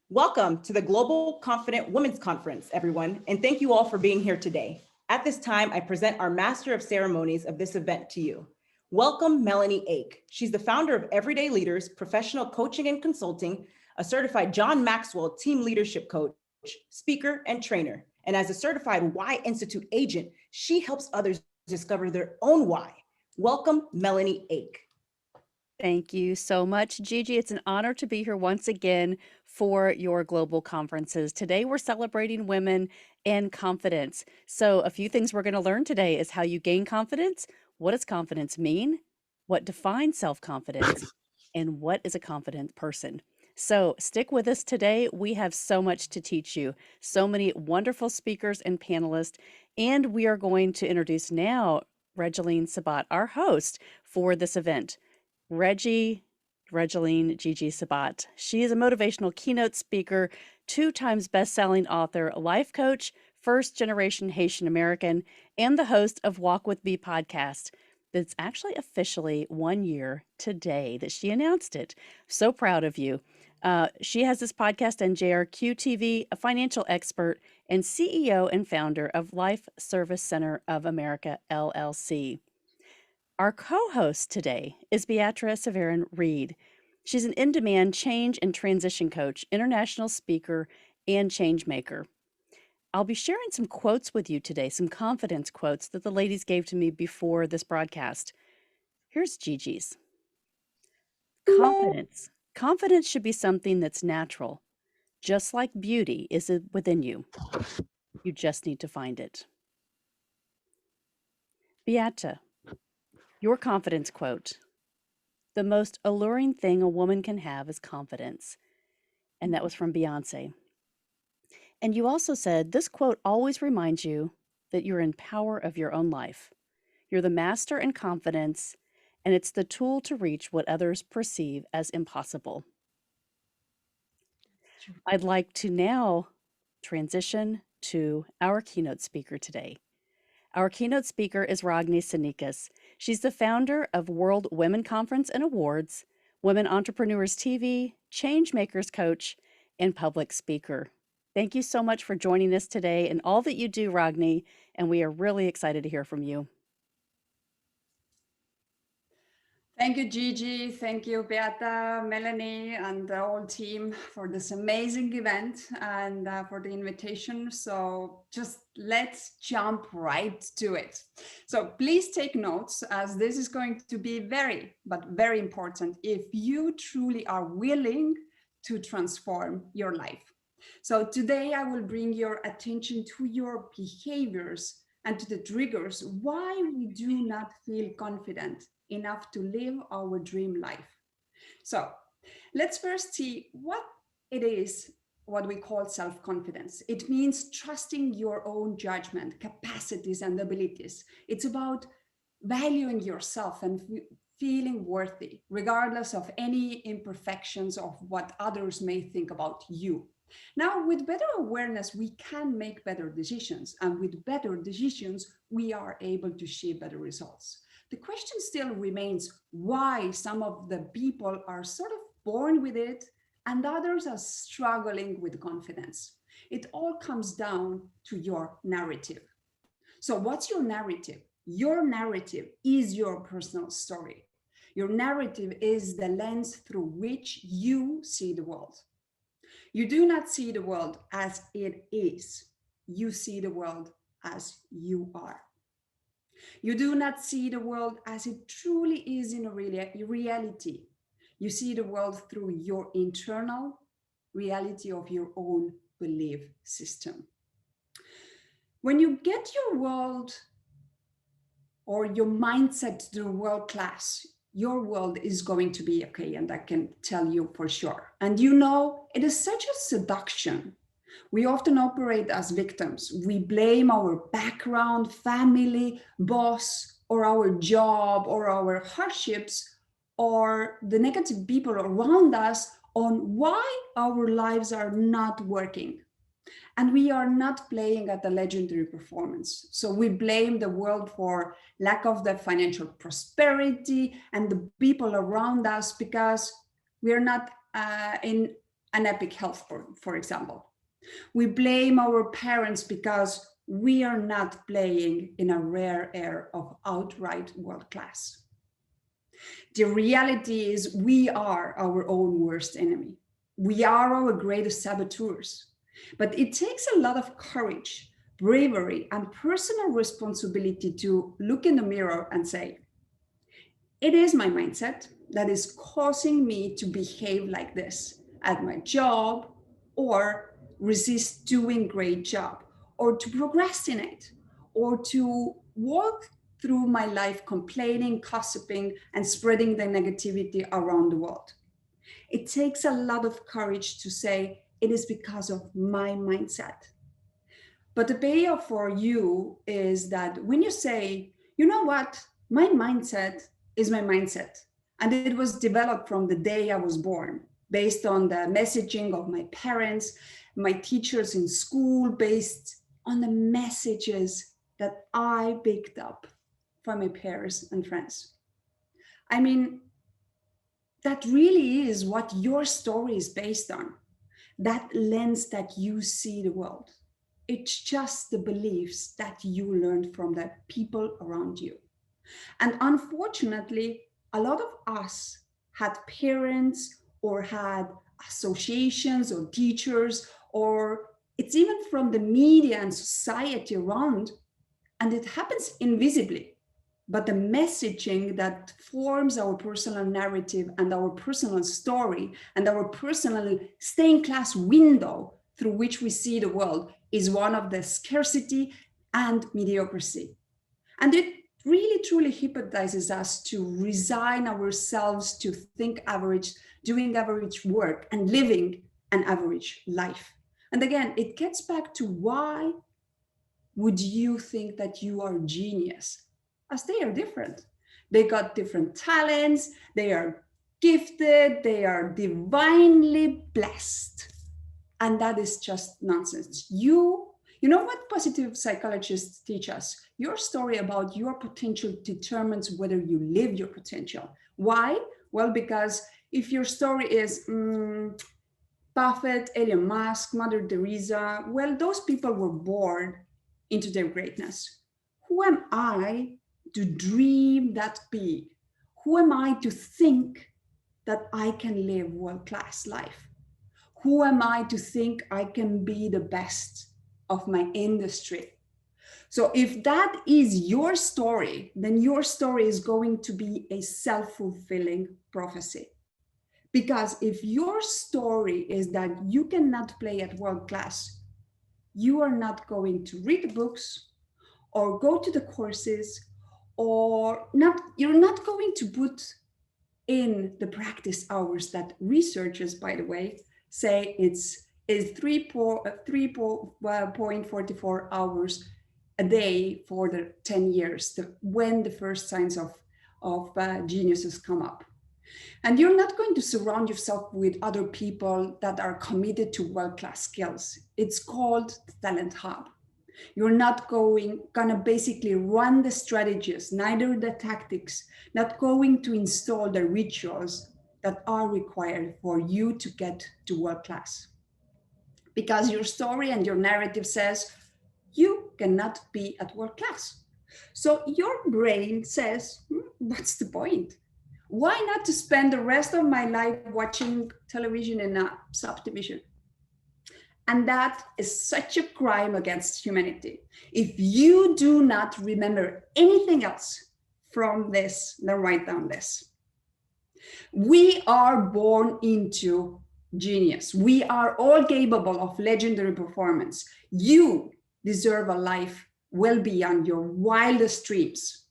Welcome to the Global Confident Women's Conference, everyone, and thank you all for being here today. At this time, I present our Master of Ceremonies of this event to you. Welcome, Melanie Ake. She's the founder of Everyday Leaders, Professional Coaching and Consulting, a certified John Maxwell Team Leadership Coach, speaker, and trainer. And as a certified Why Institute agent, she helps others discover their own why. Welcome, Melanie Ake. Thank you so much, Gigi. It's an honor to be here once again for your global conferences. Today, we're celebrating women and confidence. So, a few things we're going to learn today is how you gain confidence, what does confidence mean, what defines self confidence, and what is a confident person. So, stick with us today. We have so much to teach you, so many wonderful speakers and panelists. And we are going to introduce now Regeline Sabat, our host for this event. Regeline Gigi Sabat. She is a motivational keynote speaker, 2 times best-selling author, life coach, first-generation Haitian American, and the host of Walk With Me podcast. That's actually officially 1 year today that she announced it. So proud of you. She has this podcast on JRQ TV, a financial expert, and CEO and founder of Life Service Center of America, LLC. Our co-host today is Beatrice Severin Reed. She's an in-demand change and transition coach, international speaker, and change maker. I'll be sharing some quotes with you today, some confidence quotes that the ladies gave to me before this broadcast. Here's Gigi's. Confidence. Confidence should be something that's natural, just like beauty is within you. You just need to find it. Beata. Your confidence quote. The most alluring thing a woman can have is confidence. And that was from Beyonce. And you also said, this quote always reminds you that you're in power of your own life. You're the master in confidence, and it's the tool to reach what others perceive as impossible. I'd like to now transition to our keynote speaker today. Our keynote speaker is Ragni Sinikas. She's the founder of World Women Conference and Awards, Women Entrepreneurs TV, Change Makers Coach, and public speaker. Thank you so much for joining us today and all that you do, Ragni, and we are really excited to hear from you. Thank you, Gigi. Thank you, Beata, Melanie, and the whole team for this amazing event and for the invitation. So just let's jump right to it. So please take notes, as this is going to be very important if you truly are willing to transform your life. So today I will bring your attention to your behaviors and to the triggers why we do not feel confident enough to live our dream life. So let's first see what it is, what we call self-confidence. It means trusting your own judgment, capacities, and abilities. It's about valuing yourself and feeling worthy, regardless of any imperfections of what others may think about you. Now, with better awareness, we can make better decisions, and with better decisions, we are able to achieve better results. The question still remains why some of the people are sort of born with it and others are struggling with confidence. It all comes down to your narrative. So what's your narrative? Your narrative is your personal story. Your narrative is the lens through which you see the world. You do not see the world as it is. You see the world as you are. You do not see the world as it truly is in a reality. You see the world through your internal reality of your own belief system. When you get your world or your mindset to world class, your world is going to be okay, and I can tell you for sure. And you know, it is such a seduction. We often operate as victims. We blame our background, family, boss, or our job, or our hardships, or the negative people around us on why our lives are not working. And we are not playing at the legendary performance. So we blame the world for lack of the financial prosperity and the people around us because we are not in an epic health, for example. We blame our parents because we are not playing in a rare air of outright world class. The reality is we are our own worst enemy. We are our greatest saboteurs. But it takes a lot of courage, bravery, and personal responsibility to look in the mirror and say, it is my mindset that is causing me to behave like this at my job, or resist doing great job, or to procrastinate, or to walk through my life complaining, gossiping, and spreading the negativity around the world. It takes a lot of courage to say, it is because of my mindset. But the payoff for you is that when you say, you know what, my mindset is my mindset. And it was developed from the day I was born, based on the messaging of my parents, my teachers in school, based on the messages that I picked up from my peers and friends. I mean, that really is what your story is based on, that lens that you see the world. It's just the beliefs that you learned from the people around you. And unfortunately, a lot of us had parents or had associations or teachers, or it's even from the media and society around, and it happens invisibly. But the messaging that forms our personal narrative and our personal story and our personal stained glass window through which we see the world is one of the scarcity and mediocrity. And it really truly hypnotizes us to resign ourselves to think average, doing average work, and living an average life. And again, it gets back to why would you think that you are genius? As they are different. They got different talents, they are gifted, they are divinely blessed. And that is just nonsense. You know what positive psychologists teach us? Your story about your potential determines whether you live your potential. Why? Well, because if your story is Buffett, Elon Musk, Mother Teresa, well, those people were born into their greatness. Who am I to dream that big? Who am I to think that I can live world-class life? Who am I to think I can be the best of my industry? So if that is your story, then your story is going to be a self-fulfilling prophecy. Because if your story is that you cannot play at world class, you are not going to read the books or go to the courses, or you're not going to put in the practice hours that researchers, by the way, say is 3.44 hours a day for the 10 years, when the first signs of geniuses come up. And you're not going to surround yourself with other people that are committed to world-class skills. It's called the Talent Hub. You're not gonna basically run the strategies, neither the tactics, not going to install the rituals that are required for you to get to world class. Because your story and your narrative says you cannot be at world class. So your brain says, what's the point? Why not to spend the rest of my life watching television in a subdivision? And that is such a crime against humanity. If you do not remember anything else from this, then write down this. We are born into genius. We are all capable of legendary performance. You deserve a life well beyond your wildest dreams.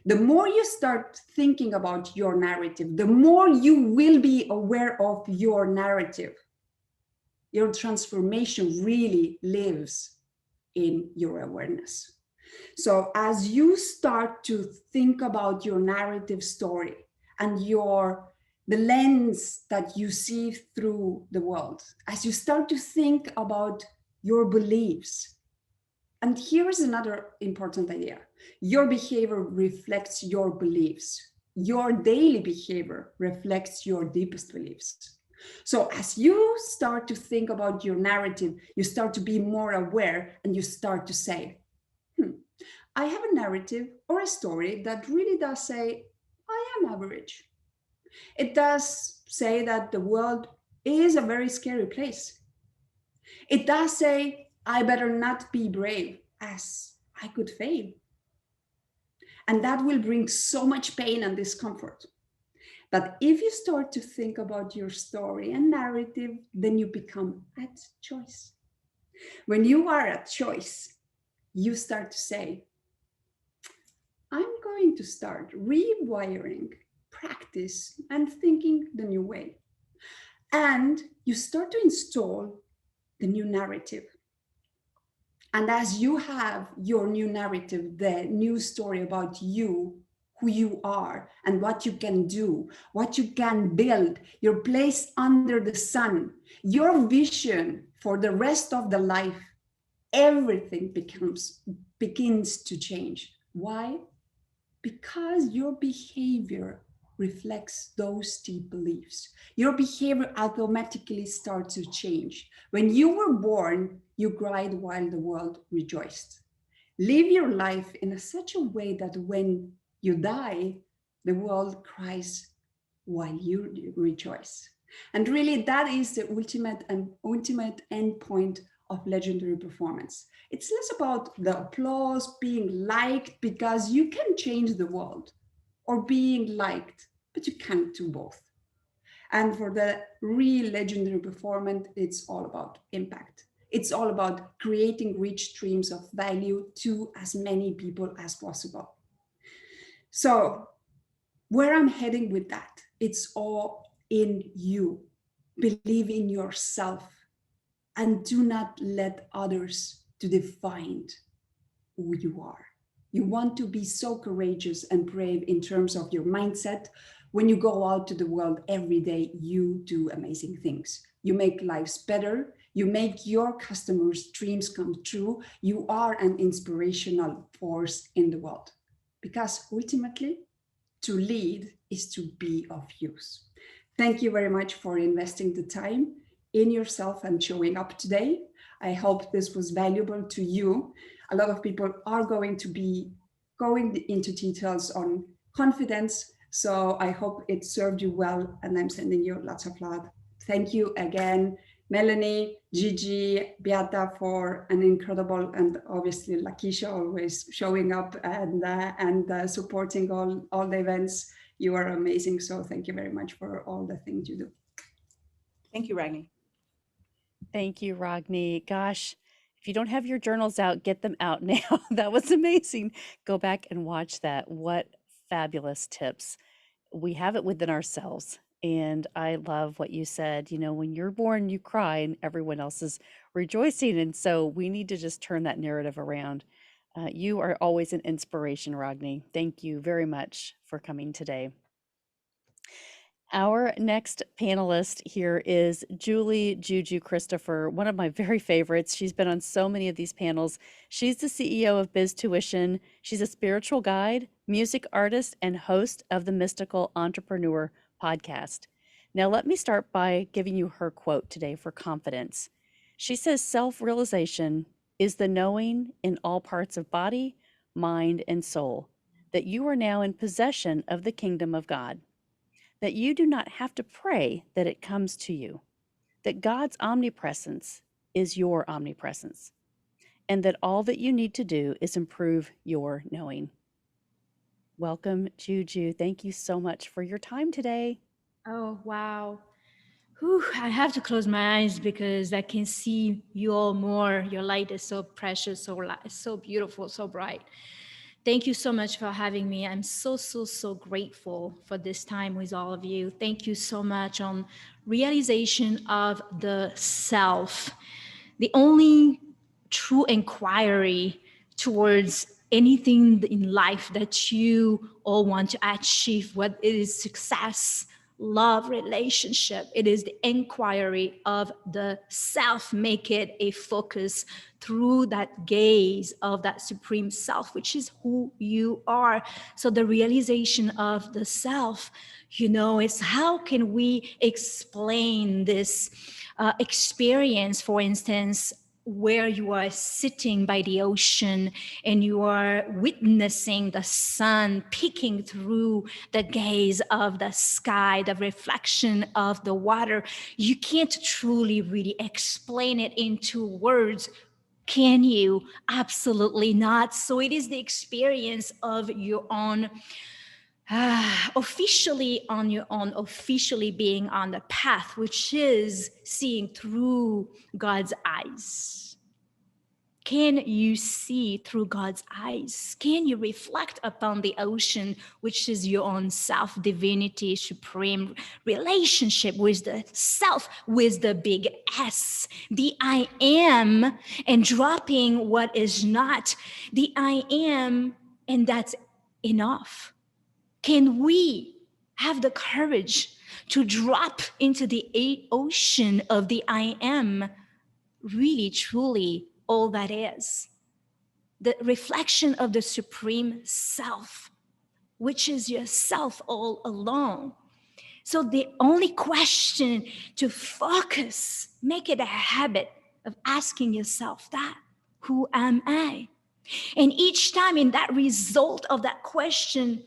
The more you start thinking about your narrative, the more you will be aware of your narrative. Your transformation really lives in your awareness. So as you start to think about your narrative story and the lens that you see through the world, as you start to think about your beliefs. And here is another important idea. Your behavior reflects your beliefs. Your daily behavior reflects your deepest beliefs. So as you start to think about your narrative, you start to be more aware and you start to say, I have a narrative or a story that really does say, I am average. It does say that the world is a very scary place. It does say, I better not be brave, as I could fail. And that will bring so much pain and discomfort. But if you start to think about your story and narrative, then you become at choice. When you are at choice, you start to say, I'm going to start rewiring, practice, and thinking the new way. And you start to install the new narrative. And as you have your new narrative, the new story about you, who you are, and what you can do, what you can build, your place under the sun, your vision for the rest of the life, everything begins to change. Why? Because your behavior reflects those deep beliefs. Your behavior automatically starts to change. When you were born, you cried while the world rejoiced. Live your life in such a way that when you die, the world cries while you rejoice. And really, that is the ultimate end point of legendary performance. It's less about the applause, being liked because you can change the world, or being liked, but you can't do both. And for the real legendary performance, it's all about impact. It's all about creating rich streams of value to as many people as possible. So, where I'm heading with that, it's all in you. Believe in yourself and do not let others to define who you are. You want to be so courageous and brave in terms of your mindset. When you go out to the world every day, you do amazing things. You make lives better. You make your customers' dreams come true. You are an inspirational force in the world. Because ultimately, to lead is to be of use. Thank you very much for investing the time in yourself and showing up today. I hope this was valuable to you. A lot of people are going to be going into details on confidence. So I hope it served you well, and I'm sending you lots of love. Thank you again, Melanie, Gigi, Beata, for an incredible, and obviously Lakisha always showing up and supporting all the events. You are amazing. So thank you very much for all the things you do. Thank you, Ragni. Thank you, Ragni. Gosh, if you don't have your journals out, get them out now. That was amazing. Go back and watch that. What fabulous tips. We have it within ourselves. And I love what you said. You know, when you're born, you cry and everyone else is rejoicing. And so we need to just turn that narrative around. You are always an inspiration, Ragni. Thank you very much for coming today. Our next panelist here is Julie Juju Christopher, one of my very favorites. She's been on so many of these panels. She's the CEO of Biz Tuition. She's a spiritual guide, music artist, and host of the Mystical Entrepreneur podcast. Now, let me start by giving you her quote today for confidence. She says, self-realization is the knowing in all parts of body, mind, and soul that you are now in possession of the kingdom of God, that you do not have to pray that it comes to you, that God's omnipresence is your omnipresence, and that all that you need to do is improve your knowing. Welcome, Juju. Thank you so much for your time today. Oh, wow. Whew, I have to close my eyes because I can see you all more. Your light is so precious, so beautiful, so bright. Thank you so much for having me. I'm so grateful for this time with all of you. Thank you so much on realization of the self. The only true inquiry towards anything in life that you all want to achieve, what is success love, relationship. It is the inquiry of the self. Make it a focus through that gaze of that supreme self, which is who you are. So the realization of the self, is how can we explain this experience, for instance, where you are sitting by the ocean and you are witnessing the sun peeking through the gaze of the sky, the reflection of the water. You can't truly really explain it into words. Can you? Absolutely not. So it is the experience of your own officially on your own, officially being on the path, which is seeing through God's eyes. Can you see through God's eyes? Can you reflect upon the ocean, which is your own self, divinity, supreme relationship with the self, with the big S, the I am, and dropping what is not, the I am, and that's enough. Can we have the courage to drop into the ocean of the I am, really, truly all that is? The reflection of the supreme self, which is yourself all alone. So the only question to focus, make it a habit of asking yourself that, who am I? And each time in that result of that question,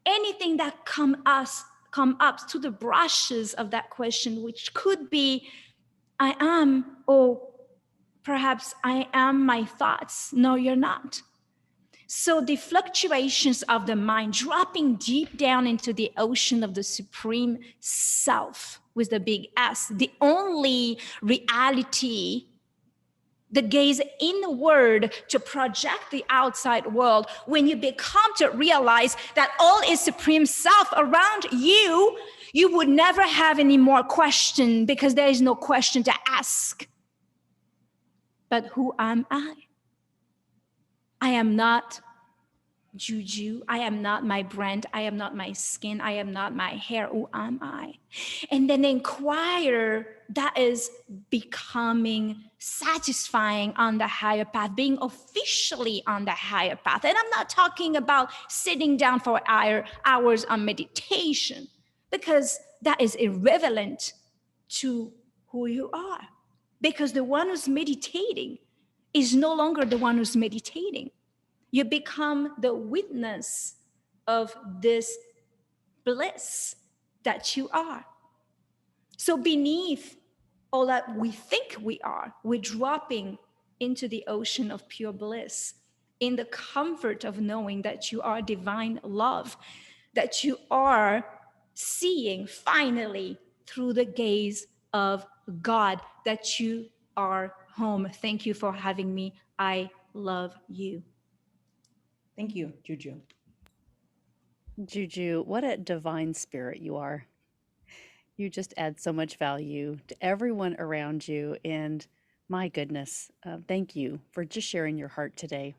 anything that come up to the brushes of that question, which could be I am, or perhaps I am my thoughts. No, you're not. So the fluctuations of the mind, dropping deep down into the ocean of the supreme self with the big S, the only reality, the gaze inward to project the outside world. When you become to realize that all is supreme self around you, you would never have any more question, because there is no question to ask. But who am I? I am not Juju. I am not my brand. I am not my skin. I am not my hair. Who am I? And then inquire, that is becoming satisfying on the higher path, being officially on the higher path. And I'm not talking about sitting down for hours on meditation, because that is irrelevant to who you are. Because the one who's meditating is no longer the one who's meditating. You become the witness of this bliss that you are. So beneath all that we think we are, we're dropping into the ocean of pure bliss, in the comfort of knowing that you are divine love, that you are seeing finally through the gaze of God, that you are home. Thank you for having me. I love you. Thank you, Juju. Juju, what a divine spirit you are. You just add so much value to everyone around you. And my goodness, thank you for just sharing your heart today.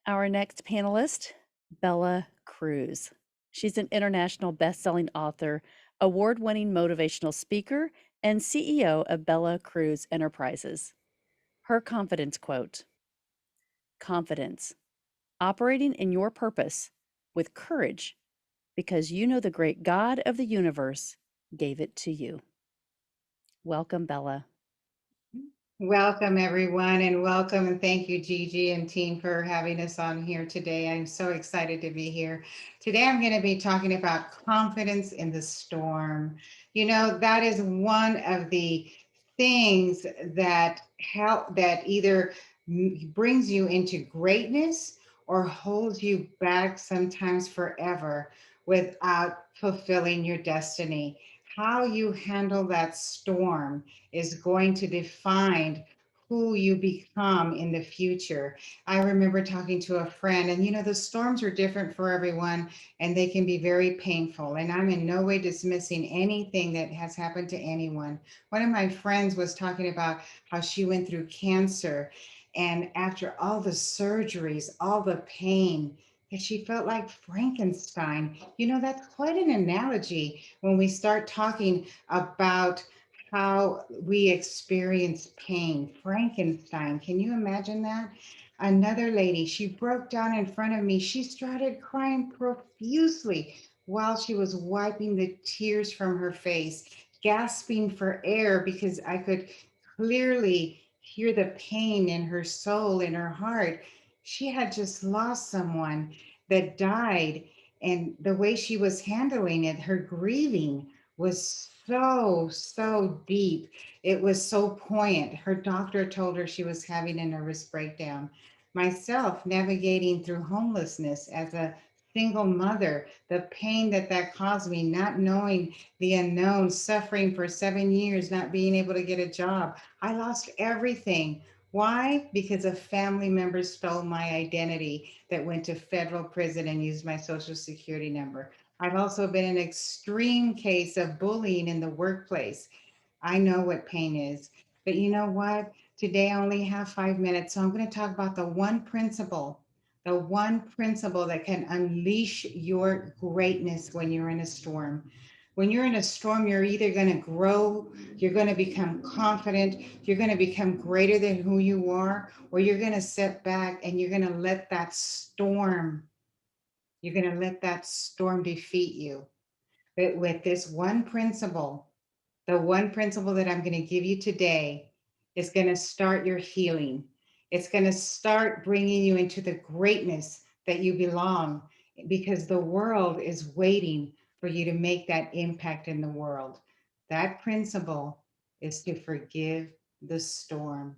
Our next panelist, Bella Cruz. She's an international best-selling author, award-winning motivational speaker, and CEO of Bella Cruz Enterprises. Her confidence quote: confidence, operating in your purpose with courage, because you know the great God of the universe gave it to you. Welcome, Bella. Welcome, everyone, and welcome, and thank you, Gigi and team, for having us on here today. I'm so excited to be here. Today, I'm going to be talking about confidence in the storm. You know, that is one of the things that either brings you into greatness or holds you back sometimes forever without fulfilling your destiny. How you handle that storm is going to define who you become in the future. I remember talking to a friend, and the storms are different for everyone, and they can be very painful. And I'm in no way dismissing anything that has happened to anyone. One of my friends was talking about how she went through cancer, and after all the surgeries, all the pain, that she felt like Frankenstein. You know, that's quite an analogy when we start talking about how we experience pain. Frankenstein, can you imagine that? Another lady, she broke down in front of me. She started crying profusely while she was wiping the tears from her face, gasping for air because I could clearly hear the pain in her soul, in her heart. She had just lost someone that died, and the way she was handling it, her grieving was so deep. It was so poignant. Her doctor told her she was having a nervous breakdown. Myself navigating through homelessness as a single mother, the pain that that caused me, not knowing the unknown, suffering for 7 years, not being able to get a job. I lost everything. Why? Because a family member stole my identity, that went to federal prison and used my social security number. I've also been an extreme case of bullying in the workplace. I know what pain is. But you know what? Today I only have 5 minutes. So I'm going to talk about the one principle that can unleash your greatness when you're in a storm. When you're in a storm, you're either going to grow, you're going to become confident, you're going to become greater than who you are, or you're going to sit back and you're going to let that storm, you're going to let that storm defeat you. But with this one principle, the one principle that I'm going to give you today is going to start your healing. It's going to start bringing you into the greatness that you belong, because the world is waiting for you to make that impact in the world. That principle is to forgive the storm.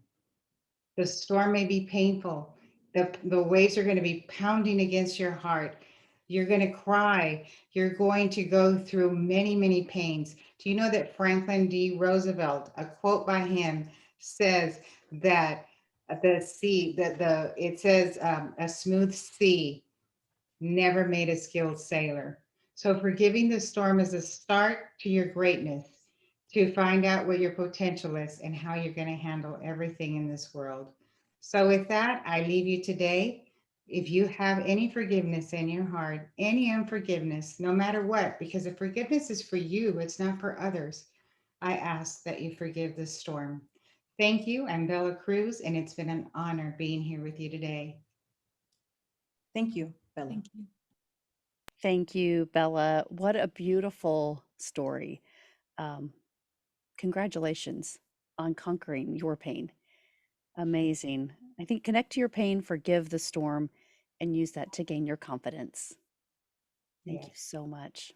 The storm may be painful. The waves are going to be pounding against your heart. You're going to cry. You're going to go through many pains. Do you know that Franklin D. Roosevelt, a quote by him, says that the sea, it says a smooth sea never made a skilled sailor. So forgiving the storm is a start to your greatness, to find out what your potential is and how you're going to handle everything in this world. So with that, I leave you today. If you have any forgiveness in your heart, any unforgiveness, no matter what, because the forgiveness is for you, it's not for others, I ask that you forgive the storm. Thank you. I'm Bella Cruz, and it's been an honor being here with you today. Thank you, Bella. Thank you. Thank you, Bella. What a beautiful story. Um, Congratulations on conquering your pain. Amazing. I think connect to your pain, forgive the storm, and use that to gain your confidence. Thank you so much.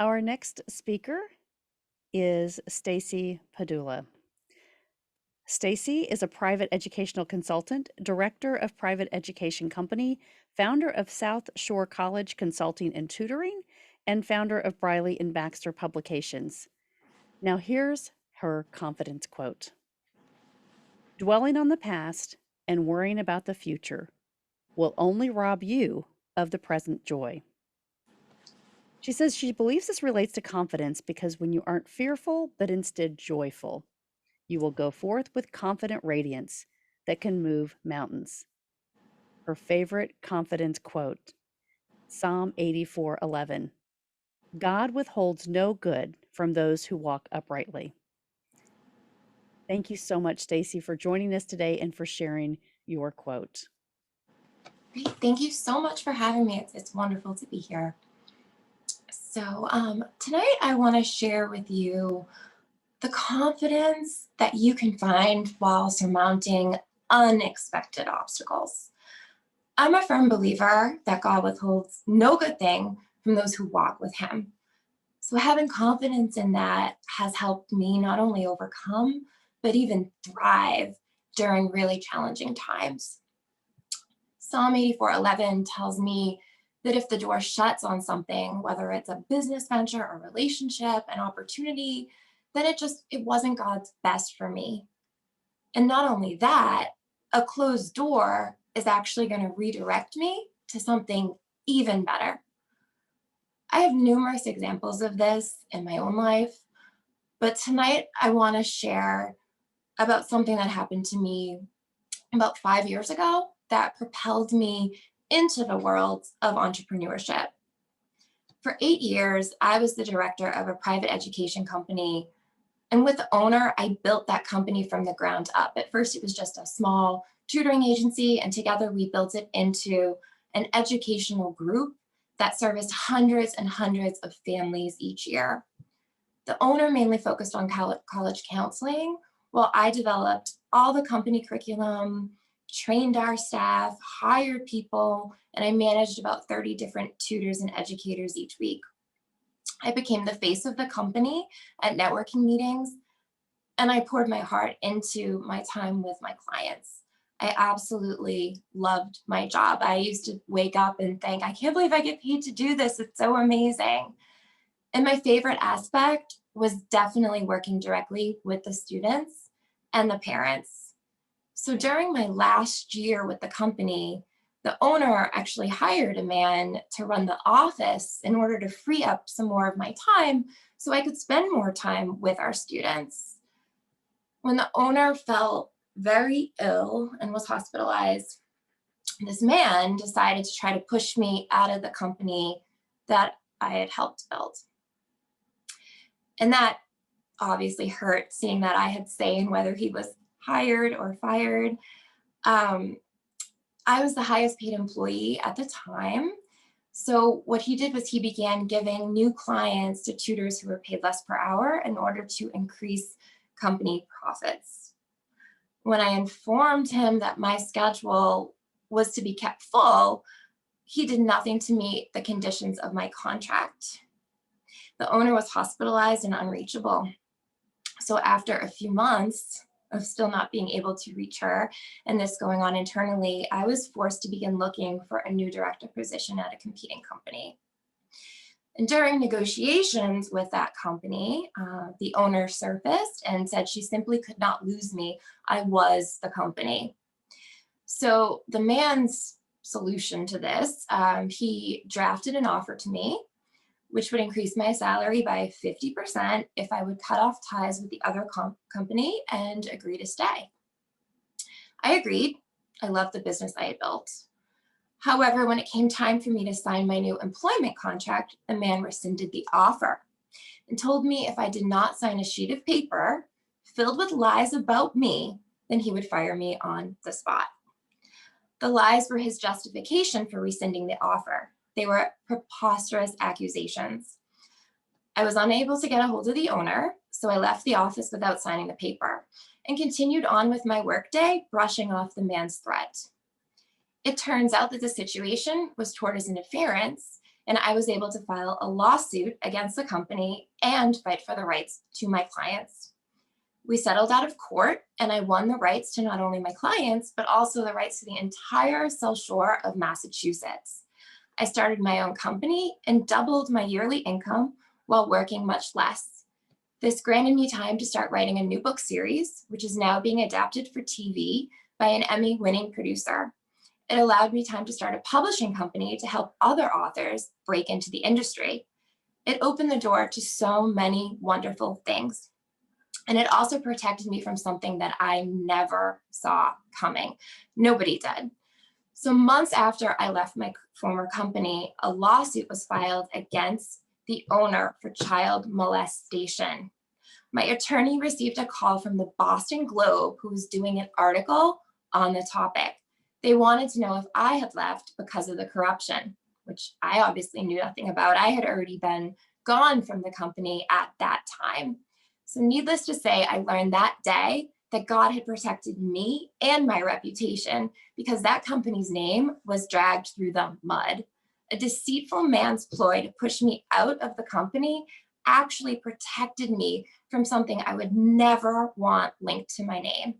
Our next speaker is Stacy Padula. Stacy is a private educational consultant, director of private education company, founder of South Shore College Consulting and Tutoring, and founder of Briley and Baxter Publications. Now here's her confidence quote. Dwelling on the past and worrying about the future will only rob you of the present joy. She says she believes this relates to confidence because when you aren't fearful, but instead joyful, you will go forth with confident radiance that can move mountains. Her favorite confidence quote, Psalm 84:11. God withholds no good from those who walk uprightly. Thank you so much, Stacy, for joining us today and for sharing your quote. Great. Thank you so much for having me. It's wonderful to be here. So tonight I want to share with you the confidence that you can find while surmounting unexpected obstacles. I'm a firm believer that God withholds no good thing from those who walk with him. So having confidence in that has helped me not only overcome, but even thrive during really challenging times. Psalm 84:11 tells me that if the door shuts on something, whether it's a business venture, a relationship, an opportunity, then it wasn't God's best for me. And not only that, a closed door is actually going to redirect me to something even better. I have numerous examples of this in my own life, but tonight I want to share about something that happened to me about 5 years ago that propelled me into the world of entrepreneurship. For 8 years, I was the director of a private education company. And with the owner, I built that company from the ground up. At first, it was just a small tutoring agency, and together we built it into an educational group that serviced hundreds and hundreds of families each year. The owner mainly focused on college counseling, while I developed all the company curriculum, trained our staff, hired people, and I managed about 30 different tutors and educators each week. I became the face of the company at networking meetings, and I poured my heart into my time with my clients. I absolutely loved my job. I used to wake up and think, I can't believe I get paid to do this. It's so amazing. And my favorite aspect was definitely working directly with the students and the parents. So during my last year with the company, the owner actually hired a man to run the office in order to free up some more of my time so I could spend more time with our students. When the owner fell very ill and was hospitalized, this man decided to try to push me out of the company that I had helped build. And that obviously hurt, seeing that I had say in whether he was hired or fired. I was the highest paid employee at the time. So what he did was he began giving new clients to tutors who were paid less per hour in order to increase company profits. When I informed him that my schedule was to be kept full, he did nothing to meet the conditions of my contract. The owner was hospitalized and unreachable. So after a few months of still not being able to reach her and this going on internally, I was forced to begin looking for a new director position at a competing company. And during negotiations with that company, the owner surfaced and said she simply could not lose me. I was the company. So the man's solution to this, he drafted an offer to me, which would increase my salary by 50% if I would cut off ties with the other company and agree to stay. I agreed. I loved the business I had built. However, when it came time for me to sign my new employment contract, the man rescinded the offer and told me if I did not sign a sheet of paper filled with lies about me, then he would fire me on the spot. The lies were his justification for rescinding the offer. They were preposterous accusations. I was unable to get a hold of the owner, so I left the office without signing the paper and continued on with my workday, brushing off the man's threat. It turns out that the situation was tortious interference, and I was able to file a lawsuit against the company and fight for the rights to my clients. We settled out of court, and I won the rights to not only my clients, but also the rights to the entire South Shore of Massachusetts. I started my own company and doubled my yearly income while working much less. This granted me time to start writing a new book series, which is now being adapted for TV by an Emmy-winning producer. It allowed me time to start a publishing company to help other authors break into the industry. It opened the door to so many wonderful things. And it also protected me from something that I never saw coming. Nobody did. So months after I left my former company, a lawsuit was filed against the owner for child molestation. My attorney received a call from the Boston Globe, who was doing an article on the topic. They wanted to know if I had left because of the corruption, which I obviously knew nothing about. I had already been gone from the company at that time. So needless to say, I learned that day that God had protected me and my reputation because that company's name was dragged through the mud. A deceitful man's ploy to push me out of the company actually protected me from something I would never want linked to my name.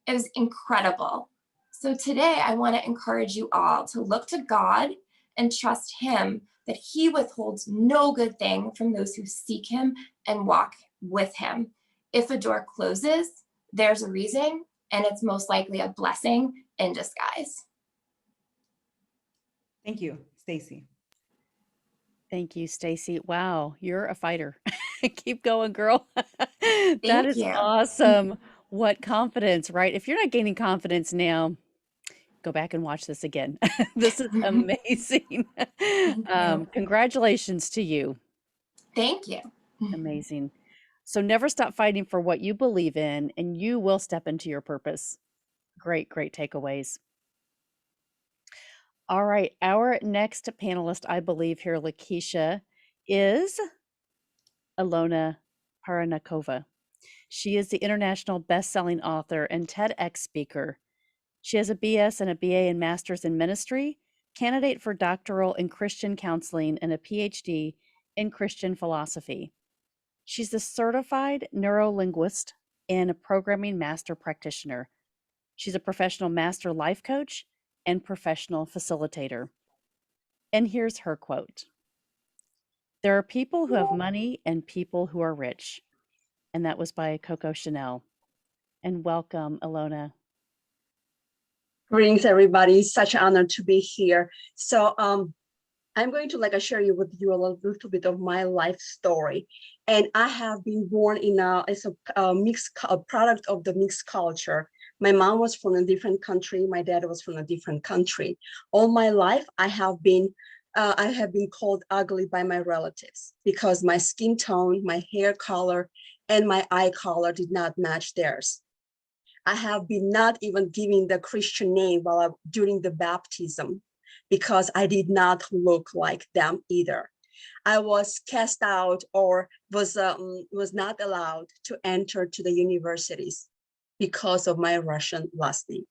It was incredible. So today I want to encourage you all to look to God and trust Him that He withholds no good thing from those who seek Him and walk with Him. If a door closes, there's a reason, and it's most likely a blessing in disguise. Thank you, Stacy. Thank you, Stacy. Wow, you're a fighter. Keep going, girl. That Thank is you. awesome. What confidence, right? If you're not gaining confidence now, go back and watch this again. This is amazing. Thank you. Congratulations to you. Thank you. Amazing. So never stop fighting for what you believe in, and you will step into your purpose. Great, great takeaways. All right. Our next panelist, I believe here, Lakeisha, is Alona Paranakova. She is the international best-selling author and TEDx speaker. She has a BS and a BA and Master's in Ministry, candidate for doctoral in Christian counseling, and a PhD in Christian philosophy. She's a certified neurolinguist and a programming master practitioner. She's a professional master life coach and professional facilitator. And here's her quote. There are people who have money and people who are rich. And that was by Coco Chanel. And welcome, Alona. Greetings, everybody. Such an honor to be here. So I'm going to share with you a little bit of my life story. And I have been born as a product of the mixed culture. My mom was from a different country. My dad was from a different country. All my life, I have been called ugly by my relatives because my skin tone, my hair color, and my eye color did not match theirs. I have been not even given the Christian name during the baptism because I did not look like them either. I was cast out or was not allowed to enter to the universities because of my Russian last name.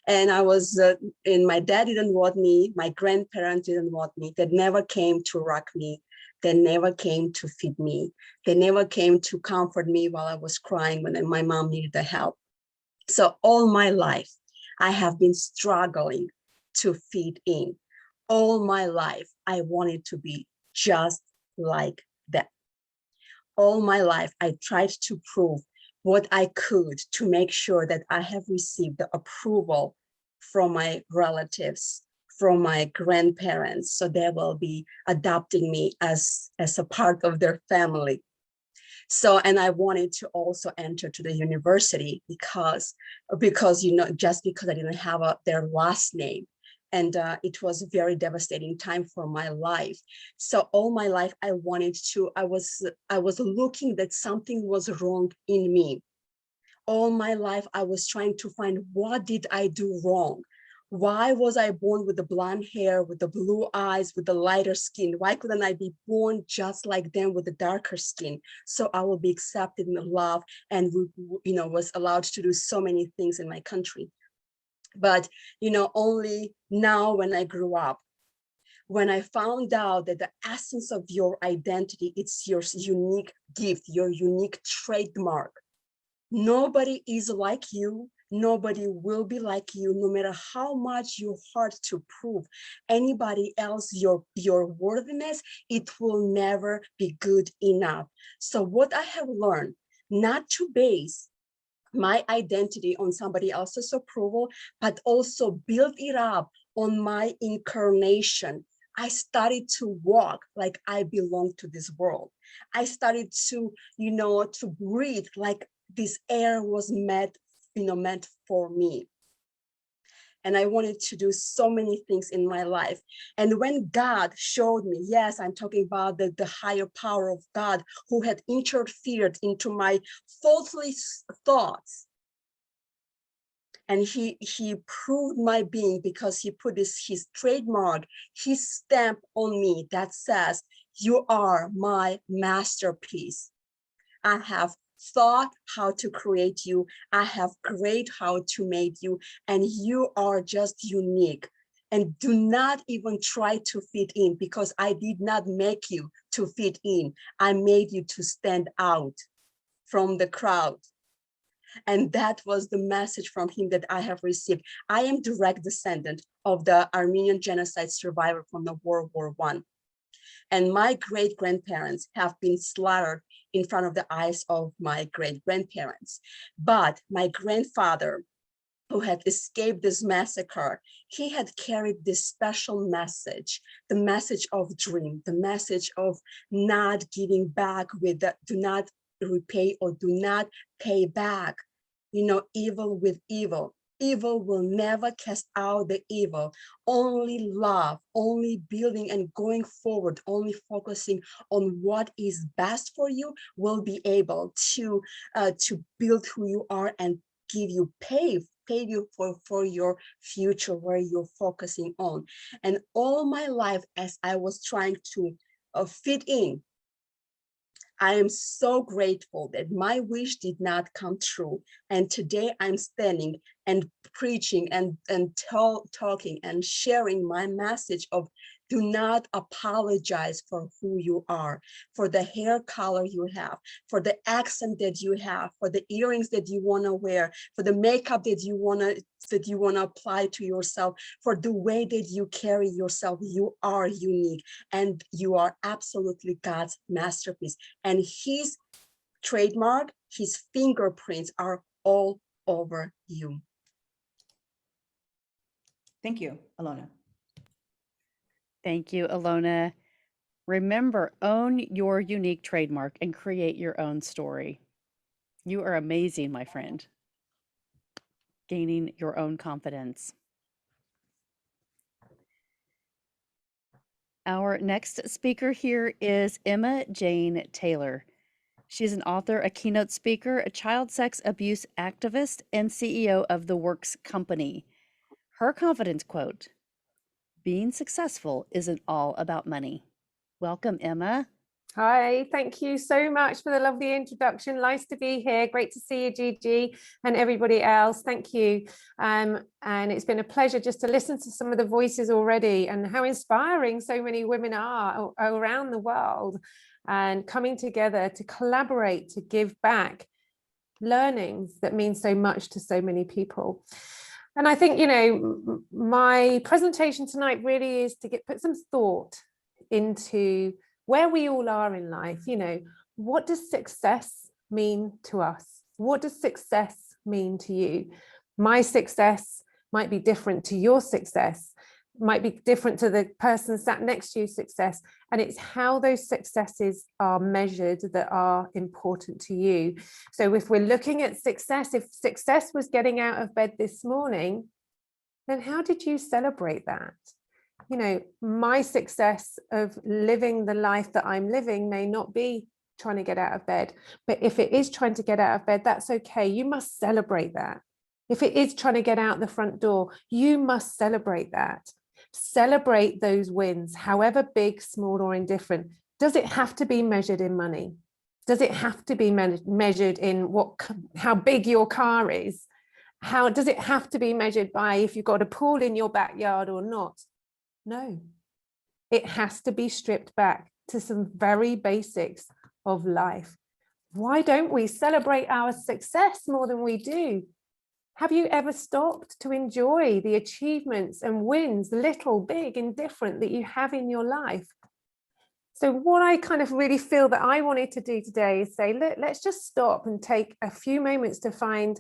And and my dad didn't want me, my grandparents didn't want me. They never came to rock me. They never came to feed me. They never came to comfort me while I was crying when my mom needed the help. So all my life, I have been struggling to fit in. All my life, I wanted to be just like them. All my life, I tried to prove what I could to make sure that I have received the approval from my relatives, from my grandparents, so they will be adopting me as a part of their family. So, and I wanted to also enter to the university because just because I didn't have their last name. And it was a very devastating time for my life. So all my life, I was looking that something was wrong in me. All my life, I was trying to find, what did I do wrong? Why was I born with the blonde hair, with the blue eyes, with the lighter skin? Why couldn't I be born just like them with the darker skin? So I will be accepted and loved and was allowed to do so many things in my country. But, only now when I grew up, when I found out that the essence of your identity, it's your unique gift, your unique trademark. Nobody is like you. Nobody will be like you, no matter how much you hard to prove anybody else your worthiness, it will never be good enough. So what I have learned, not to base my identity on somebody else's approval, but also build it up on my incarnation. I started to walk like I belong to this world. I started to, to breathe like this air was meant for me. And I wanted to do so many things in my life. And when God showed me, yes, I'm talking about the higher power of God who had interfered into my faultless thoughts. And he proved my being because he put his trademark, his stamp on me that says, you are my masterpiece. I have thought how to create you. I have created how to make you, and you are just unique. And do not even try to fit in, because I did not make you to fit in. I made you to stand out from the crowd. And that was the message from him that I have received. I am direct descendant of the Armenian genocide survivor from the World War I. And my great-grandparents have been slaughtered in front of the eyes of my great-grandparents. But my grandfather, who had escaped this massacre, he had carried this special message, the message of dream, the message of not giving back do not repay or do not pay back evil with evil. Evil will never cast out the evil. Only love, only building and going forward, only focusing on what is best for you will be able to build who you are and give you pave you for your future where you're focusing on. And all my life, as I was trying to fit in, I am so grateful that my wish did not come true. And today I'm standing and preaching and talking and sharing my message of do not apologize for who you are, for the hair color you have, for the accent that you have, for the earrings that you want to wear, for the makeup that you want to apply to yourself, for the way that you carry yourself. You are unique and you are absolutely God's masterpiece. And his trademark, his fingerprints are all over you. Thank you, Alona. Thank you, Alona. Remember, own your unique trademark and create your own story. You are amazing, my friend. Gaining your own confidence. Our next speaker here is Emma Jane Taylor. She's an author, a keynote speaker, a child sex abuse activist, and CEO of The Works Company. Her confidence quote, "Being successful isn't all about money." Welcome, Emma. Hi, thank you so much for the lovely introduction. Nice to be here. Great to see you, Gigi, and everybody else. Thank you. And it's been a pleasure just to listen to some of the voices already and how inspiring so many women are around the world and coming together to collaborate, to give back learnings that mean so much to so many people. And I think, my presentation tonight really is to put some thought into where we all are in life. What does success mean to us? What does success mean to you? My success might be different to your success, might be different to the person sat next to you's success. And it's how those successes are measured that are important to you. So if we're looking at success, if success was getting out of bed this morning, then how did you celebrate that? My success of living the life that I'm living may not be trying to get out of bed, but if it is trying to get out of bed, that's okay. You must celebrate that. If it is trying to get out the front door, you must celebrate that. Celebrate those wins, however big, small, or indifferent. Does it have to be measured in money? Does it have to be measured in how big your car is? How does it have to be measured by if you've got a pool in your backyard or not? No, it has to be stripped back to some very basics of life. Why don't we celebrate our success more than we do? Have you ever stopped to enjoy the achievements and wins, little, big, indifferent, that you have in your life? So what I kind of really feel that I wanted to do today is say, look, let's just stop and take a few moments to find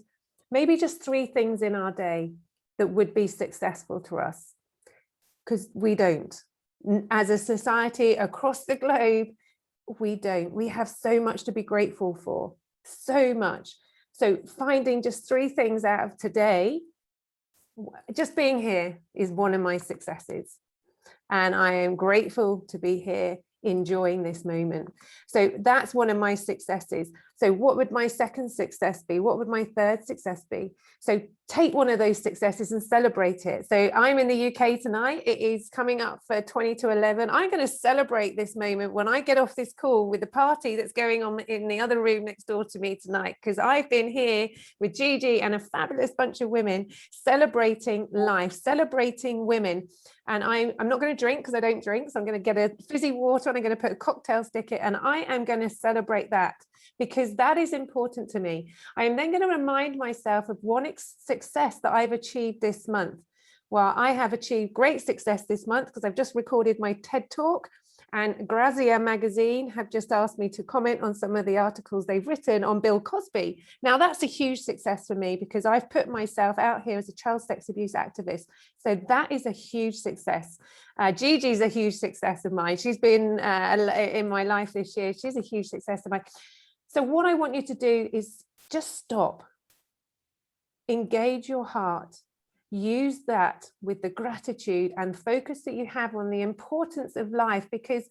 maybe just 3 things in our day that would be successful to us. Because we don't. As a society across the globe, we don't. We have so much to be grateful for, so much. So finding just 3 things out of today, just being here is one of my successes. And I am grateful to be here enjoying this moment. So that's one of my successes. So what would my second success be? What would my third success be? So take one of those successes and celebrate it. So I'm in the UK tonight. It is coming up for 20 to 11. I'm going to celebrate this moment when I get off this call with the party that's going on in the other room next door to me tonight, because I've been here with Gigi and a fabulous bunch of women celebrating life, celebrating women. And I'm not going to drink because I don't drink. So I'm going to get a fizzy water and I'm going to put a cocktail stick in, and I am going to celebrate that because that is important to me. I am then going to remind myself of one success that I've achieved this month. Well, I have achieved great success this month because I've just recorded my TED Talk, and Grazia magazine have just asked me to comment on some of the articles they've written on Bill Cosby. Now that's a huge success for me because I've put myself out here as a child sex abuse activist. So that is a huge success. Gigi's a huge success of mine. She's been in my life this year. She's a huge success of mine. So what I want you to do is just stop engage your heart. Use that with the gratitude and focus that you have on the importance of life, because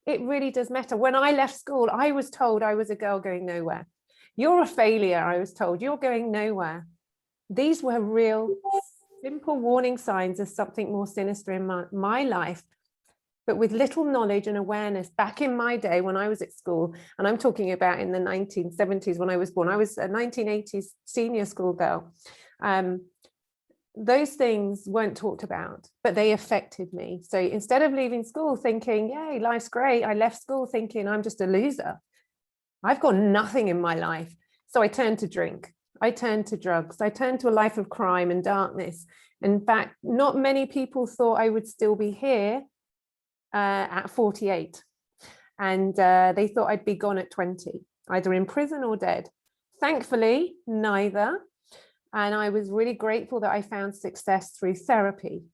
it really does matter. When I left school, I was told I was a girl going nowhere. You're a failure, I was told. You're going nowhere. These were real, simple warning signs of something more sinister in my life. But with little knowledge and awareness back in my day when I was at school, and I'm talking about in the 1970s when I was born, I was a 1980s senior school girl. Those things weren't talked about, but they affected me. So instead of leaving school thinking, yay, life's great, I left school thinking I'm just a loser. I've got nothing in my life. So I turned to drink. I turned to drugs. I turned to a life of crime and darkness. In fact, not many people thought I would still be here at 48. And they thought I'd be gone at 20, either in prison or dead. Thankfully, neither. And I was really grateful that I found success through therapy.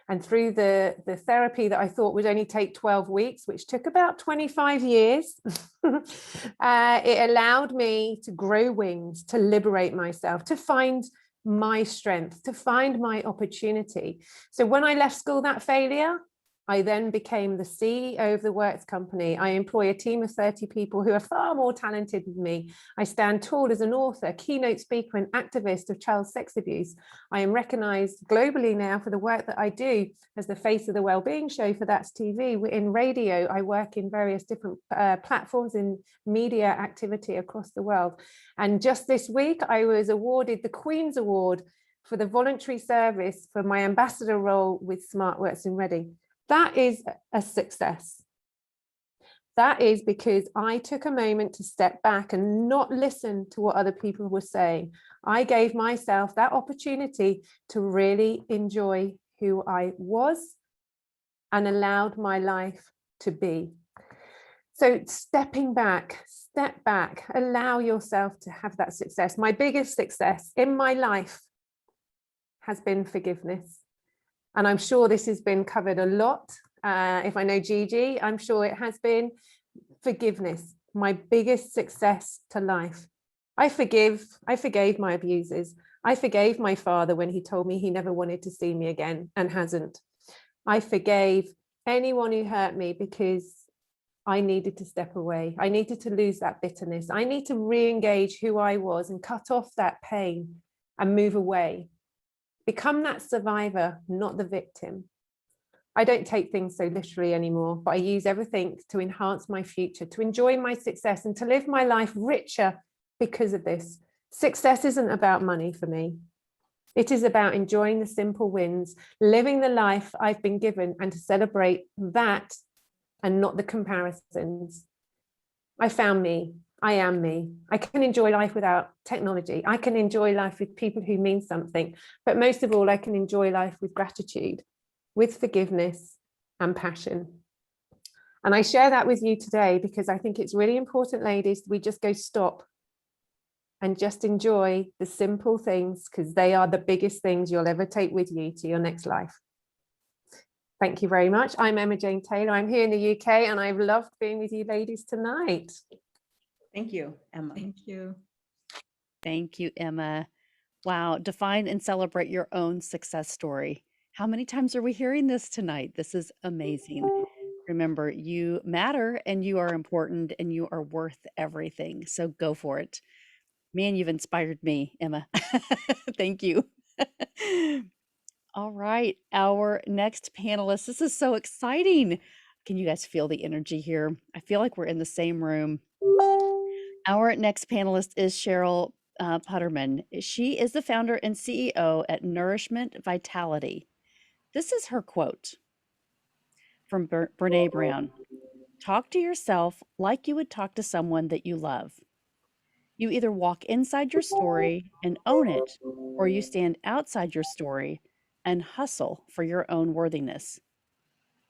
And through the therapy that I thought would only take 12 weeks, which took about 25 years, it allowed me to grow wings, to liberate myself, to find my strength, to find my opportunity. So when I left school, that failure, I then became the CEO of the Works company. I employ a team of 30 people who are far more talented than me. I stand tall as an author, keynote speaker, and activist of child sex abuse. I am recognized globally now for the work that I do as the face of the Wellbeing Show for That's TV. In radio, I work in various different platforms in media activity across the world. And just this week, I was awarded the Queen's Award for the voluntary service for my ambassador role with SmartWorks in Reading. That is a success. That is because I took a moment to step back and not listen to what other people were saying. I gave myself that opportunity to really enjoy who I was and allowed my life to be. So stepping back, step back, allow yourself to have that success. My biggest success in my life has been forgiveness. And I'm sure this has been covered a lot. If I know Gigi, I'm sure it has been. Forgiveness, my biggest success to life. I forgave my abusers. I forgave my father when he told me he never wanted to see me again and hasn't. I forgave anyone who hurt me because I needed to step away. I needed to lose that bitterness. I need to re-engage who I was and cut off that pain and move away. Become that survivor, not the victim. I don't take things so literally anymore, but I use everything to enhance my future, to enjoy my success and to live my life richer because of this. Success isn't about money for me. It is about enjoying the simple wins, living the life I've been given, and to celebrate that and not the comparisons. I found me. I am me. I can enjoy life without technology. I can enjoy life with people who mean something. But most of all, I can enjoy life with gratitude, with forgiveness and passion. And I share that with you today because I think it's really important, ladies, we just go stop and just enjoy the simple things, because they are the biggest things you'll ever take with you to your next life. Thank you very much. I'm Emma Jane Taylor. I'm here in the UK and I've loved being with you ladies tonight. Thank you, Emma. Thank you. Thank you, Emma. Wow, define and celebrate your own success story. How many times are we hearing this tonight? This is amazing. Remember, you matter and you are important and you are worth everything. So go for it. Man, you've inspired me, Emma. Thank you. All right, our next panelist. This is so exciting. Can you guys feel the energy here? I feel like we're in the same room. Our next panelist is Cheryl Putterman. She is the founder and CEO at Nourishment Vitality. This is her quote from Brene Brown. Talk to yourself like you would talk to someone that you love. You either walk inside your story and own it, or you stand outside your story and hustle for your own worthiness.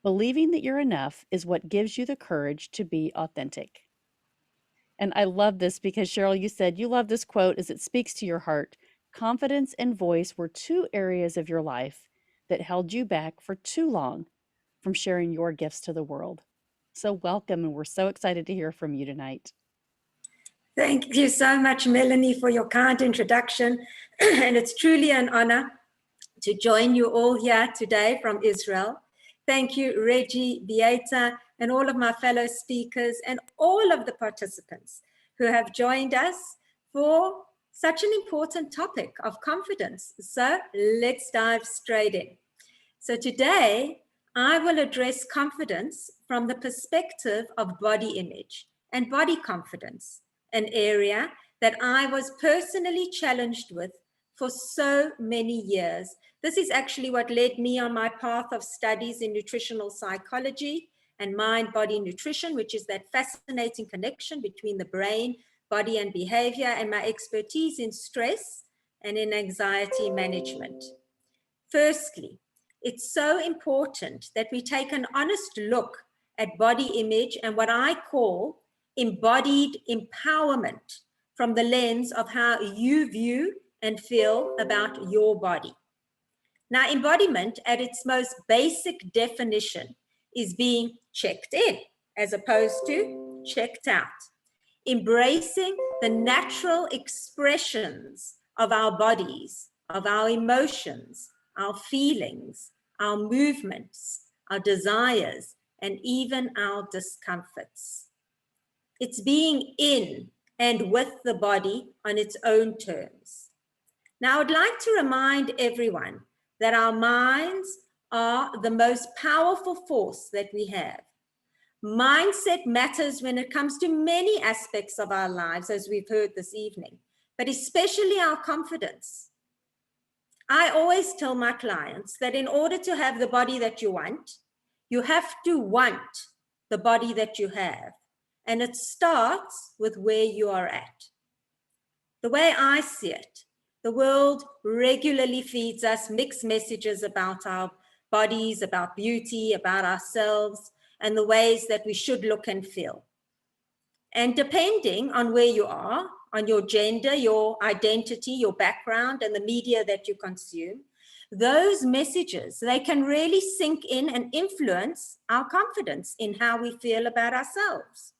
Believing that you're enough is what gives you the courage to be authentic. And I love this because, Cheryl, you said you love this quote as it speaks to your heart. Confidence and voice were two areas of your life that held you back for too long from sharing your gifts to the world. So welcome, and we're so excited to hear from you tonight. Thank you so much, Melanie, for your kind introduction. And it's truly an honor to join you all here today from Israel. Thank you, Reggie, Beata, and all of my fellow speakers and all of the participants who have joined us for such an important topic of confidence. So let's dive straight in. So today, I will address confidence from the perspective of body image and body confidence, an area that I was personally challenged with for so many years. This is actually what led me on my path of studies in nutritional psychology and mind-body nutrition, which is that fascinating connection between the brain, body, and behavior, and my expertise in stress and in anxiety management. Firstly, it's so important that we take an honest look at body image and what I call embodied empowerment from the lens of how you view and feel about your body. Now, embodiment at its most basic definition is being checked in as opposed to checked out. Embracing the natural expressions of our bodies, of our emotions, our feelings, our movements, our desires, and even our discomforts. It's being in and with the body on its own terms. Now, I would like to remind everyone that our minds are the most powerful force that we have. Mindset matters when it comes to many aspects of our lives, as we've heard this evening, but especially our confidence. I always tell my clients that in order to have the body that you want, you have to want the body that you have. And it starts with where you are at. The way I see it, the world regularly feeds us mixed messages about our bodies, about beauty, about ourselves, and the ways that we should look and feel. And depending on where you are, on your gender, your identity, your background, and the media that you consume, those messages, they can really sink in and influence our confidence in how we feel about ourselves.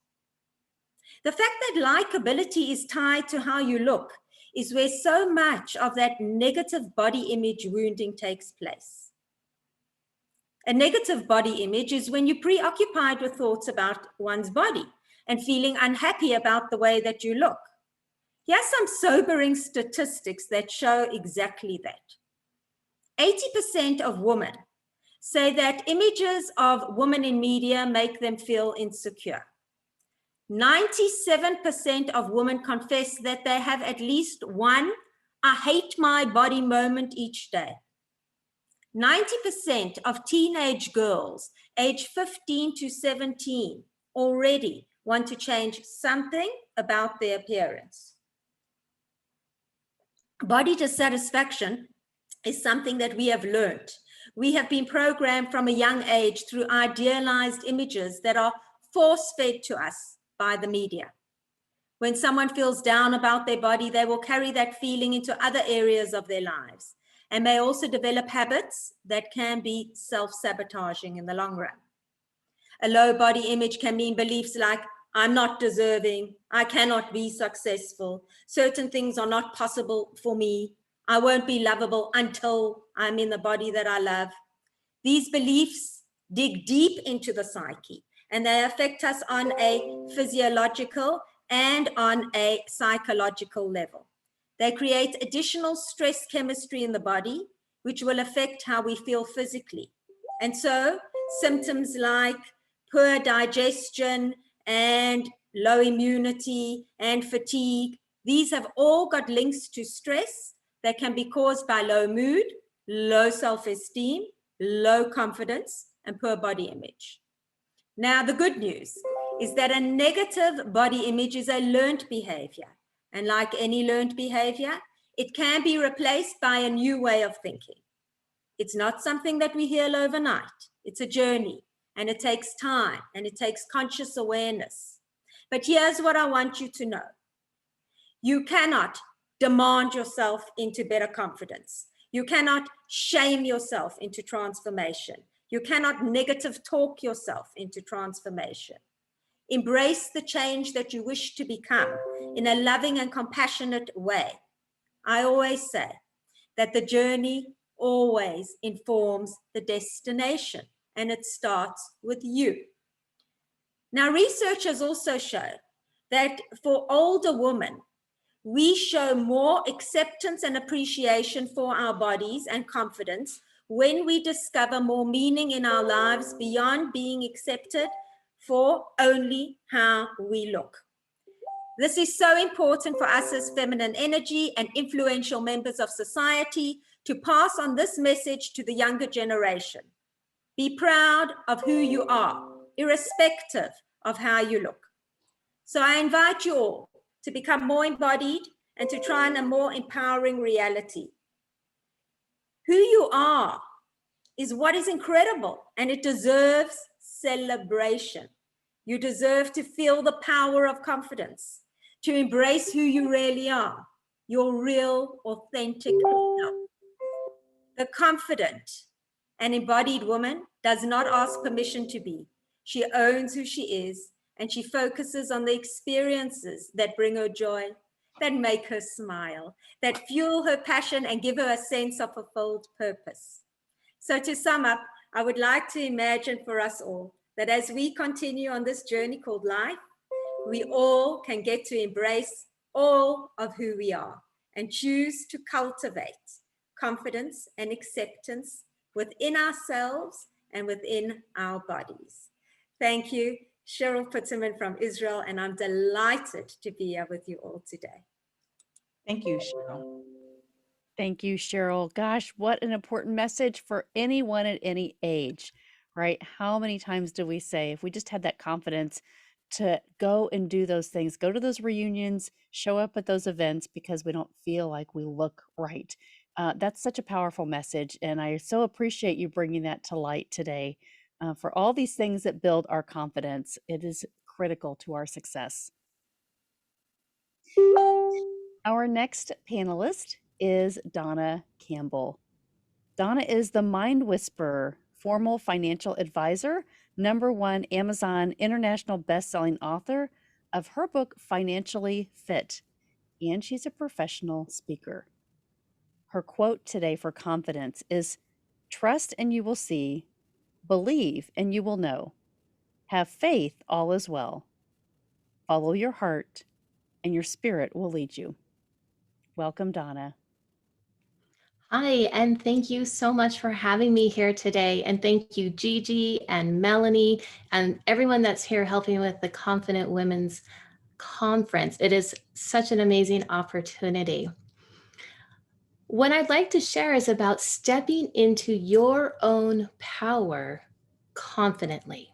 The fact that likability is tied to how you look is where so much of that negative body image wounding takes place. A negative body image is when you're preoccupied with thoughts about one's body and feeling unhappy about the way that you look. Here's some sobering statistics that show exactly that. 80% of women say that images of women in media make them feel insecure. 97% of women confess that they have at least one "I hate my body" moment each day. 90% of teenage girls aged 15 to 17 already want to change something about their appearance. Body dissatisfaction is something that we have learned. We have been programmed from a young age through idealized images that are force-fed to us by the media. When someone feels down about their body, they will carry that feeling into other areas of their lives and may also develop habits that can be self-sabotaging in the long run. A low body image can mean beliefs like, I'm not deserving, I cannot be successful, certain things are not possible for me, I won't be lovable until I'm in the body that I love. These beliefs dig deep into the psyche and they affect us on a physiological and on a psychological level. They create additional stress chemistry in the body, which will affect how we feel physically. And so symptoms like poor digestion and low immunity and fatigue, these have all got links to stress that can be caused by low mood, low self-esteem, low confidence, and poor body image. Now, the good news is that a negative body image is a learned behavior. And like any learned behavior, it can be replaced by a new way of thinking. It's not something that we heal overnight. It's a journey, and it takes time, and it takes conscious awareness. But here's what I want you to know. You cannot demand yourself into better confidence. You cannot shame yourself into transformation. You cannot negative talk yourself into transformation. Embrace the change that you wish to become in a loving and compassionate way. I always say that the journey always informs the destination, and it starts with you. Now, research has also shown that for older women, we show more acceptance and appreciation for our bodies and confidence when we discover more meaning in our lives beyond being accepted for only how we look. This is so important for us as feminine energy and influential members of society to pass on this message to the younger generation. Be proud of who you are, irrespective of how you look. So I invite you all to become more embodied and to try on a more empowering reality. Who you are is what is incredible, and it deserves celebration. You deserve to feel the power of confidence, to embrace who you really are, your real, authentic self. The confident and embodied woman does not ask permission to be. She owns who she is, and she focuses on the experiences that bring her joy, that make her smile, that fuel her passion and give her a sense of fulfilled purpose. So to sum up, I would like to imagine for us all that as we continue on this journey called life, we all can get to embrace all of who we are and choose to cultivate confidence and acceptance within ourselves and within our bodies. Thank you, Cheryl Putterman from Israel, and I'm delighted to be here with you all today. Thank you, Cheryl. Thank you, Cheryl. Gosh, what an important message for anyone at any age, right? How many times do we say, if we just had that confidence to go and do those things, go to those reunions, show up at those events because we don't feel like we look right? That's such a powerful message. And I so appreciate you bringing that to light today. For all these things that build our confidence, it is critical to our success. Our next panelist is Donna Campbell. Donna is the Mind Whisperer, formal financial advisor, #1 Amazon international best-selling author of her book, Financially Fit, and she's a professional speaker. Her quote today for confidence is, "Trust and you will see, believe and you will know, have faith, all is well, follow your heart, and your spirit will lead you." Welcome, Donna. Hi, and thank you so much for having me here today. And thank you, Gigi and Melanie, and everyone that's here helping with the Confident Women's Conference. It is such an amazing opportunity. What I'd like to share is about stepping into your own power confidently.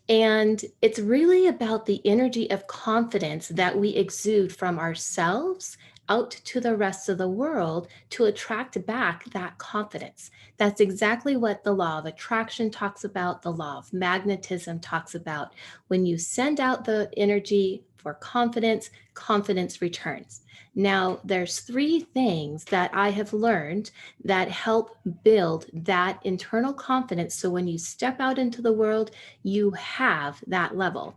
And it's really about the energy of confidence that we exude from ourselves out to the rest of the world to attract back that confidence. That's exactly what the law of attraction talks about, the law of magnetism talks about. When you send out the energy for confidence, confidence returns. Now, there's 3 things that I have learned that help build that internal confidence. So when you step out into the world, you have that level.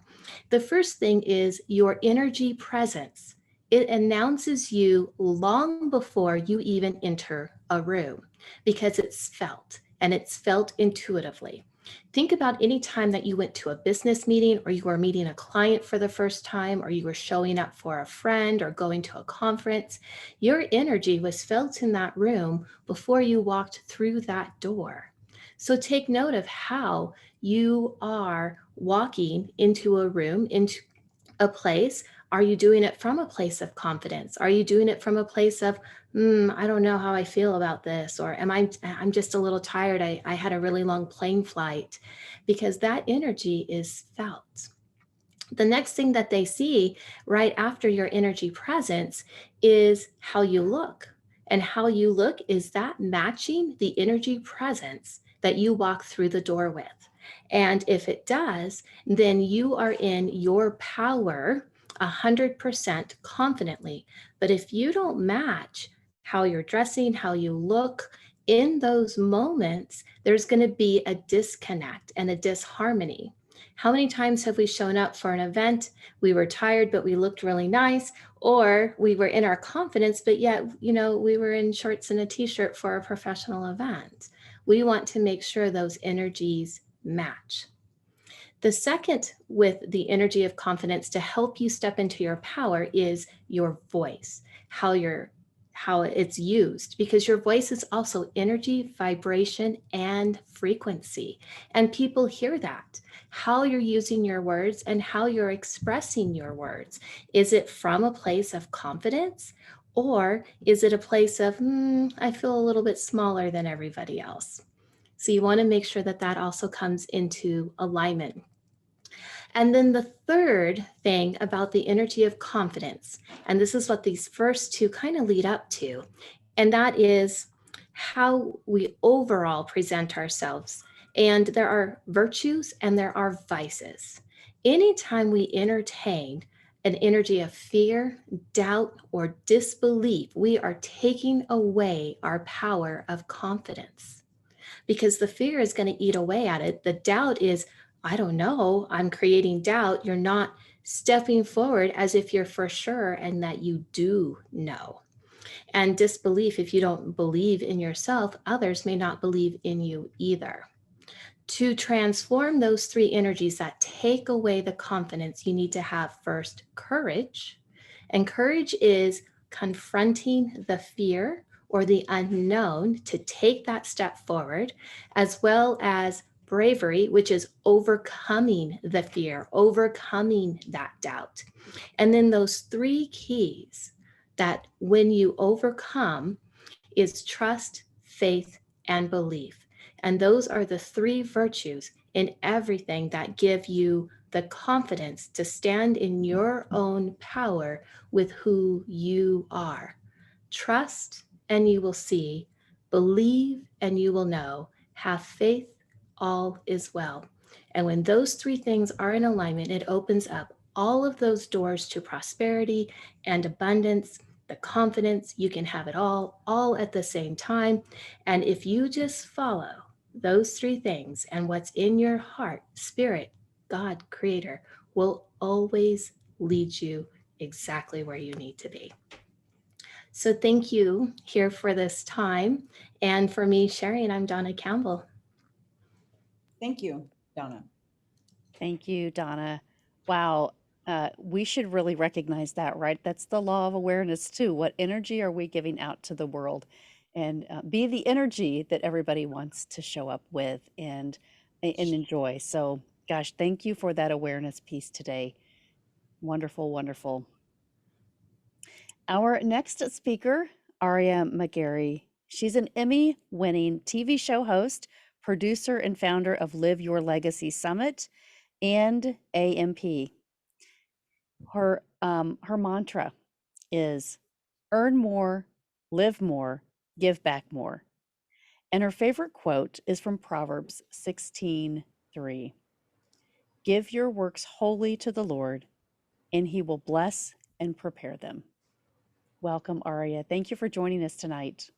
The first thing is your energy presence. It announces you long before you even enter a room because it's felt, and it's felt intuitively. Think about any time that you went to a business meeting, or you were meeting a client for the first time, or you were showing up for a friend or going to a conference. Your energy was felt in that room before you walked through that door. So take note of how you are walking into a room, into a place. Are you doing it from a place of confidence? Are you doing it from a place of, I don't know how I feel about this, or I'm just a little tired. I had a really long plane flight, because that energy is felt. The next thing that they see right after your energy presence is how you look. And how you look, is that matching the energy presence that you walk through the door with? And if it does, then you are in your power 100% confidently. But if you don't match how you're dressing, how you look in those moments, there's going to be a disconnect and a disharmony. How many times have we shown up for an event? We were tired, but we looked really nice, or we were in our confidence, but yet, we were in shorts and a t-shirt for a professional event. We want to make sure those energies match. The second with the energy of confidence to help you step into your power is your voice, how it's used, because your voice is also energy, vibration, and frequency. And people hear that, how you're using your words and how you're expressing your words. Is it from a place of confidence, or is it a place of, I feel a little bit smaller than everybody else? So you want to make sure that that also comes into alignment. And then the third thing about the energy of confidence, and this is what these first two kind of lead up to, and that is how we overall present ourselves. And there are virtues and there are vices. Anytime we entertain an energy of fear, doubt, or disbelief, we are taking away our power of confidence, because the fear is going to eat away at it. The doubt is, I don't know, I'm creating doubt. You're not stepping forward as if you're for sure and that you do know. And disbelief, if you don't believe in yourself, others may not believe in you either. To transform those three energies that take away the confidence, you need to have first courage. And courage is confronting the fear or the unknown to take that step forward, as well as bravery, which is overcoming the fear, overcoming that doubt. And then those three keys that when you overcome is trust, faith, and belief. And those are the three virtues in everything that give you the confidence to stand in your own power with who you are. Trust and you will see, believe and you will know, have faith, all is well. And when those three things are in alignment, it opens up all of those doors to prosperity and abundance, the confidence. You can have it all at the same time. And if you just follow those three things and what's in your heart, spirit, God, creator, will always lead you exactly where you need to be. So thank you here for this time. And for me sharing, I'm Donna Campbell. Thank you, Donna. Thank you, Donna. Wow. We should really recognize that, right? That's the law of awareness too. What energy are we giving out to the world? And be the energy that everybody wants to show up with and enjoy. So, gosh, thank you for that awareness piece today. Wonderful, wonderful. Our next speaker, Aria McGarry. She's an Emmy-winning TV show host, producer, and founder of Live Your Legacy Summit and AMP. Her mantra is earn more, live more, give back more. And her favorite quote is from Proverbs 16:3. Give your works wholly to the Lord, and he will bless and prepare them. Welcome, Aria. Thank you for joining us tonight.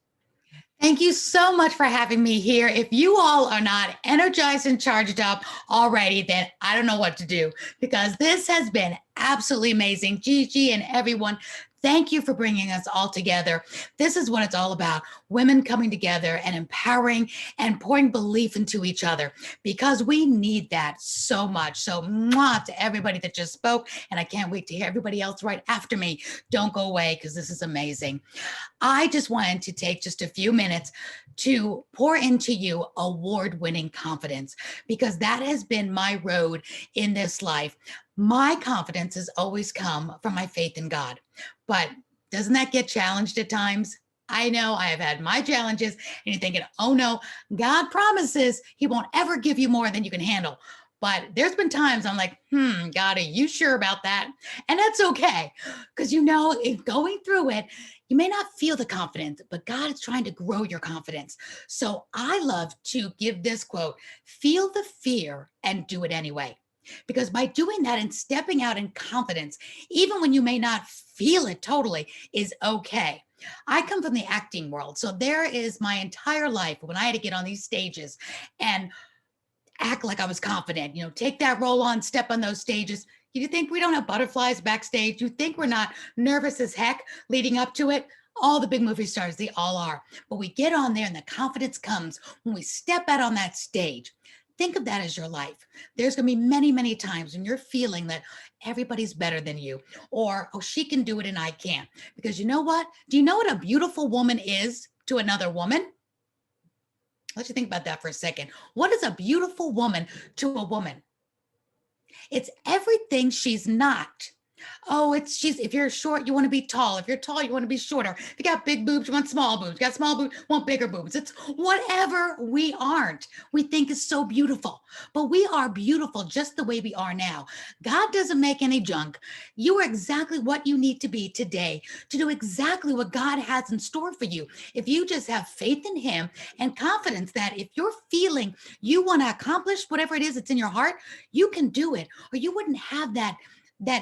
Thank you so much for having me here. If you all are not energized and charged up already, then I don't know what to do, because this has been absolutely amazing. Gigi and everyone, thank you for bringing us all together. This is what it's all about. Women coming together and empowering and pouring belief into each other, because we need that so much. So mwah to everybody that just spoke. And I can't wait to hear everybody else right after me. Don't go away, because this is amazing. I just wanted to take just a few minutes to pour into you award-winning confidence, because that has been my road in this life. My confidence has always come from my faith in God. But doesn't that get challenged at times? I know I have had my challenges, and you're thinking, oh no, God promises he won't ever give you more than you can handle. But there's been times I'm like, God, are you sure about that? And that's okay, because if going through it, you may not feel the confidence, but God is trying to grow your confidence. So I love to give this quote: feel the fear and do it anyway. Because by doing that and stepping out in confidence, even when you may not feel it totally, is okay. I come from the acting world. So there is my entire life when I had to get on these stages and act like I was confident, take that role on, step on those stages. You think we don't have butterflies backstage? You think we're not nervous as heck leading up to it? All the big movie stars, they all are. But we get on there and the confidence comes when we step out on that stage. Think of that as your life. There's going to be many, many times when you're feeling that everybody's better than you, or, oh, she can do it and I can't. Because you know what? Do you know what a beautiful woman is to another woman? Let you think about that for a second. What is a beautiful woman to a woman? It's everything she's not. Oh, if you're short, you want to be tall. If you're tall, you want to be shorter. If you got big boobs, you want small boobs. If you got small boobs, you want bigger boobs. It's whatever we aren't, we think is so beautiful. But we are beautiful just the way we are now. God doesn't make any junk. You are exactly what you need to be today to do exactly what God has in store for you. If you just have faith in Him and confidence that if you're feeling you want to accomplish whatever it is that's in your heart, you can do it, or you wouldn't have that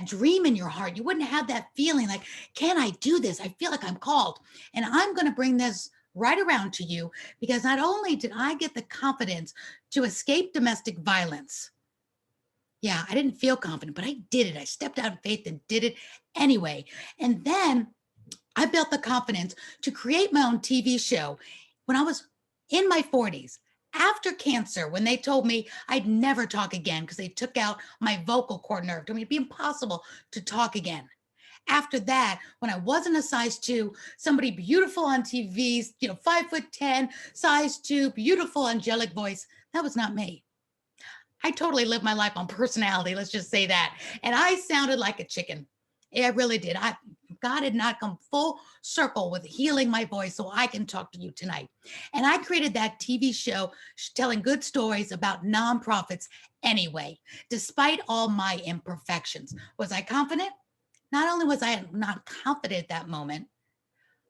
dream in your heart. You wouldn't have that feeling like, can I do this? I feel like I'm called. And I'm going to bring this right around to you, because not only did I get the confidence to escape domestic violence. Yeah, I didn't feel confident, but I did it. I stepped out in faith and did it anyway. And then I built the confidence to create my own TV show when I was in my 40s. After cancer, when they told me I'd never talk again because they took out my vocal cord nerve, told me it'd be impossible to talk again. After that, when I wasn't a size 2, somebody beautiful on TV, 5'10", size 2, beautiful angelic voice, that was not me. I totally lived my life on personality, let's just say that. And I sounded like a chicken. Yeah, I really did. God had not come full circle with healing my voice so I can talk to you tonight. And I created that TV show telling good stories about nonprofits anyway, despite all my imperfections. Was I confident? Not only was I not confident at that moment,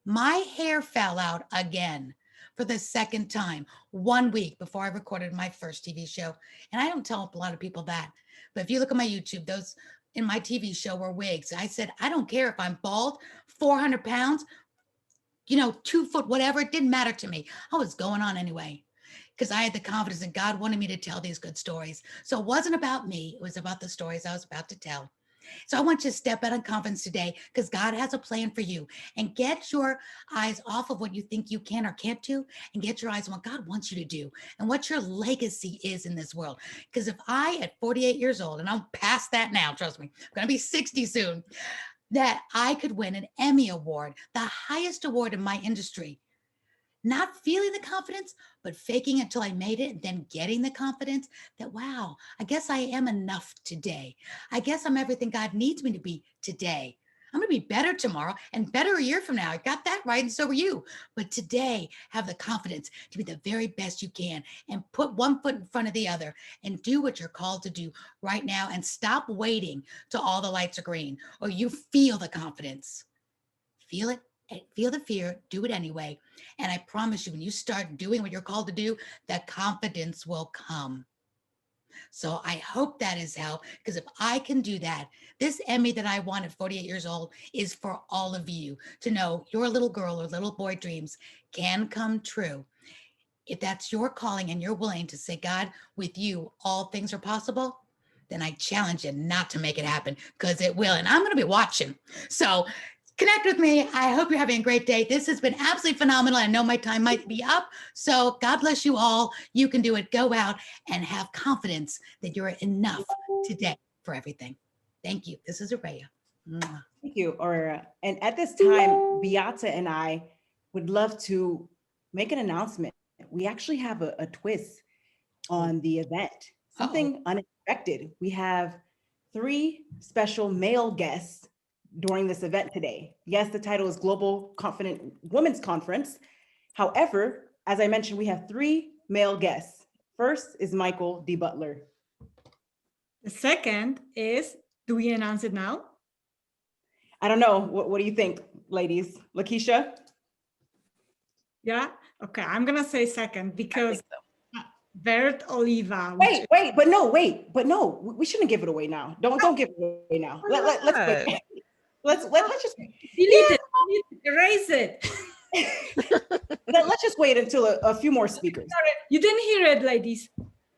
my hair fell out again for the second time 1 week before I recorded my first TV show. And I don't tell a lot of people that, but if you look at my YouTube, those in my TV show were wigs. I said, I don't care if I'm bald, 400 pounds, 2 foot, whatever. It didn't matter to me. I was going on anyway, because I had the confidence that God wanted me to tell these good stories. So it wasn't about me. It was about the stories I was about to tell. So I want you to step out in confidence today, because God has a plan for you, and get your eyes off of what you think you can or can't do, and get your eyes on what God wants you to do and what your legacy is in this world. Because if I, at 48 years old, and I'm past that now, trust me, I'm going to be 60 soon, that I could win an Emmy Award, the highest award in my industry, not feeling the confidence, but faking it till I made it, and then getting the confidence that, wow, I guess I am enough today. I guess I'm everything God needs me to be today. I'm going to be better tomorrow and better a year from now. I got that right, and so are you. But today, have the confidence to be the very best you can, and put one foot in front of the other and do what you're called to do right now, and stop waiting till all the lights are green or you feel the confidence. Feel it. Feel the fear, do it anyway. And I promise you, when you start doing what you're called to do, that confidence will come. So I hope that has helped, because if I can do that, this Emmy that I won at 48 years old is for all of you to know your little girl or little boy dreams can come true. If that's your calling and you're willing to say, God, with you, all things are possible, then I challenge you not to make it happen, because it will. And I'm going to be watching. So connect with me. I hope you're having a great day. This has been absolutely phenomenal. I know my time might be up. So God bless you all. You can do it. Go out and have confidence that you're enough today for everything. Thank you. This is Araya. Thank you, Aurora. And at this time, Beata and I would love to make an announcement. We actually have a twist on the event, something unexpected. We have 3 special male guests during this event today. Yes, the title is Global Confident Women's Conference. However, as I mentioned, we have 3 male guests. First is Michael D. Butler. The second is, do we announce it now? I don't know. What do you think, ladies? Lakeisha? Yeah? Okay, I'm going to say second, because Bert Oliva. Wait, but no, we shouldn't give it away now. Don't give it away now. Let's wait. Let's just delete it. Erase it. Let's just wait until a few more speakers. You didn't hear it, ladies.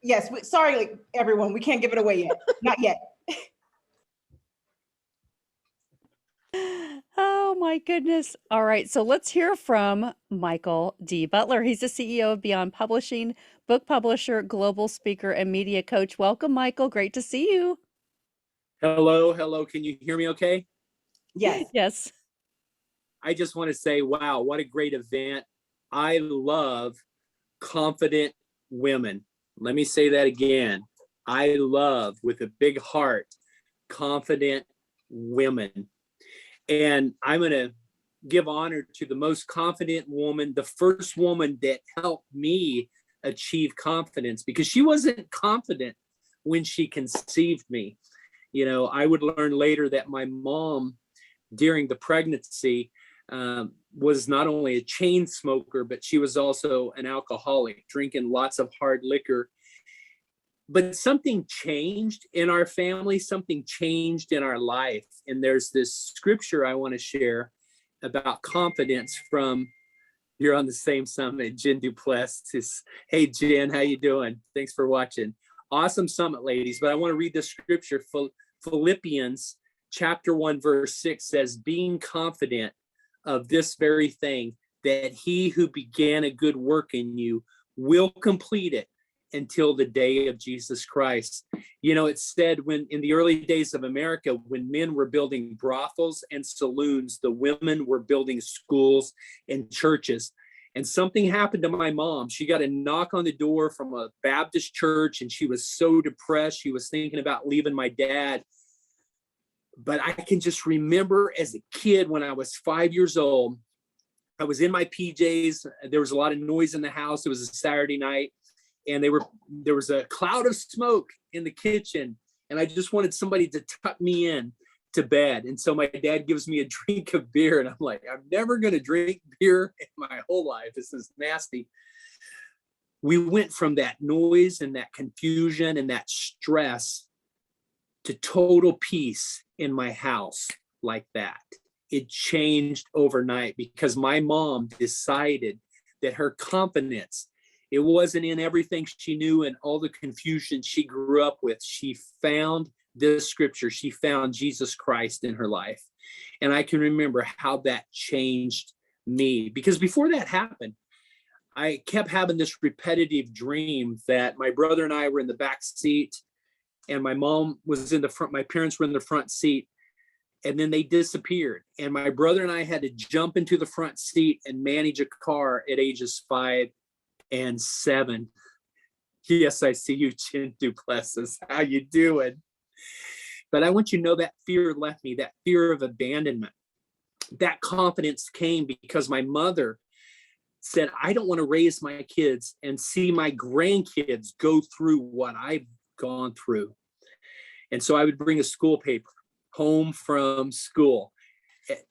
Yes, sorry, like, everyone, we can't give it away yet. Not yet. Oh my goodness. All right. So let's hear from Michael D. Butler. He's the CEO of Beyond Publishing, book publisher, global speaker, and media coach. Welcome, Michael. Great to see you. Hello, hello. Can you hear me okay? Yes. Yes. I just want to say, wow, what a great event. I love confident women. Let me say that again. I love, with a big heart, confident women. And I'm going to give honor to the most confident woman, the first woman that helped me achieve confidence, because she wasn't confident when she conceived me. You know, I would learn later that my mom, during the pregnancy, was not only a chain smoker, but she was also an alcoholic, drinking lots of hard liquor. But something changed in our family, something changed in our life. And there's this scripture I want to share about confidence from, you're on the same summit, Jen Duplessis. Hey, Jen, how you doing? Thanks for watching. Awesome summit, ladies. But I want to read the scripture. Philippians chapter 1, verse 6 says, being confident of this very thing, that he who began a good work in you will complete it until the day of Jesus Christ. You know, it said when in the early days of America, when men were building brothels and saloons, the women were building schools and churches. And something happened to my mom. She got a knock on the door from a Baptist church, and she was so depressed. She was thinking about leaving my dad. But I can just remember as a kid, when I was 5 years old, I was in my PJs. There was a lot of noise in the house. It was a Saturday night, and there was a cloud of smoke in the kitchen, and I just wanted somebody to tuck me in to bed. And so my dad gives me a drink of beer, and I'm like, I'm never going to drink beer in my whole life. This is nasty. We went from that noise and that confusion and that stress to total peace in my house like that. It changed overnight because my mom decided that her confidence, it wasn't in everything she knew and all the confusion she grew up with. She found this scripture. She found Jesus Christ in her life. And I can remember how that changed me, because before that happened, I kept having this repetitive dream that my brother and I were in the back seat, and my mom was in the front, my parents were in the front seat, and then they disappeared. And my brother and I had to jump into the front seat and manage a car at ages 5 and 7. Yes, I see you, Jen Duplessis. How you doing? But I want you to know that fear left me, that fear of abandonment. That confidence came because my mother said, I don't want to raise my kids and see my grandkids go through what I've gone through. And so I would bring a school paper home from school.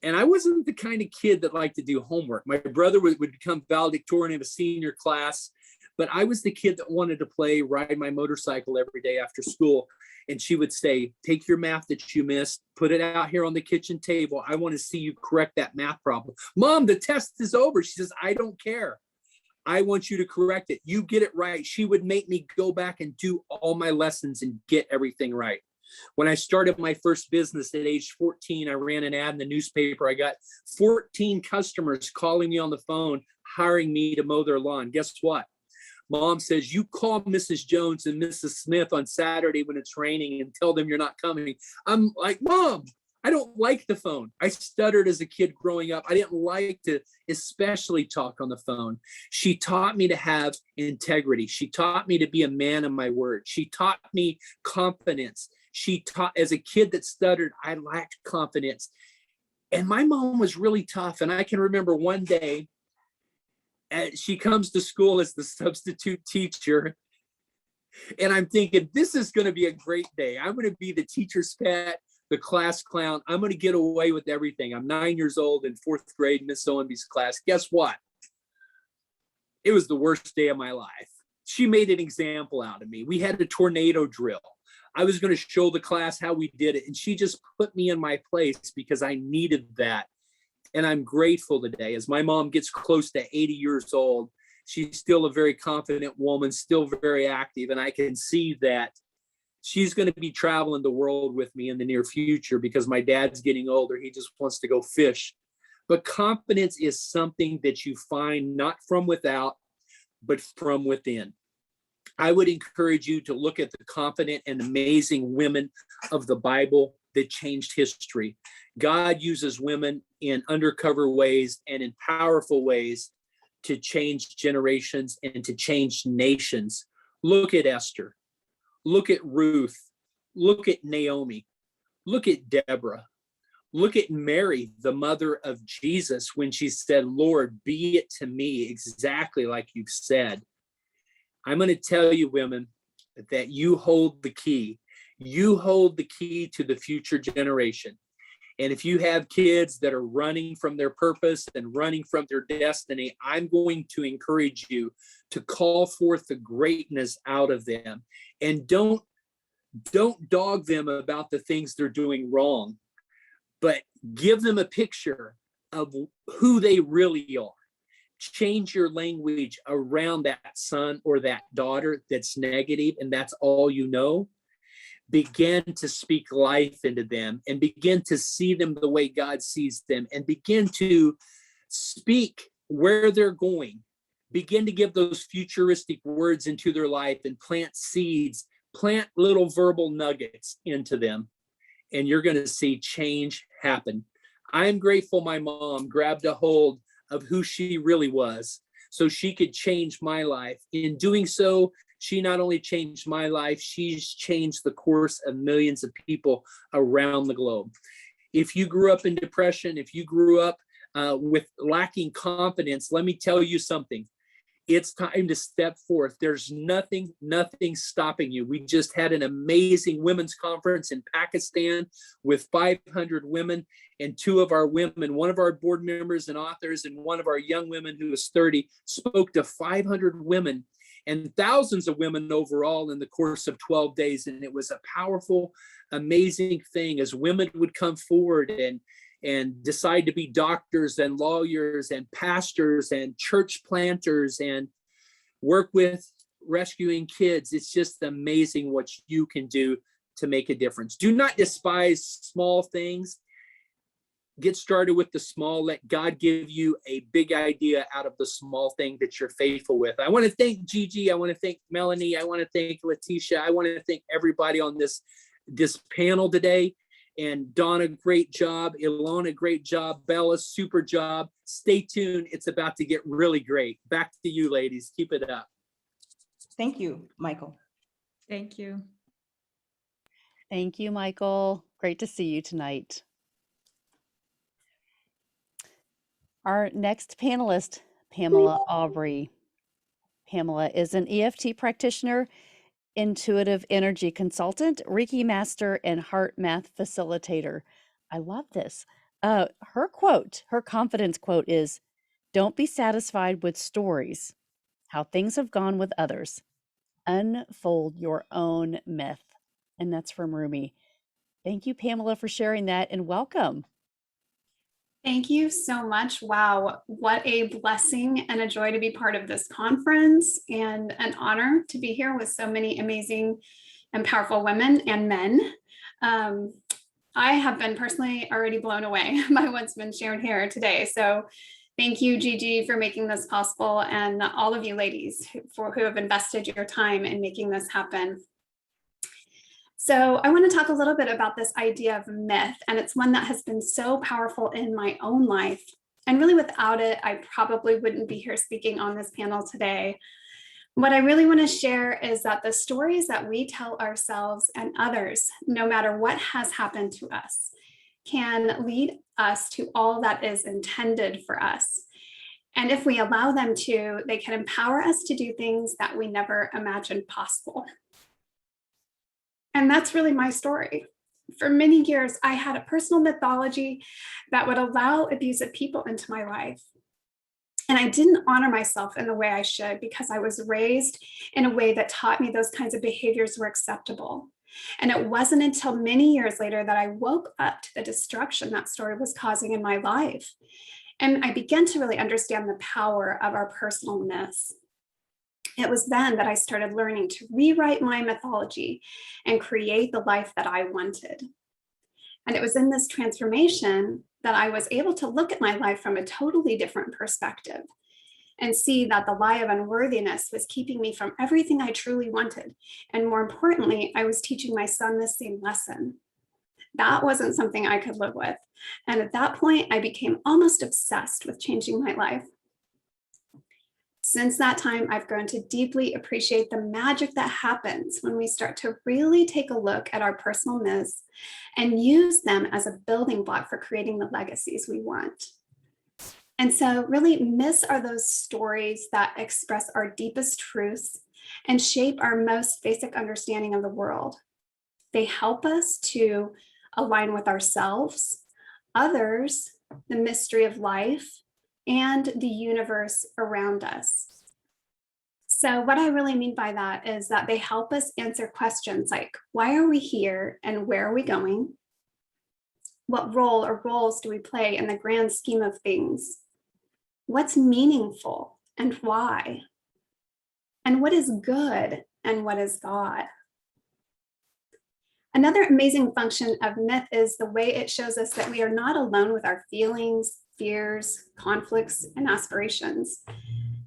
And I wasn't the kind of kid that liked to do homework. My brother would become valedictorian of a senior class, but I was the kid that wanted to ride my motorcycle every day after school. And she would say, take your math that you missed, put it out here on the kitchen table. I want to see you correct that math problem. Mom, the test is over. She says, I don't care. I want you to correct it. You get it right. She would make me go back and do all my lessons and get everything right. When I started my first business at age 14, I ran an ad in the newspaper. I got 14 customers calling me on the phone, hiring me to mow their lawn. Guess what? Mom says, you call Mrs. Jones and Mrs. Smith on Saturday when it's raining and tell them you're not coming. I'm like, Mom, I don't like the phone. I stuttered as a kid growing up. I didn't like to especially talk on the phone. She taught me to have integrity. She taught me to be a man of my word. She taught me confidence. She taught, as a kid that stuttered, I lacked confidence. And my mom was really tough. And I can remember one day, she comes to school as the substitute teacher. And I'm thinking, this is going to be a great day. I'm going to be the teacher's pet, the class clown. I'm going to get away with everything. I'm 9 years old in 4th grade, Miss Owenby's class. Guess what? It was the worst day of my life. She made an example out of me. We had a tornado drill. I was going to show the class how we did it. And she just put me in my place because I needed that. And I'm grateful today, as my mom gets close to 80 years old, she's still a very confident woman, still very active. And I can see that she's going to be traveling the world with me in the near future because my dad's getting older. He just wants to go fish. But confidence is something that you find not from without, but from within. I would encourage you to look at the confident and amazing women of the Bible that changed history. God uses women in undercover ways and in powerful ways to change generations and to change nations. Look at Esther. Look at Ruth. Look at Naomi. Look at Deborah. Look at Mary, the mother of Jesus, when she said, Lord, be it to me exactly like you've said. I'm going to tell you, women, that you hold the key. You hold the key to the future generation. And if you have kids that are running from their purpose and running from their destiny, I'm going to encourage you to call forth the greatness out of them. And don't dog them about the things they're doing wrong, but give them a picture of who they really are. Change your language around that son or that daughter that's negative and that's all you know. Begin to speak life into them and begin to see them the way God sees them and begin to speak where they're going. Begin to give those futuristic words into their life and plant seeds, plant little verbal nuggets into them, and you're going to see change happen. I'm grateful my mom grabbed a hold of who she really was so she could change my life. In doing so, she not only changed my life, she's changed the course of millions of people around the globe. If you grew up in depression, if you grew up with lacking confidence, let me tell you something. It's time to step forth. There's nothing stopping you. We just had an amazing women's conference in Pakistan with 500 women, and two of our women, one of our board members and authors, and one of our young women who was 30, spoke to 500 women and thousands of women overall in the course of 12 days. And it was a powerful, amazing thing as women would come forward and decide to be doctors and lawyers and pastors and church planters and work with rescuing kids. It's just amazing what you can do to make a difference. Do not despise small things. Get started with the small. Let God give you a big idea out of the small thing that you're faithful with. I want to thank Gigi. I want to thank Melanie. I want to thank Letitia. I want to thank everybody on this panel today. And Donna, great job. Ilona, great job. Bella, super job. Stay tuned. It's about to get really great. Back to you, ladies. Keep it up. Thank you, Michael. Thank you. Thank you, Michael. Great to see you tonight. Our next panelist, Pamela Aubrey. Pamela is an EFT practitioner, intuitive energy consultant, Reiki master, and heart math facilitator. I love this. Her confidence quote is, "Don't be satisfied with stories, how things have gone with others. Unfold your own myth." And that's from Rumi. Thank you, Pamela, for sharing that, and welcome. Thank you so much. Wow, what a blessing and a joy to be part of this conference, and an honor to be here with so many amazing and powerful women and men. I have been personally already blown away by what's been shared here today. So thank you, Gigi, for making this possible, and all of you ladies who have invested your time in making this happen. So I want to talk a little bit about this idea of myth, and it's one that has been so powerful in my own life. And really without it, I probably wouldn't be here speaking on this panel today. What I really want to share is that the stories that we tell ourselves and others, no matter what has happened to us, can lead us to all that is intended for us. And if we allow them to, they can empower us to do things that we never imagined possible. And that's really my story. For many years, I had a personal mythology that would allow abusive people into my life. And I didn't honor myself in the way I should because I was raised in a way that taught me those kinds of behaviors were acceptable. And it wasn't until many years later that I woke up to the destruction that story was causing in my life. And I began to really understand the power of our personal myths. It was then that I started learning to rewrite my mythology and create the life that I wanted. And it was in this transformation that I was able to look at my life from a totally different perspective and see that the lie of unworthiness was keeping me from everything I truly wanted. And more importantly, I was teaching my son the same lesson. That wasn't something I could live with. And at that point, I became almost obsessed with changing my life. Since that time, I've grown to deeply appreciate the magic that happens when we start to really take a look at our personal myths and use them as a building block for creating the legacies we want. And so really, myths are those stories that express our deepest truths and shape our most basic understanding of the world. They help us to align with ourselves, others, the mystery of life, and the universe around us. So what I really mean by that is that they help us answer questions like, why are we here and where are we going? What role or roles do we play in the grand scheme of things? What's meaningful and why? And what is good and what is God? Another amazing function of myth is the way it shows us that we are not alone with our feelings, fears, conflicts, and aspirations.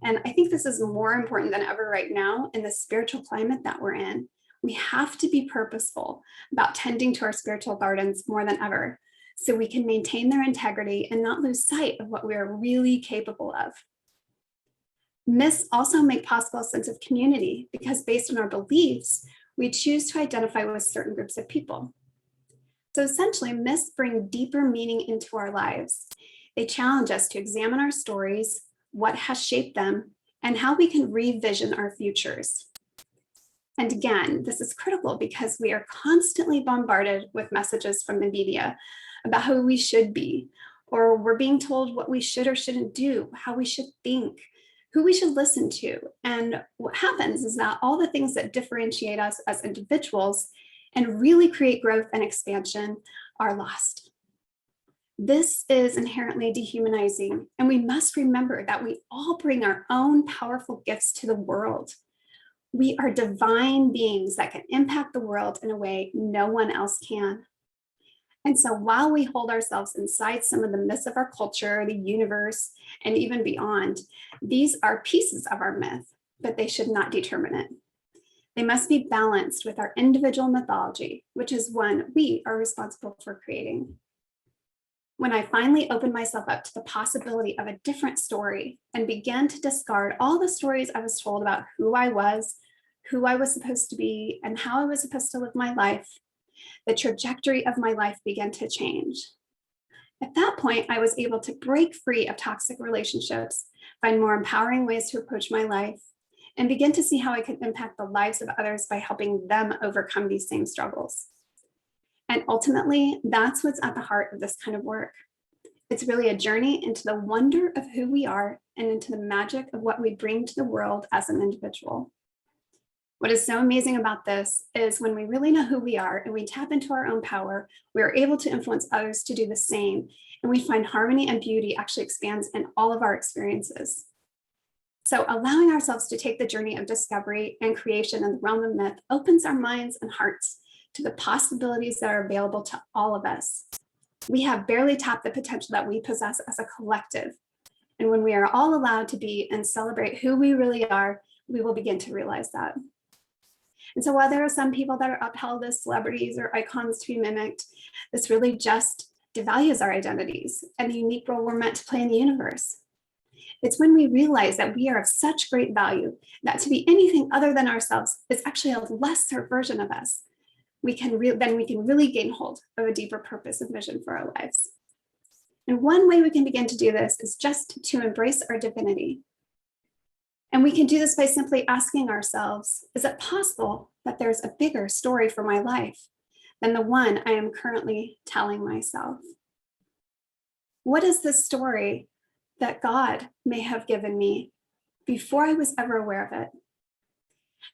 And I think this is more important than ever right now in the spiritual climate that we're in. We have to be purposeful about tending to our spiritual gardens more than ever, so we can maintain their integrity and not lose sight of what we are really capable of. Myths also make possible a sense of community because based on our beliefs, we choose to identify with certain groups of people. So essentially, myths bring deeper meaning into our lives. They challenge us to examine our stories, what has shaped them, and how we can revision our futures. And again, this is critical because we are constantly bombarded with messages from the media about who we should be, or we're being told what we should or shouldn't do, how we should think, who we should listen to. And what happens is that all the things that differentiate us as individuals and really create growth and expansion are lost. This is inherently dehumanizing, and we must remember that we all bring our own powerful gifts to the world. We are divine beings that can impact the world in a way no one else can. And so while we hold ourselves inside some of the myths of our culture, the universe, and even beyond, these are pieces of our myth, but they should not determine it. They must be balanced with our individual mythology, which is one we are responsible for creating. When I finally opened myself up to the possibility of a different story and began to discard all the stories I was told about who I was supposed to be, and how I was supposed to live my life, the trajectory of my life began to change. At that point, I was able to break free of toxic relationships, find more empowering ways to approach my life, and begin to see how I could impact the lives of others by helping them overcome these same struggles. And ultimately, that's what's at the heart of this kind of work. It's really a journey into the wonder of who we are and into the magic of what we bring to the world as an individual. What is so amazing about this is when we really know who we are and we tap into our own power, we are able to influence others to do the same. And we find harmony and beauty actually expands in all of our experiences. So allowing ourselves to take the journey of discovery and creation in the realm of myth opens our minds and hearts to the possibilities that are available to all of us. We have barely tapped the potential that we possess as a collective. And when we are all allowed to be and celebrate who we really are, we will begin to realize that. And so while there are some people that are upheld as celebrities or icons to be mimicked, this really just devalues our identities and the unique role we're meant to play in the universe. It's when we realize that we are of such great value that to be anything other than ourselves is actually a lesser version of us. Then we can really gain hold of a deeper purpose and vision for our lives. And one way we can begin to do this is just to embrace our divinity. And we can do this by simply asking ourselves, is it possible that there's a bigger story for my life than the one I am currently telling myself? What is the story that God may have given me before I was ever aware of it?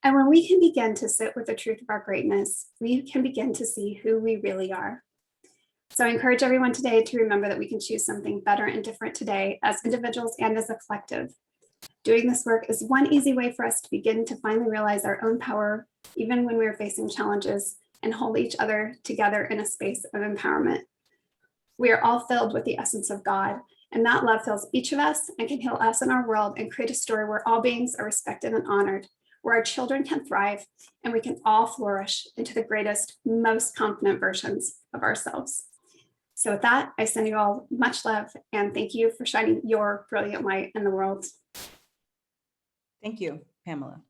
And when we can begin to sit with the truth of our greatness, we can begin to see who we really are. So I encourage everyone today to remember that we can choose something better and different today as individuals and as a collective. Doing this work is one easy way for us to begin to finally realize our own power, even when we're facing challenges, and hold each other together in a space of empowerment. We are all filled with the essence of God, and that love fills each of us and can heal us and our world and create a story where all beings are respected and honored, where our children can thrive, and we can all flourish into the greatest, most confident versions of ourselves. So with that, I send you all much love and thank you for shining your brilliant light in the world. Thank you, Pamela.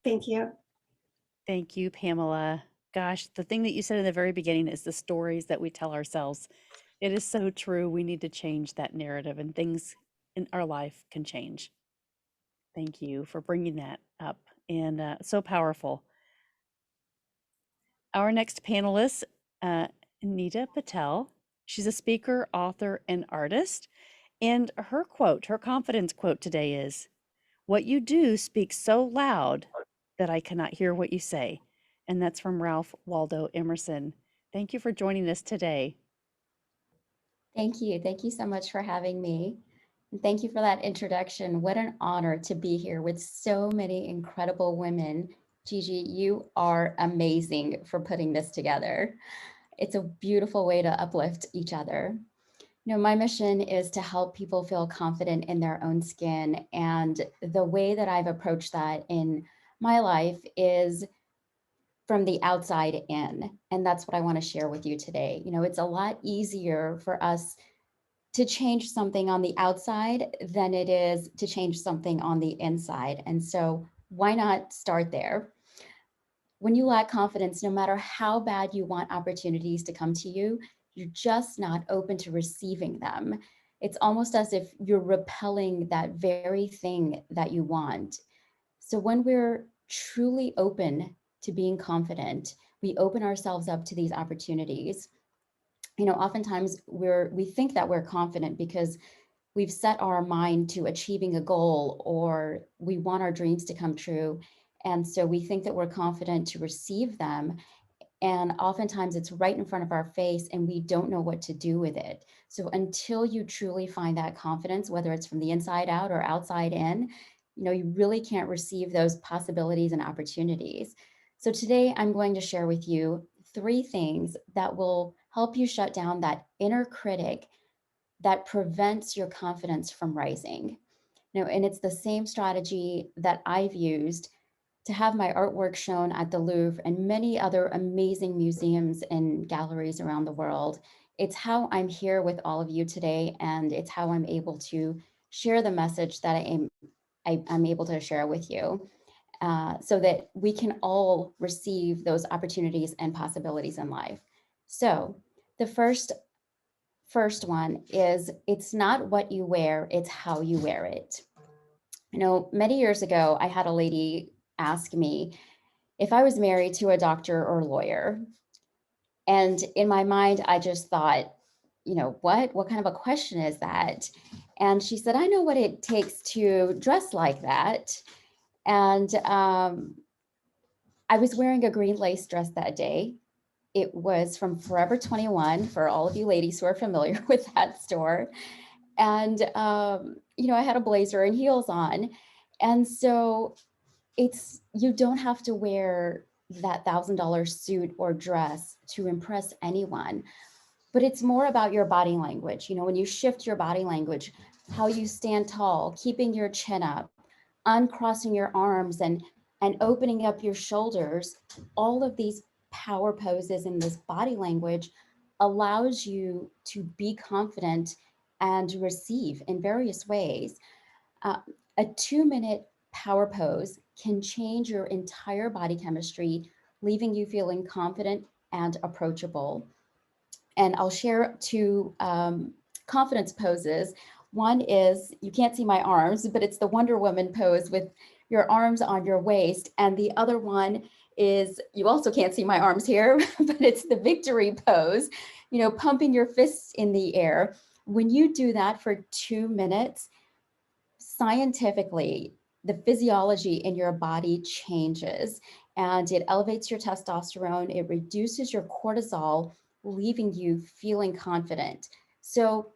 Thank you. Thank you, Pamela. Gosh, the thing that you said in the very beginning is the stories that we tell ourselves. It is so true. We need to change that narrative, and things in our life can change. Thank you for bringing that up, and so powerful. Our next panelist, Anita Patel. She's a speaker, author, and artist. And her quote, her confidence quote today is, "What you do speaks so loud that I cannot hear what you say." And that's from Ralph Waldo Emerson. Thank you for joining us today. Thank you. Thank you so much for having me. And thank you for that introduction. What an honor to be here with so many incredible women. Gigi, you are amazing for putting this together. It's a beautiful way to uplift each other. You know, my mission is to help people feel confident in their own skin. And the way that I've approached that in my life is from the outside in. And that's what I want to share with you today. You know, it's a lot easier for us to change something on the outside than it is to change something on the inside. And so why not start there? When you lack confidence, no matter how bad you want opportunities to come to you, you're just not open to receiving them. It's almost as if you're repelling that very thing that you want. So when we're truly open to being confident, we open ourselves up to these opportunities. You know, oftentimes we think that we're confident because we've set our mind to achieving a goal, or we want our dreams to come true. And so we think that we're confident to receive them. And oftentimes it's right in front of our face and we don't know what to do with it. So until you truly find that confidence, whether it's from the inside out or outside in, you know, you really can't receive those possibilities and opportunities. So today I'm going to share with you 3 things that will help you shut down that inner critic that prevents your confidence from rising. You know, and it's the same strategy that I've used to have my artwork shown at the Louvre and many other amazing museums and galleries around the world. It's how I'm here with all of you today, and it's how I'm able to share the message that I'm able to share with you, so that we can all receive those opportunities and possibilities in life. So the first one is, it's not what you wear, it's how you wear it. You know, many years ago, I had a lady ask me if I was married to a doctor or lawyer. And in my mind, I just thought, you know, what kind of a question is that? And she said, I know what it takes to dress like that. And I was wearing a green lace dress that day. It was from Forever 21, for all of you ladies who are familiar with that store. And, you know, I had a blazer and heels on. And so you don't have to wear that $1,000 suit or dress to impress anyone, but it's more about your body language. You know, when you shift your body language, how you stand tall, keeping your chin up, uncrossing your arms and opening up your shoulders, all of these power poses in this body language allows you to be confident and receive in various ways. A 2-minute power pose can change your entire body chemistry, leaving you feeling confident and approachable. And I'll share 2 confidence poses. One is, you can't see my arms, but it's the Wonder Woman pose with your arms on your waist. And the other one is, you also can't see my arms here, but it's the victory pose, you know, pumping your fists in the air. When you do that for 2 minutes, scientifically, the physiology in your body changes and it elevates your testosterone, it reduces your cortisol, leaving you feeling confident. So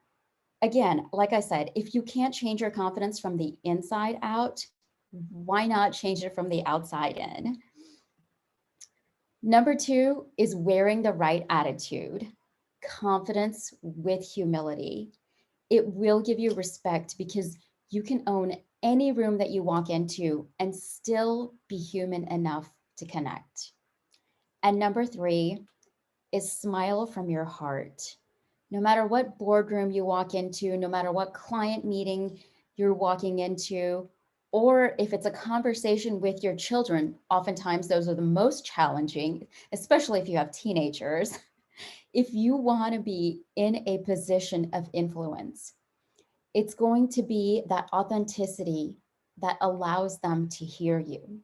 again, like I said, if you can't change your confidence from the inside out, why not change it from the outside in? Number 2 is wearing the right attitude, confidence with humility. It will give you respect because you can own any room that you walk into and still be human enough to connect. And number 3 is smile from your heart. No matter what boardroom you walk into, no matter what client meeting you're walking into, or if it's a conversation with your children, oftentimes those are the most challenging, especially if you have teenagers. If you want to be in a position of influence, it's going to be that authenticity that allows them to hear you.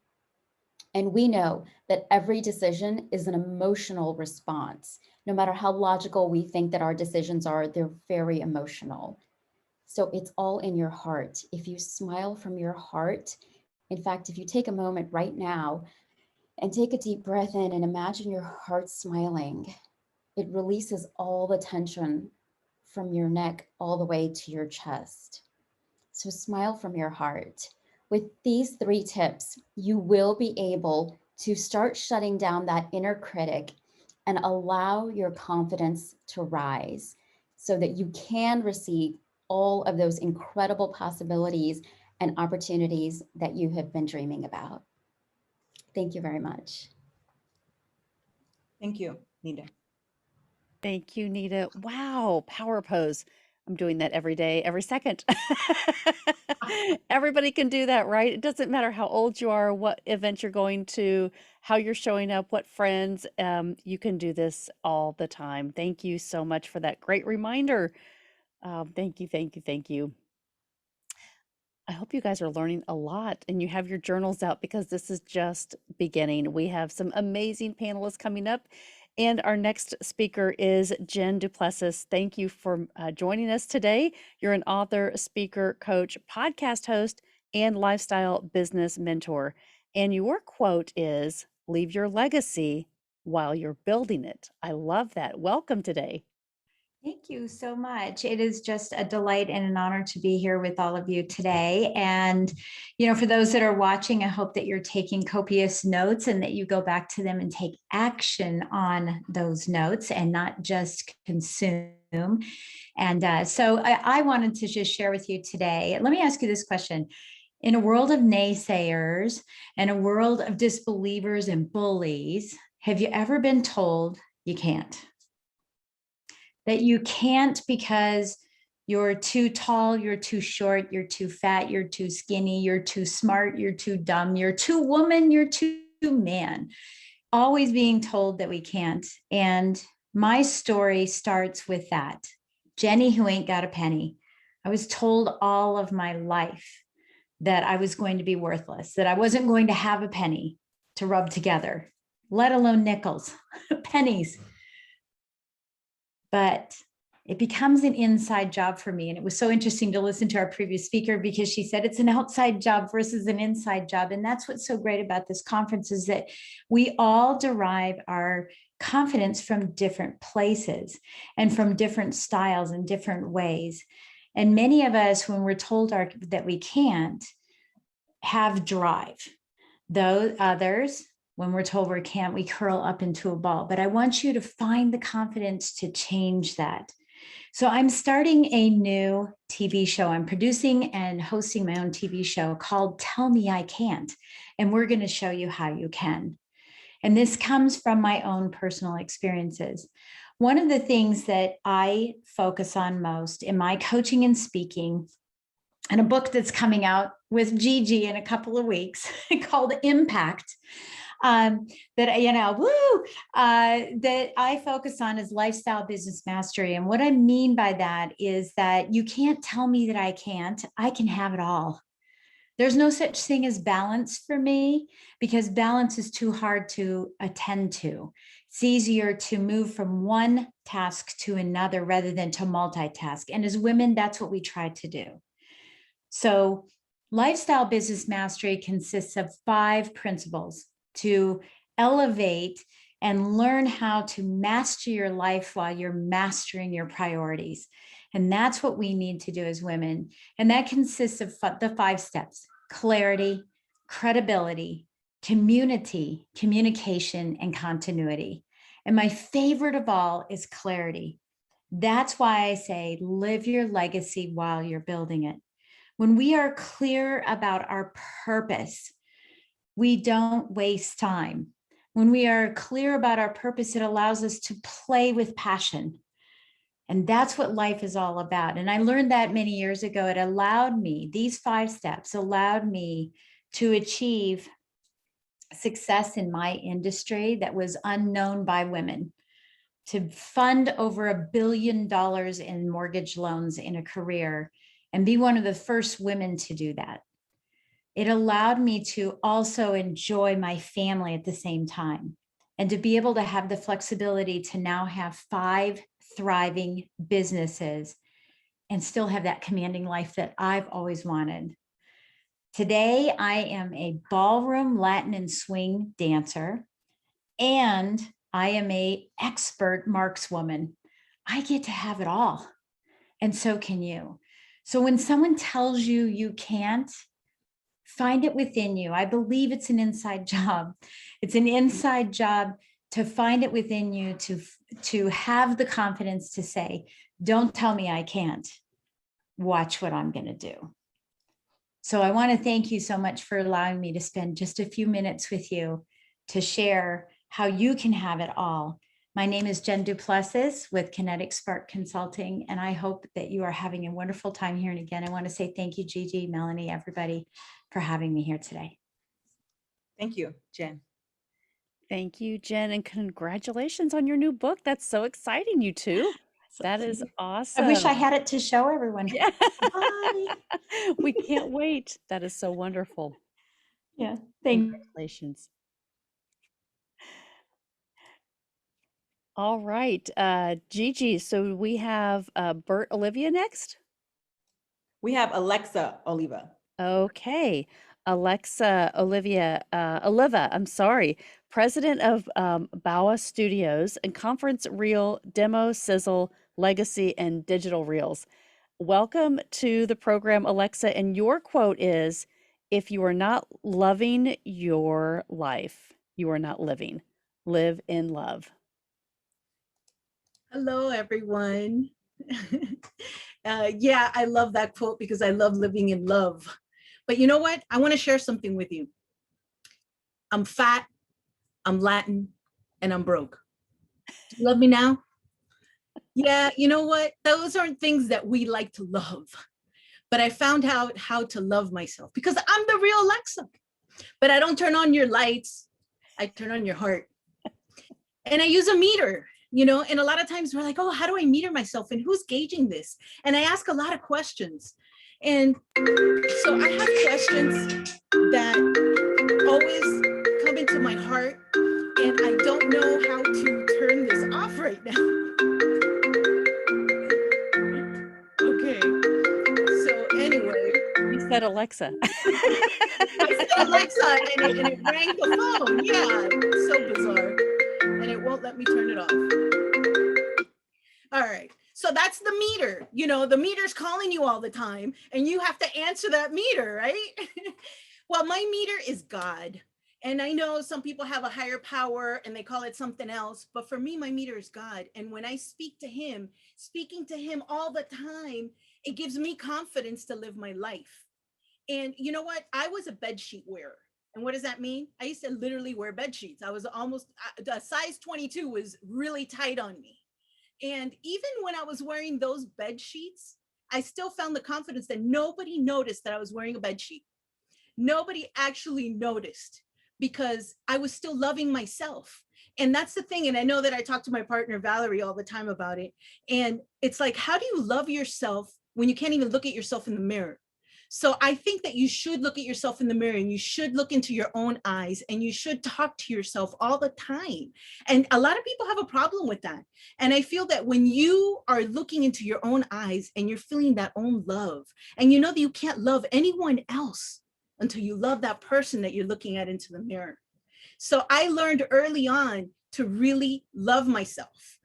And we know that every decision is an emotional response. No matter how logical we think that our decisions are, they're very emotional. So it's all in your heart. If you smile from your heart, in fact, if you take a moment right now and take a deep breath in and imagine your heart smiling, it releases all the tension from your neck all the way to your chest. So smile from your heart. With these 3 tips, you will be able to start shutting down that inner critic and allow your confidence to rise so that you can receive all of those incredible possibilities and opportunities that you have been dreaming about. Thank you very much. Thank you, Nita. Thank you, Nita. Wow, power pose. I'm doing that every day, every second. Everybody can do that, right? It doesn't matter how old you are, what event you're going to, how you're showing up, what friends. You can do this all the time. Thank you so much for that great reminder. Thank you, thank you, thank you. I hope you guys are learning a lot and you have your journals out because this is just beginning. We have some amazing panelists coming up, and our next speaker is Jen Duplessis. Thank you for joining us today. You're an author, speaker, coach, podcast host, and lifestyle business mentor. And your quote is, "Leave your legacy while you're building it." I love that. Welcome today. Thank you so much. It is just a delight and an honor to be here with all of you today. And, for those that are watching, I hope that you're taking copious notes and that you go back to them and take action on those notes and not just consume. And so I wanted to just share with you today. Let me ask you this question. In a world of naysayers and a world of disbelievers and bullies, have you ever been told you can't? That you can't because you're too tall, you're too short, you're too fat, you're too skinny, you're too smart, you're too dumb, you're too woman, you're too man. Always being told that we can't. And my story starts with that. Jenny, who ain't got a penny. I was told all of my life that I was going to be worthless, that I wasn't going to have a penny to rub together, let alone nickels, pennies. But it becomes an inside job for me. And it was so interesting to listen to our previous speaker because she said it's an outside job versus an inside job. And that's what's so great about this conference is that we all derive our confidence from different places and from different styles and different ways. And many of us, when we're told that we can't, have drive. Those others, when we're told we can't, we curl up into a ball. But I want you to find the confidence to change that. So I'm starting a new TV show. I'm producing and hosting my own TV show called Tell Me I Can't. And we're going to show you how you can. And this comes from my own personal experiences. One of the things that I focus on most in my coaching and speaking, and a book that's coming out with Gigi in a couple of weeks called Impact, that I focus on is lifestyle business mastery. And what I mean by that is that you can't tell me that I can't. I can have it all. There's no such thing as balance for me because balance is too hard to attend to. It's easier to move from one task to another rather than to multitask. And as women, that's what we try to do. So lifestyle business mastery consists of 5 principles to elevate and learn how to master your life while you're mastering your priorities. And that's what we need to do as women. And that consists of the 5 steps: clarity, credibility, community, communication, and continuity. And my favorite of all is clarity. That's why I say live your legacy while you're building it. When we are clear about our purpose, we don't waste time. When we are clear about our purpose, it allows us to play with passion. And that's what life is all about. And I learned that many years ago. It allowed me, these 5 steps allowed me to achieve success in my industry that was unknown by women, to fund over $1 billion in mortgage loans in a career and be one of the first women to do that. It allowed me to also enjoy my family at the same time, and to be able to have the flexibility to now have 5 thriving businesses and still have that commanding life that I've always wanted. Today, I am a ballroom, Latin, and swing dancer, and I am an expert markswoman. I get to have it all, and so can you. So when someone tells you you can't, find it within you. I believe it's an inside job. It's an inside job to find it within you, to have the confidence to say, don't tell me I can't. Watch what I'm going to do. So I want to thank you so much for allowing me to spend just a few minutes with you to share how you can have it all. My name is Jen Duplessis with Kinetic Spark Consulting, and I hope that you are having a wonderful time here. And again, I want to say thank you, Gigi, Melanie, everybody, for having me here today. Thank you, Jen. Thank you, Jen, and congratulations on your new book. That's so exciting, you two. That is awesome. I wish I had it to show everyone. Yeah. We can't wait. That is so wonderful. Yeah, thank you. Congratulations. All right, Gigi, so we have Bert Olivia next? We have Alexa Oliva. Okay, Alexa Olivia, Oliva, I'm sorry, president of BAWA Studios and Conference Reel, Demo, Sizzle, Legacy, and Digital Reels. Welcome to the program, Alexa, and your quote is, if you are not loving your life, you are not living. Live in love. Hello, everyone. Yeah, I love that quote because I love living in love. But you know what? I want to share something with you. I'm fat, I'm Latin, and I'm broke. Do you love me now? Yeah, you know what? Those aren't things that we like to love. But I found out how to love myself because I'm the real Alexa. But I don't turn on your lights. I turn on your heart. And I use a meter. You know, and a lot of times we're like, oh, how do I meter myself? And who's gauging this? And I ask a lot of questions. And so I have questions that always come into my heart. And I don't know how to turn this off right now. Okay. So anyway. You said Alexa. I said Alexa and it rang the phone. Yeah, it's so bizarre. And it won't let me turn it off. All right, so that's the meter. You know, the meter's calling you all the time and you have to answer that meter, right? Well, my meter is God. And I know some people have a higher power and they call it something else, but for me, my meter is God. And when I speak to him, speaking to him all the time, it gives me confidence to live my life. And you know what? I was a bedsheet wearer. And what does that mean? I used to literally wear bed sheets. I was almost, the size 22 was really tight on me. And even when I was wearing those bed sheets, I still found the confidence that nobody noticed that I was wearing a bed sheet. Nobody actually noticed because I was still loving myself. And that's the thing. And I know that I talk to my partner, Valerie, all the time about it. And it's like, how do you love yourself when you can't even look at yourself in the mirror? So I think that you should look at yourself in the mirror and you should look into your own eyes and you should talk to yourself all the time. And a lot of people have a problem with that. And I feel that when you are looking into your own eyes and you're feeling that own love, and you know that you can't love anyone else until you love that person that you're looking at into the mirror. So I learned early on to really love myself.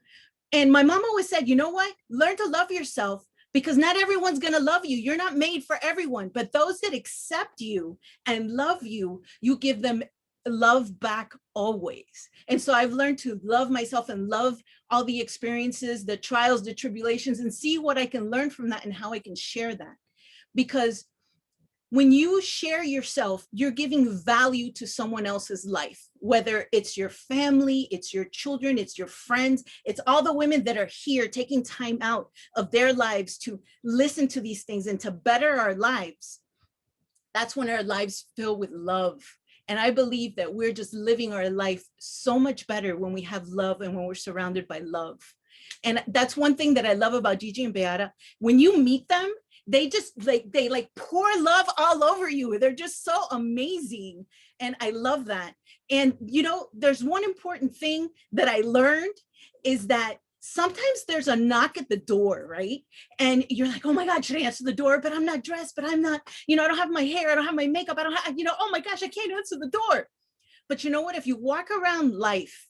And my mom always said, you know what? Learn to love yourself, because not everyone's going to love you. You're not made for everyone, but those that accept you and love you, you give them love back always. And so I've learned to love myself and love all the experiences, the trials, the tribulations, and see what I can learn from that and how I can share that. Because when you share yourself, you're giving value to someone else's life, whether it's your family, it's your children, it's your friends, it's all the women that are here taking time out of their lives to listen to these things and to better our lives. That's when our lives fill with love. And I believe that we're just living our life so much better when we have love and when we're surrounded by love. And that's one thing that I love about Gigi and Beata. When you meet them, they just they pour love all over you. They're just so amazing. And I love that. And, you know, there's one important thing that I learned is that sometimes there's a knock at the door, right? And you're like, oh my God, should I answer the door? But I'm not dressed, but I'm not, you know, I don't have my hair, I don't have my makeup, I don't have, you know, oh my gosh, I can't answer the door. But you know what? If you walk around life,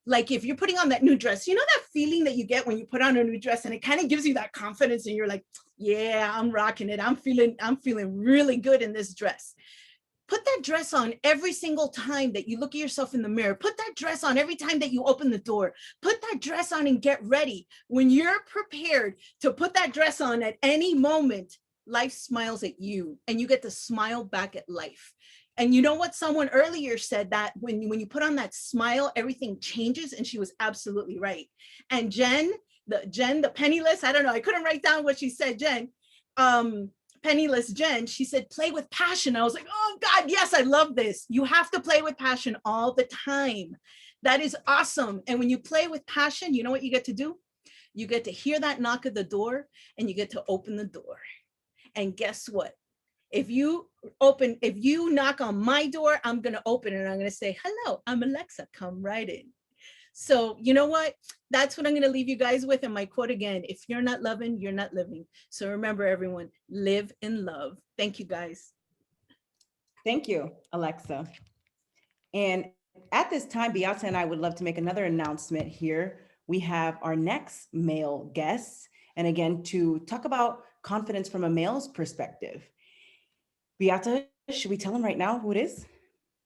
like if you're putting on that new dress, you know that feeling that you get when you put on a new dress and it kind of gives you that confidence and you're like, yeah, I'm rocking it. I'm feeling really good in this dress. Put that dress on every single time that you look at yourself in the mirror. Put that dress on every time that you open the door. Put that dress on and get ready. When you're prepared to put that dress on at any moment, life smiles at you and you get to smile back at life. And you know what? Someone earlier said that when you put on that smile, everything changes. And she was absolutely right. And Jen, the penniless, I don't know, I couldn't write down what she said, Jen. Penniless Jen, she said, play with passion. I was like, oh God, yes, I love this. You have to play with passion all the time. That is awesome. And when you play with passion, you know what you get to do? You get to hear that knock at the door and you get to open the door. And guess what? If you knock on my door, I'm going to open it and I'm going to say, hello, I'm Alexa, come right in. So you know what? That's what I'm going to leave you guys with. And my quote again, if you're not loving, you're not living. So remember everyone, live in love. Thank you guys. Thank you, Alexa. And at this time, Beata and I would love to make another announcement here. We have our next male guest, and again, to talk about confidence from a male's perspective. Beata, should we tell him right now who it is?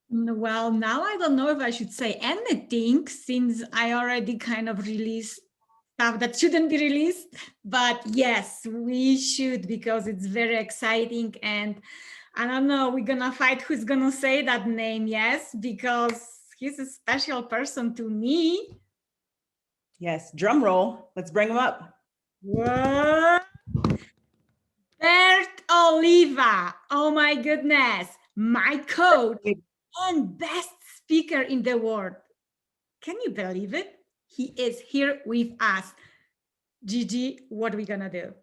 Well, now I don't know if I should say anything since I already kind of released stuff that shouldn't be released. But yes, we should, because it's very exciting. And I don't know, we're going to fight who's going to say that name. Yes, because he's a special person to me. Yes, drum roll. Let's bring him up. What? Bert Oliva. Oh my goodness. My coach and best speaker in the world. Can you believe it? He is here with us. Gigi, what are we gonna do?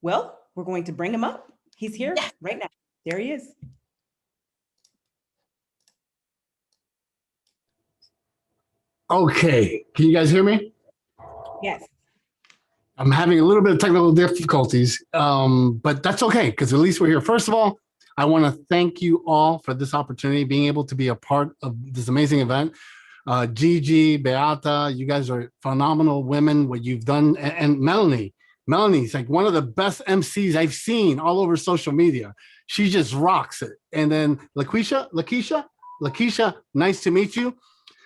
Well, we're going to bring him up. He's here right now. There he is. Okay, can you guys hear me? Yes. I'm having a little bit of technical difficulties, but that's okay, because at least we're here. First of all, I want to thank you all for this opportunity, being able to be a part of this amazing event. Gigi, Beata, you guys are phenomenal women, what you've done. And Melanie's like one of the best MCs I've seen all over social media. She just rocks it. And then Lakeisha, nice to meet you.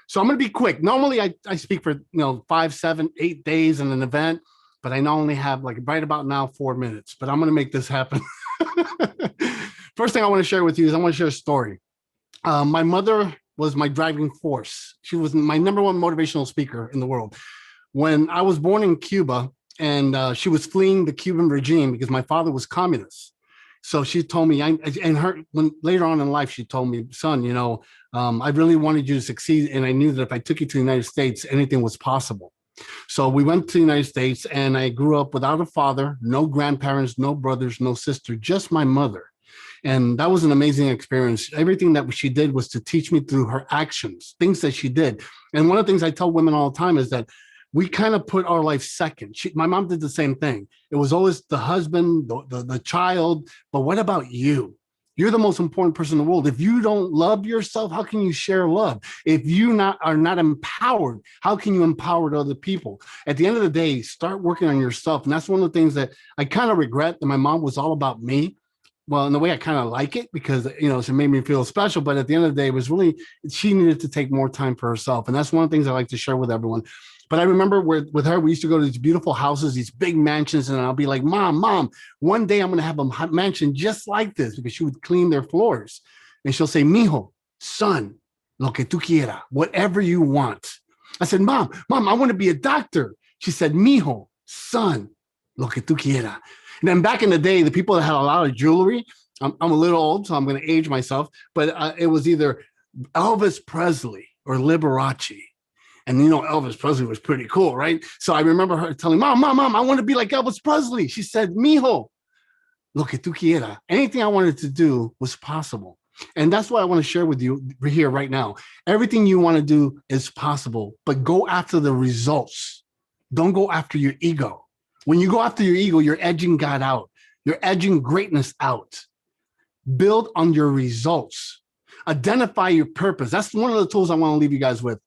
So I'm going to be quick. Normally I speak for 5, 7, 8 days in an event, but I only have like right about now 4 minutes, but I'm going to make this happen. First thing I want to share with you is I want to share a story. My mother was my driving force. She was my #1 motivational speaker in the world. When I was born in Cuba and she was fleeing the Cuban regime because my father was communist. So she told me, later on in life, she told me, son, I really wanted you to succeed. And I knew that if I took you to the United States, anything was possible. So we went to the United States and I grew up without a father, no grandparents, no brothers, no sister, just my mother. And that was an amazing experience. Everything that she did was to teach me through her actions, things that she did. And one of the things I tell women all the time is that we kind of put our life second. My mom did the same thing. It was always the husband, the child, but what about you? You're the most important person in the world. If you don't love yourself, how can you share love? If you are not empowered, how can you empower other people? At the end of the day, start working on yourself. And that's one of the things that I kind of regret, that my mom was all about me. Well, in a way, I kind of like it because, she made me feel special. But at the end of the day, it was really, she needed to take more time for herself. And that's one of the things I like to share with everyone. But I remember with her, we used to go to these beautiful houses, these big mansions, and I'll be like, Mom, one day I'm going to have a mansion just like this, because she would clean their floors. And she'll say, Mijo, son, lo que tú quieras, whatever you want. I said, Mom, I want to be a doctor. She said, Mijo, son, lo que tú quieras. And then back in the day, the people that had a lot of jewelry, I'm a little old, so I'm going to age myself, but it was either Elvis Presley or Liberace. And Elvis Presley was pretty cool, right? So I remember her telling Mom, I want to be like Elvis Presley. She said, Mijo, lo que tú quieras. Anything I wanted to do was possible. And that's what I want to share with you here right now. Everything you want to do is possible, but go after the results. Don't go after your ego. When you go after your ego, you're edging God out. You're edging greatness out. Build on your results. Identify your purpose. That's one of the tools I want to leave you guys with.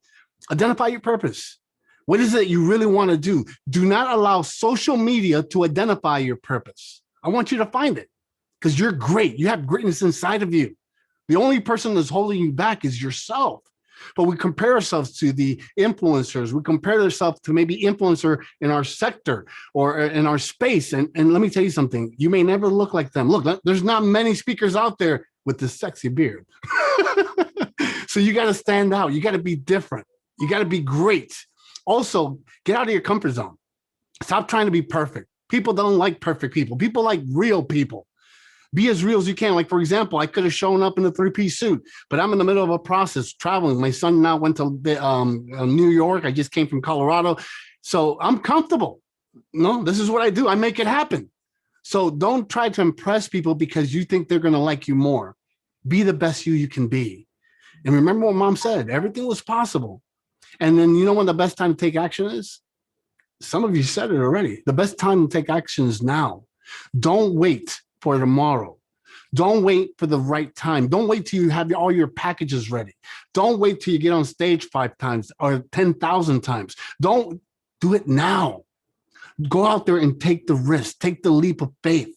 Identify your purpose. What is it you really want to do? Do not allow social media to identify your purpose. I want you to find it, because you're great. You have greatness inside of you. The only person that's holding you back is yourself. But we compare ourselves to the influencers. We compare ourselves to maybe influencer in our sector or in our space. And let me tell you something. You may never look like them. Look, there's not many speakers out there with this sexy beard. So you got to stand out. You got to be different. You got to be great. Also, get out of your comfort zone. Stop trying to be perfect. People don't like perfect people. People like real people. Be as real as you can. Like, for example, I could have shown up in a 3-piece suit, but I'm in the middle of a process traveling. My son now went to New York. I just came from Colorado. So I'm comfortable. No, this is what I do. I make it happen. So don't try to impress people because you think they're going to like you more. Be the best you can be. And remember what Mom said, everything was possible. And then you know when the best time to take action is? Some of you said it already. The best time to take action is now. Don't wait for tomorrow. Don't wait for the right time. Don't wait till you have all your packages ready. Don't wait till you get on stage 5 times or 10,000 times. Don't do it now. Go out there and take the risk. Take the leap of faith.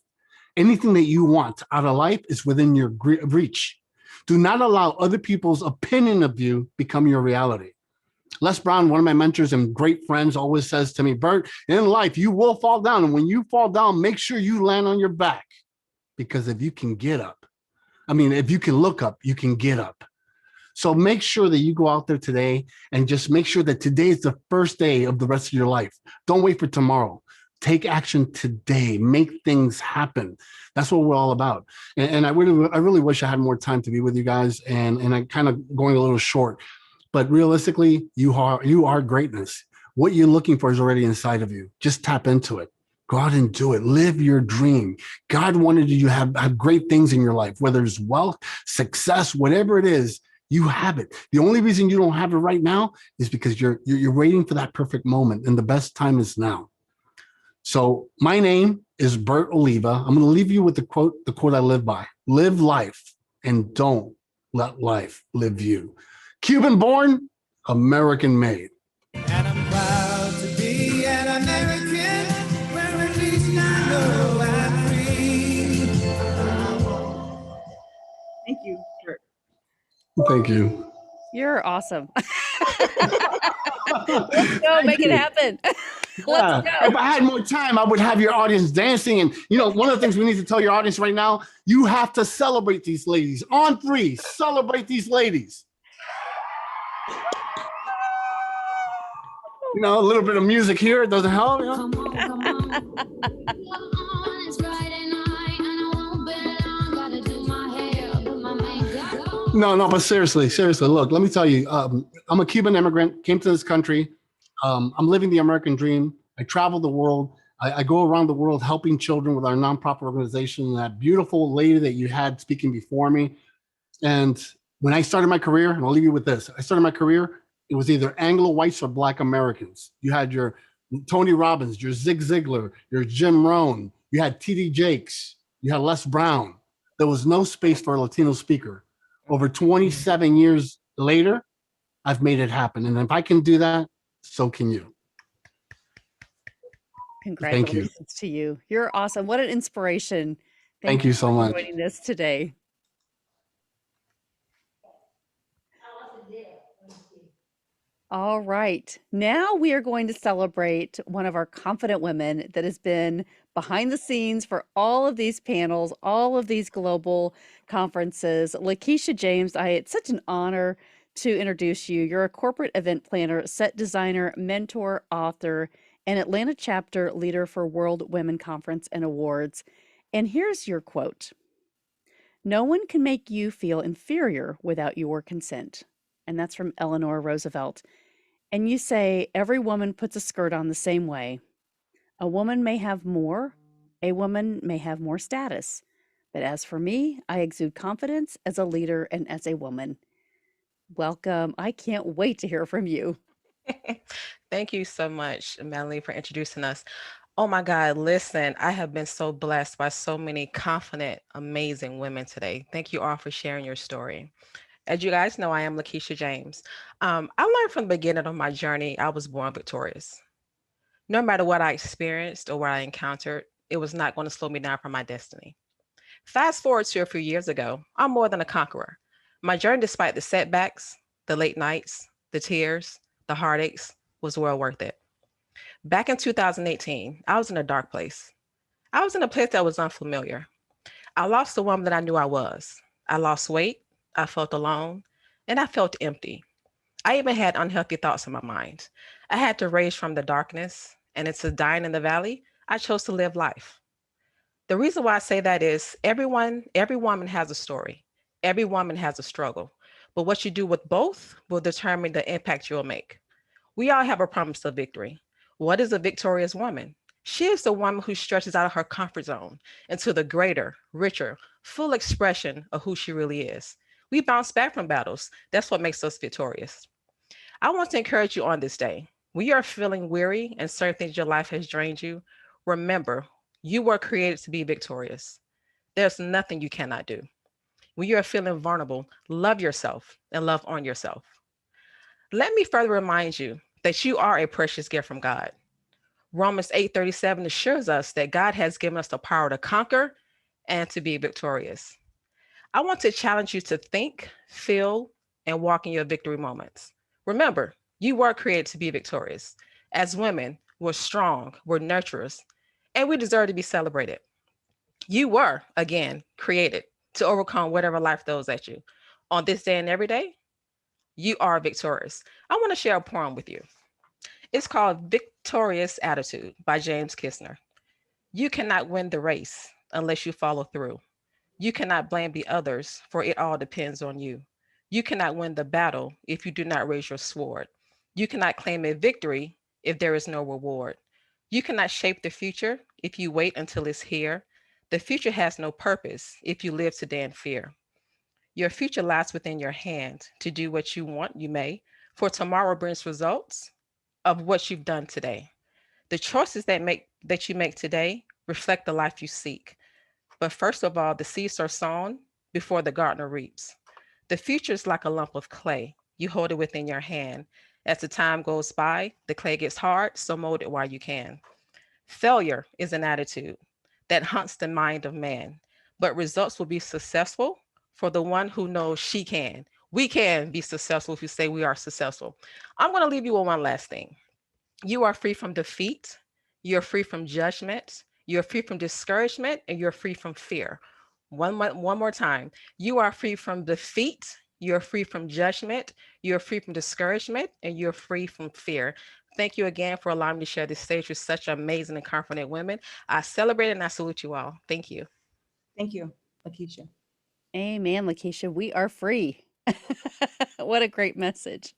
Anything that you want out of life is within your reach. Do not allow other people's opinion of you become your reality. Les Brown, one of my mentors and great friends, always says to me, Bert, in life, you will fall down. And when you fall down, make sure you land on your back. Because if you can get up, if you can look up, you can get up. So make sure that you go out there today and just make sure that today is the first day of the rest of your life. Don't wait for tomorrow. Take action today. Make things happen. That's what we're all about. And I really wish I had more time to be with you guys. And I'm kind of going a little short. But realistically, you are greatness. What you're looking for is already inside of you. Just tap into it. Go out and do it. Live your dream. God wanted you to have great things in your life, whether it's wealth, success, whatever it is, you have it. The only reason you don't have it right now is because you're waiting for that perfect moment, and the best time is now. So my name is Bert Oliva. I'm going to leave you with the quote I live by. Live life and don't let life live you. Cuban born, American made. And I'm proud to be an American, where at least I know I'm free. Thank you, Kurt. Thank you. You're awesome. Let's go, make it happen. Let's go. If I had more time, I would have your audience dancing. And, one of the things we need to tell your audience right now, you have to celebrate these ladies. On 3, celebrate these ladies. A little bit of music here, it doesn't help. Come on. No, but seriously, look, let me tell you, I'm a Cuban immigrant, came to this country. I'm living the American dream. I travel the world. I go around the world helping children with our nonprofit organization. That beautiful lady that you had speaking before me. And when I started my career, and I'll leave you with this, it was either Anglo whites or Black Americans. You had your Tony Robbins, your Zig Ziglar, your Jim Rohn. You had T.D. Jakes. You had Les Brown. there was no space for a Latino speaker. Over 27 years later, I've made it happen. And if I can do that, so can you. Thank you. Congratulations to you. You're awesome. What an inspiration. Thank you so for much. joining us today. All right. Now we are going to celebrate one of our confident women that has been behind the scenes for all of these panels, all of these global conferences. Lakeisha James, it's such an honor to introduce you. You're a corporate event planner, set designer, mentor, author, and Atlanta chapter leader for World Women Conference and Awards. And here's your quote. "No one can make you feel inferior without your consent." And that's from Eleanor Roosevelt. And you say, every woman puts a skirt on the same way. A woman may have more, a woman may have more status. But as for me, I exude confidence as a leader and as a woman. Welcome. I can't wait to hear from you. Thank you so much, Melanie, for introducing us. Oh my God, listen, I have been so blessed by so many confident, amazing women today. Thank you all for sharing your story. As you guys know, I am Lakeisha James. I learned from the beginning of my journey, I was born victorious. No matter what I experienced or what I encountered, it was not going to slow me down from my destiny. Fast forward to a few years ago, I'm more than a conqueror. My journey, despite the setbacks, the late nights, the tears, the heartaches, was well worth it. Back in 2018, I was in a dark place. I was in a place that was unfamiliar. I lost the woman that I knew I was. I lost weight, I felt alone, and I felt empty. I even had unhealthy thoughts in my mind. I had to raise from the darkness, and instead of dying in the valley, I chose to live life. The reason why I say that is every woman has a story. Every woman has a struggle. But what you do with both will determine the impact you'll make. We all have a promise of victory. What is a victorious woman? She is the woman who stretches out of her comfort zone into the greater, richer, full expression of who she really is. We bounce back from battles. That's what makes us victorious. I want to encourage you on this day. When you are feeling weary and certain things in your life has drained you, remember, you were created to be victorious. There's nothing you cannot do. When you are feeling vulnerable, love yourself and love on yourself. Let me further remind you that you are a precious gift from God. Romans 8:37 assures us that God has given us the power to conquer and to be victorious. I want to challenge you to think, feel, and walk in your victory moments. Remember, you were created to be victorious. As women, we're strong, we're nurturers, and we deserve to be celebrated. You were, again, created to overcome whatever life throws at you. On this day and every day, you are victorious. I want to share a poem with you. It's called Victorious Attitude by James Kistner. You cannot win the race unless you follow through. You cannot blame the others, for it all depends on you. You cannot win the battle if you do not raise your sword. You cannot claim a victory if there is no reward. You cannot shape the future if you wait until it's here. The future has no purpose if you live today in fear. Your future lies within your hand. To do what you want, you may, for tomorrow brings results of what you've done today. The choices that you make today reflect the life you seek. But first of all, the seeds are sown before the gardener reaps. The future is like a lump of clay. You hold it within your hand. As the time goes by, the clay gets hard, so mold it while you can. Failure is an attitude that haunts the mind of man, but results will be successful for the one who knows she can. We can be successful if you say we are successful. I'm going to leave you with one last thing. You are free from defeat. You're free from judgment. You're free from discouragement, and you're free from fear. One more time. You are free from defeat. You're free from judgment. You're free from discouragement, and you're free from fear. Thank you again for allowing me to share this stage with such amazing and confident women. I celebrate and I salute you all. Thank you. Thank you, Lakeisha. Amen, Lakeisha. We are free. What a great message.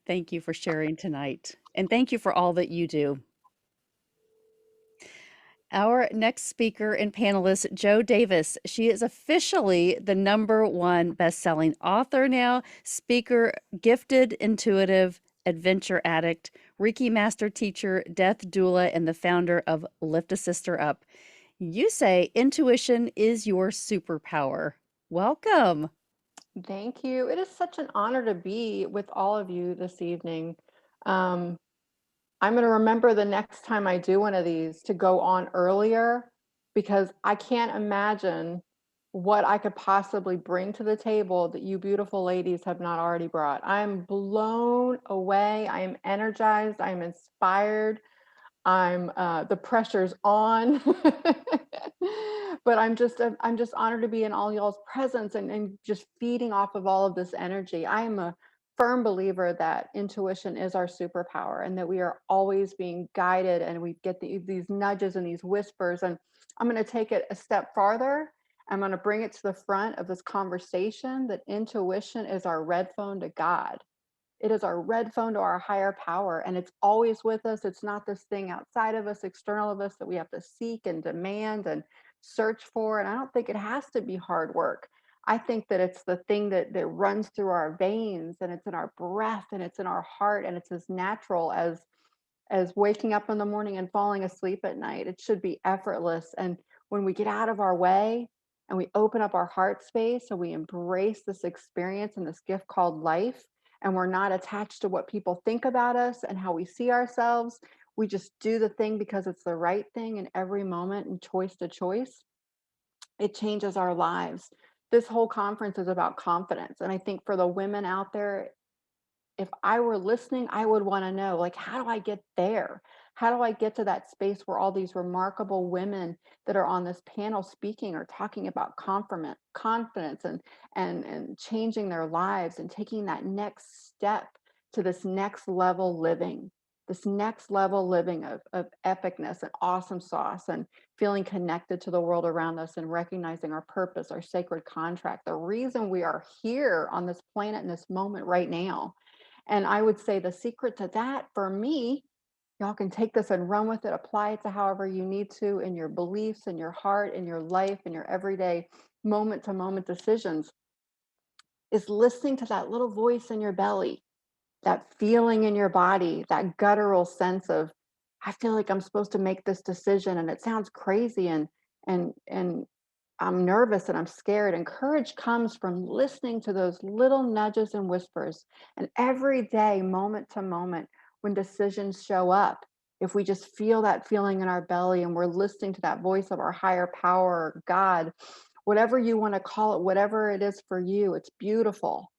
Thank you for sharing tonight. And thank you for all that you do. Our next speaker and panelist, Jo Davis. She is officially the #1 best-selling author now, speaker, gifted, intuitive, adventure addict, Reiki master teacher, death doula, and the founder of Lift a Sister Up. You say intuition is your superpower. Welcome. Thank you. It is such an honor to be with all of you this evening. I'm going to remember the next time I do one of these to go on earlier, because I can't imagine what I could possibly bring to the table that you beautiful ladies have not already brought. I'm blown away. I am energized. I'm inspired. I'm the pressure's on. But I'm just honored to be in all y'all's presence and just feeding off of all of this energy. I am a firm believer that intuition is our superpower, and that we are always being guided, and we get these nudges and these whispers. And I'm going to take it a step farther. I'm going to bring it to the front of this conversation, that intuition is our red phone to God. It is our red phone to our higher power, and it's always with us. It's not this thing outside of us, external of us, that we have to seek and demand and search for. And I don't think it has to be hard work. I think that it's the thing that runs through our veins, and it's in our breath, and it's in our heart, and it's as natural as waking up in the morning and falling asleep at night. It should be effortless. And when we get out of our way and we open up our heart space and we embrace this experience and this gift called life, and we're not attached to what people think about us and how we see ourselves, we just do the thing because it's the right thing in every moment and choice to choice, it changes our lives. This whole conference is about confidence. And I think for the women out there, if I were listening, I would want to know, like, how do I get there? How do I get to that space where all these remarkable women that are on this panel speaking are talking about confidence and changing their lives and taking that next step to this next level living of epicness and awesome sauce, and feeling connected to the world around us, and recognizing our purpose, our sacred contract, the reason we are here on this planet in this moment right now. And I would say the secret to that for me, y'all can take this and run with it, apply it to however you need to in your beliefs, in your heart, in your life, in your everyday moment to moment decisions, is listening to that little voice in your belly, that feeling in your body, that guttural sense of, I feel like I'm supposed to make this decision, and it sounds crazy, and I'm nervous and I'm scared. And courage comes from listening to those little nudges and whispers. And every day, moment to moment, when decisions show up, if we just feel that feeling in our belly and we're listening to that voice of our higher power, God, whatever you want to call it, whatever it is for you, it's beautiful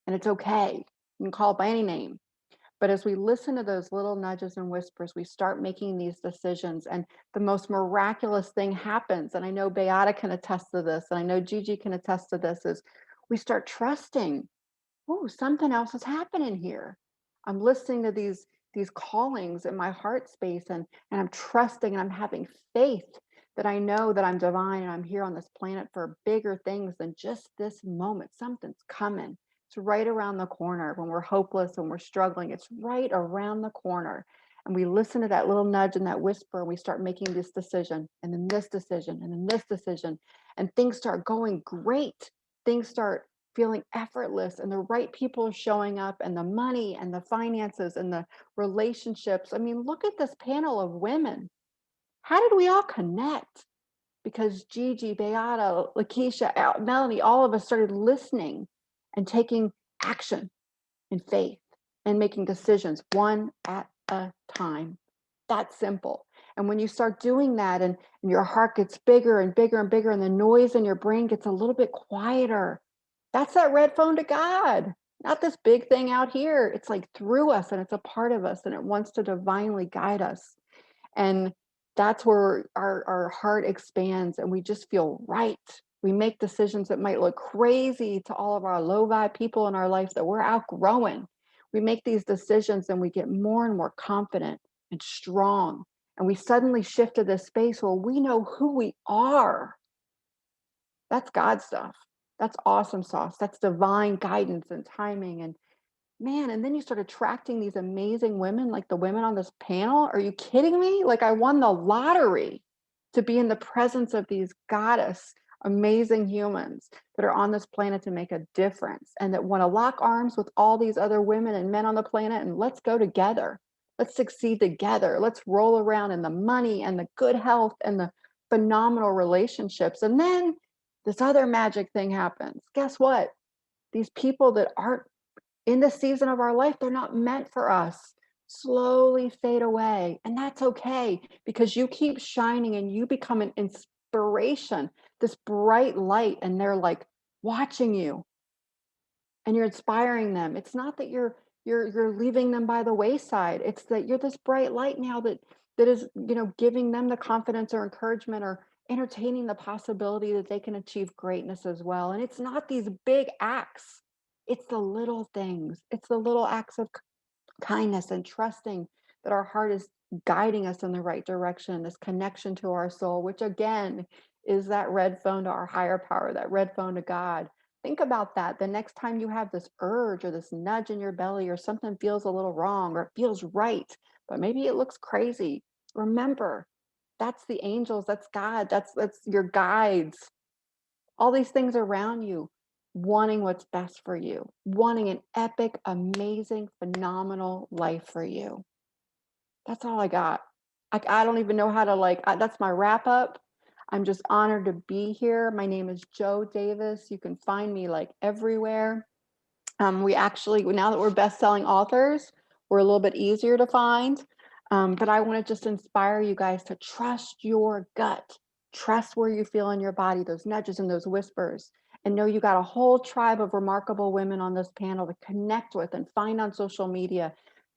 and it's okay. You can call it by any name. But as we listen to those little nudges and whispers, we start making these decisions, and the most miraculous thing happens. And I know Beata can attest to this, and I know Gigi can attest to this, is we start trusting, oh, something else is happening here. I'm listening to these callings in my heart space, and I'm trusting, and I'm having faith that I know that I'm divine and I'm here on this planet for bigger things than just this moment. Something's coming. It's right around the corner. When we're hopeless, when we're struggling, it's right around the corner. And we listen to that little nudge and that whisper, and we start making this decision, and then this decision, and then this decision, and things start going great. Things start feeling effortless, and the right people are showing up, and the money and the finances and the relationships. I mean, look at this panel of women. How did we all connect? Because Gigi, Beata, Lakeisha, Melanie, all of us started listening and taking action in faith and making decisions one at a time. That's simple. And when you start doing that, and your heart gets bigger and bigger and bigger, and the noise in your brain gets a little bit quieter, that's that red phone to God, not this big thing out here. It's like through us, and it's a part of us, and it wants to divinely guide us. And that's where our heart expands, and we just feel right. We make decisions that might look crazy to all of our low vibe people in our life that we're outgrowing. We make these decisions, and we get more and more confident and strong. And we suddenly shift to this space where we know who we are. That's God stuff. That's awesome sauce. That's divine guidance and timing. And man, and then you start attracting these amazing women, like the women on this panel. Are you kidding me? Like, I won the lottery to be in the presence of these goddess, amazing humans that are on this planet to make a difference, and that want to lock arms with all these other women and men on the planet, and let's go together. Let's succeed together. Let's roll around in the money and the good health and the phenomenal relationships. And then this other magic thing happens. Guess what? These people that aren't in the season of our life, they're not meant for us, slowly fade away. And that's okay, because you keep shining and you become an inspiration, this bright light, and they're like watching you and you're inspiring them. It's not that you're leaving them by the wayside. It's that you're this bright light now that is, giving them the confidence or encouragement or entertaining the possibility that they can achieve greatness as well. And it's not these big acts. It's the little things. It's the little acts of kindness and trusting that our heart is guiding us in the right direction, this connection to our soul, which again is that red phone to our higher power, that red phone to God. Think about that. The next time you have this urge or this nudge in your belly, or something feels a little wrong or it feels right, but maybe it looks crazy. Remember, that's the angels, that's God, that's your guides. All these things around you wanting what's best for you, wanting an epic, amazing, phenomenal life for you. That's all I got. I don't even know how to that's my wrap up. I'm just honored to be here. My name is Jo Davis. You can find me everywhere. We actually, now that we're best-selling authors, we're a little bit easier to find. But I want to just inspire you guys to trust your gut. Trust where you feel in your body, those nudges and those whispers. And know you got a whole tribe of remarkable women on this panel to connect with and find on social media.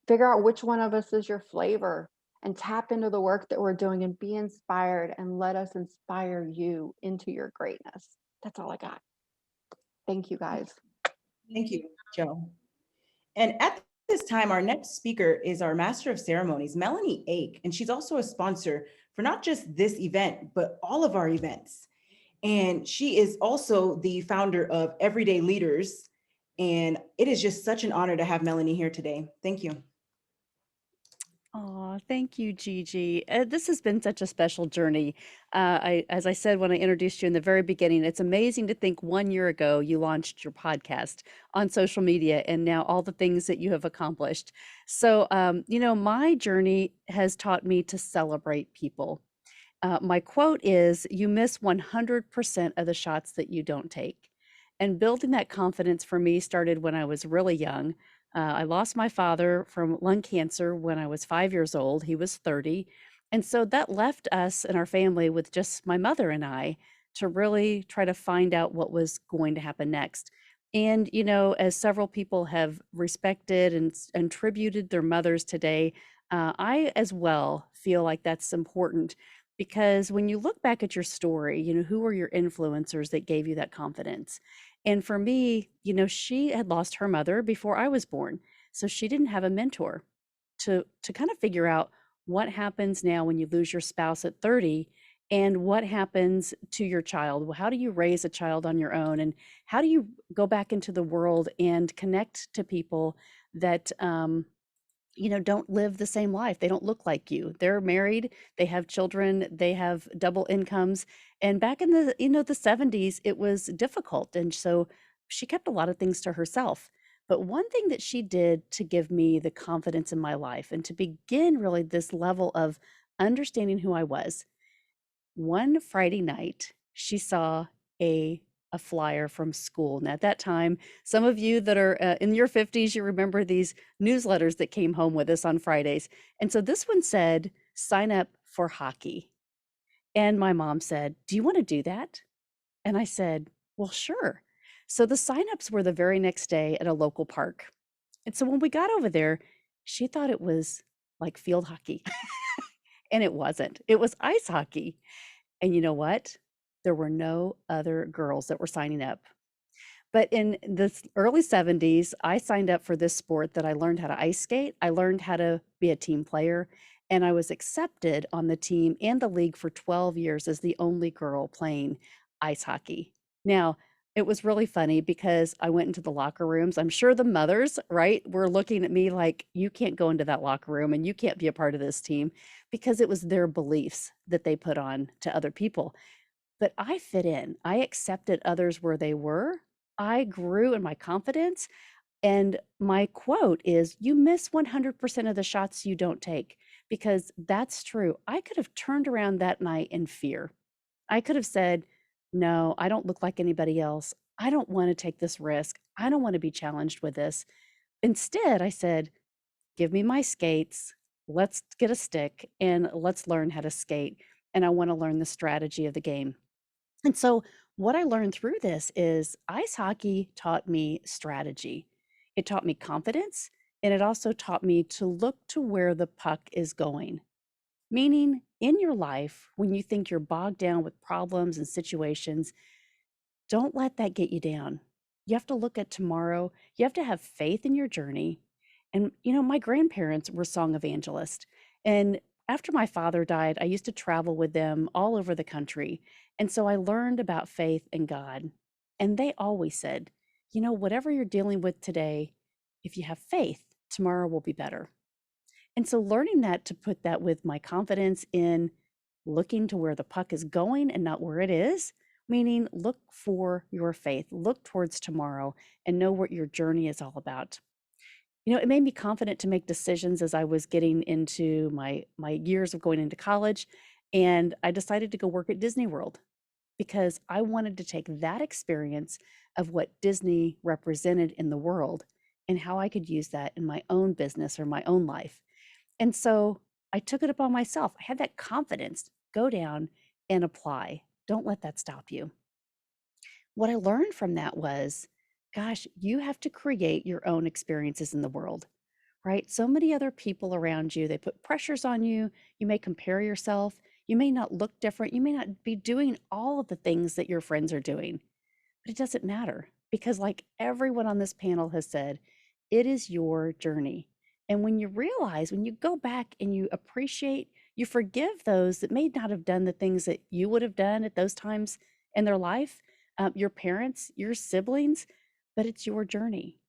Figure out which one of us is your flavor and tap into the work that we're doing and be inspired, and let us inspire you into your greatness. That's all I got. Thank you, guys. Thank you, Jo. And at this time, our next speaker is our Master of Ceremonies, Melanie Ake, and she's also a sponsor for not just this event, but all of our events. And she is also the founder of Everyday Leaders. And it is just such an honor to have Melanie here today. Thank you. Oh, thank you, Gigi. This has been such a special journey. As I said when I introduced you in the very beginning, it's amazing to think 1 year ago you launched your podcast on social media, and now all the things that you have accomplished. So, my journey has taught me to celebrate people. My quote is, "You miss 100% of the shots that you don't take." And building that confidence for me started when I was really young. I lost my father from lung cancer when I was 5 years old. He was 30. And so that left us and our family with just my mother and I to really try to find out what was going to happen next. And, as several people have respected and tributed their mothers today, I as well feel like that's important, because when you look back at your story, who were your influencers that gave you that confidence? And for me, she had lost her mother before I was born. So she didn't have a mentor to kind of figure out what happens now when you lose your spouse at 30, and what happens to your child. Well, how do you raise a child on your own? And how do you go back into the world and connect to people that, don't live the same life. They don't look like you. They're married, they have children, they have double incomes. And back in the 70s, it was difficult. And so she kept a lot of things to herself. But one thing that she did to give me the confidence in my life and to begin really this level of understanding who I was, one Friday night, she saw a flyer from school. Now, at that time, some of you that are in your 50s, you remember these newsletters that came home with us on Fridays. And so this one said, "Sign up for hockey." And my mom said, "Do you want to do that?" And I said, "Well, sure." So the signups were the very next day at a local park. And so when we got over there, she thought it was like field hockey. And it wasn't. It was ice hockey. And you know what? There were no other girls that were signing up. But in the early 70s, I signed up for this sport that I learned how to ice skate. I learned how to be a team player, and I was accepted on the team and the league for 12 years as the only girl playing ice hockey. Now, it was really funny because I went into the locker rooms. I'm sure the mothers, right, were looking at me like, "You can't go into that locker room and you can't be a part of this team," because it was their beliefs that they put on to other people. But I fit in. I accepted others where they were. I grew in my confidence. And my quote is, "You miss 100% of the shots you don't take," because that's true. I could have turned around that night in fear. I could have said, no, I don't look like anybody else. I don't want to take this risk. I don't want to be challenged with this. Instead, I said, give me my skates. Let's get a stick and let's learn how to skate. And I want to learn the strategy of the game. And so, what I learned through this is ice hockey taught me strategy. It taught me confidence, and it also taught me to look to where the puck is going. Meaning, in your life, when you think you're bogged down with problems and situations, don't let that get you down. You have to look at tomorrow. You have to have faith in your journey. And, my grandparents were song evangelists. And after my father died, I used to travel with them all over the country. And so I learned about faith and God. And they always said, whatever you're dealing with today, if you have faith, tomorrow will be better. And so learning that to put that with my confidence in looking to where the puck is going and not where it is, meaning look for your faith, look towards tomorrow, and know what your journey is all about. It made me confident to make decisions as I was getting into my years of going into college, and I decided to go work at Disney World because I wanted to take that experience of what Disney represented in the world and how I could use that in my own business or my own life. And so I took it upon myself. I had that confidence. Go down and apply. Don't let that stop you. What I learned from that was, gosh, you have to create your own experiences in the world, right? So many other people around you, they put pressures on you. You may compare yourself. You may not look different. You may not be doing all of the things that your friends are doing, but it doesn't matter because, like everyone on this panel has said, it is your journey. And when you realize, when you go back and you appreciate, you forgive those that may not have done the things that you would have done at those times in their life, your parents, your siblings, but it's your journey.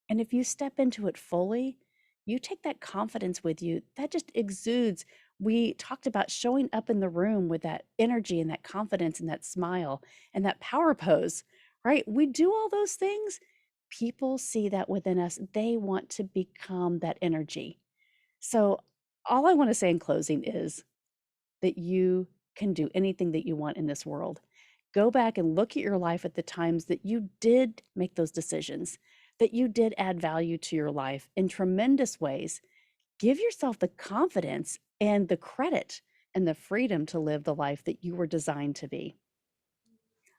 And if you step into it fully, you take that confidence with you. That just exudes. We talked about showing up in the room with that energy and that confidence and that smile and that power pose, right? We do all those things. People see that within us. They want to become that energy. So, all I want to say in closing is that you can do anything that you want in this world. Go back and look at your life at the times that you did make those decisions, that you did add value to your life in tremendous ways. Give yourself the confidence and the credit and the freedom to live the life that you were designed to be.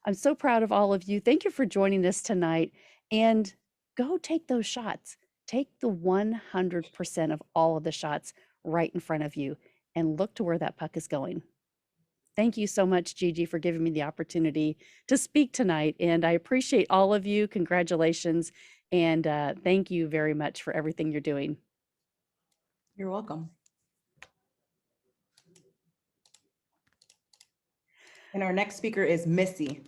I'm so proud of all of you. Thank you for joining us tonight. And go take those shots. Take the 100% of all of the shots right in front of you and look to where that puck is going. Thank you so much, Gigi, for giving me the opportunity to speak tonight. And I appreciate all of you. Congratulations. And thank you very much for everything you're doing. You're welcome. And our next speaker is Missy.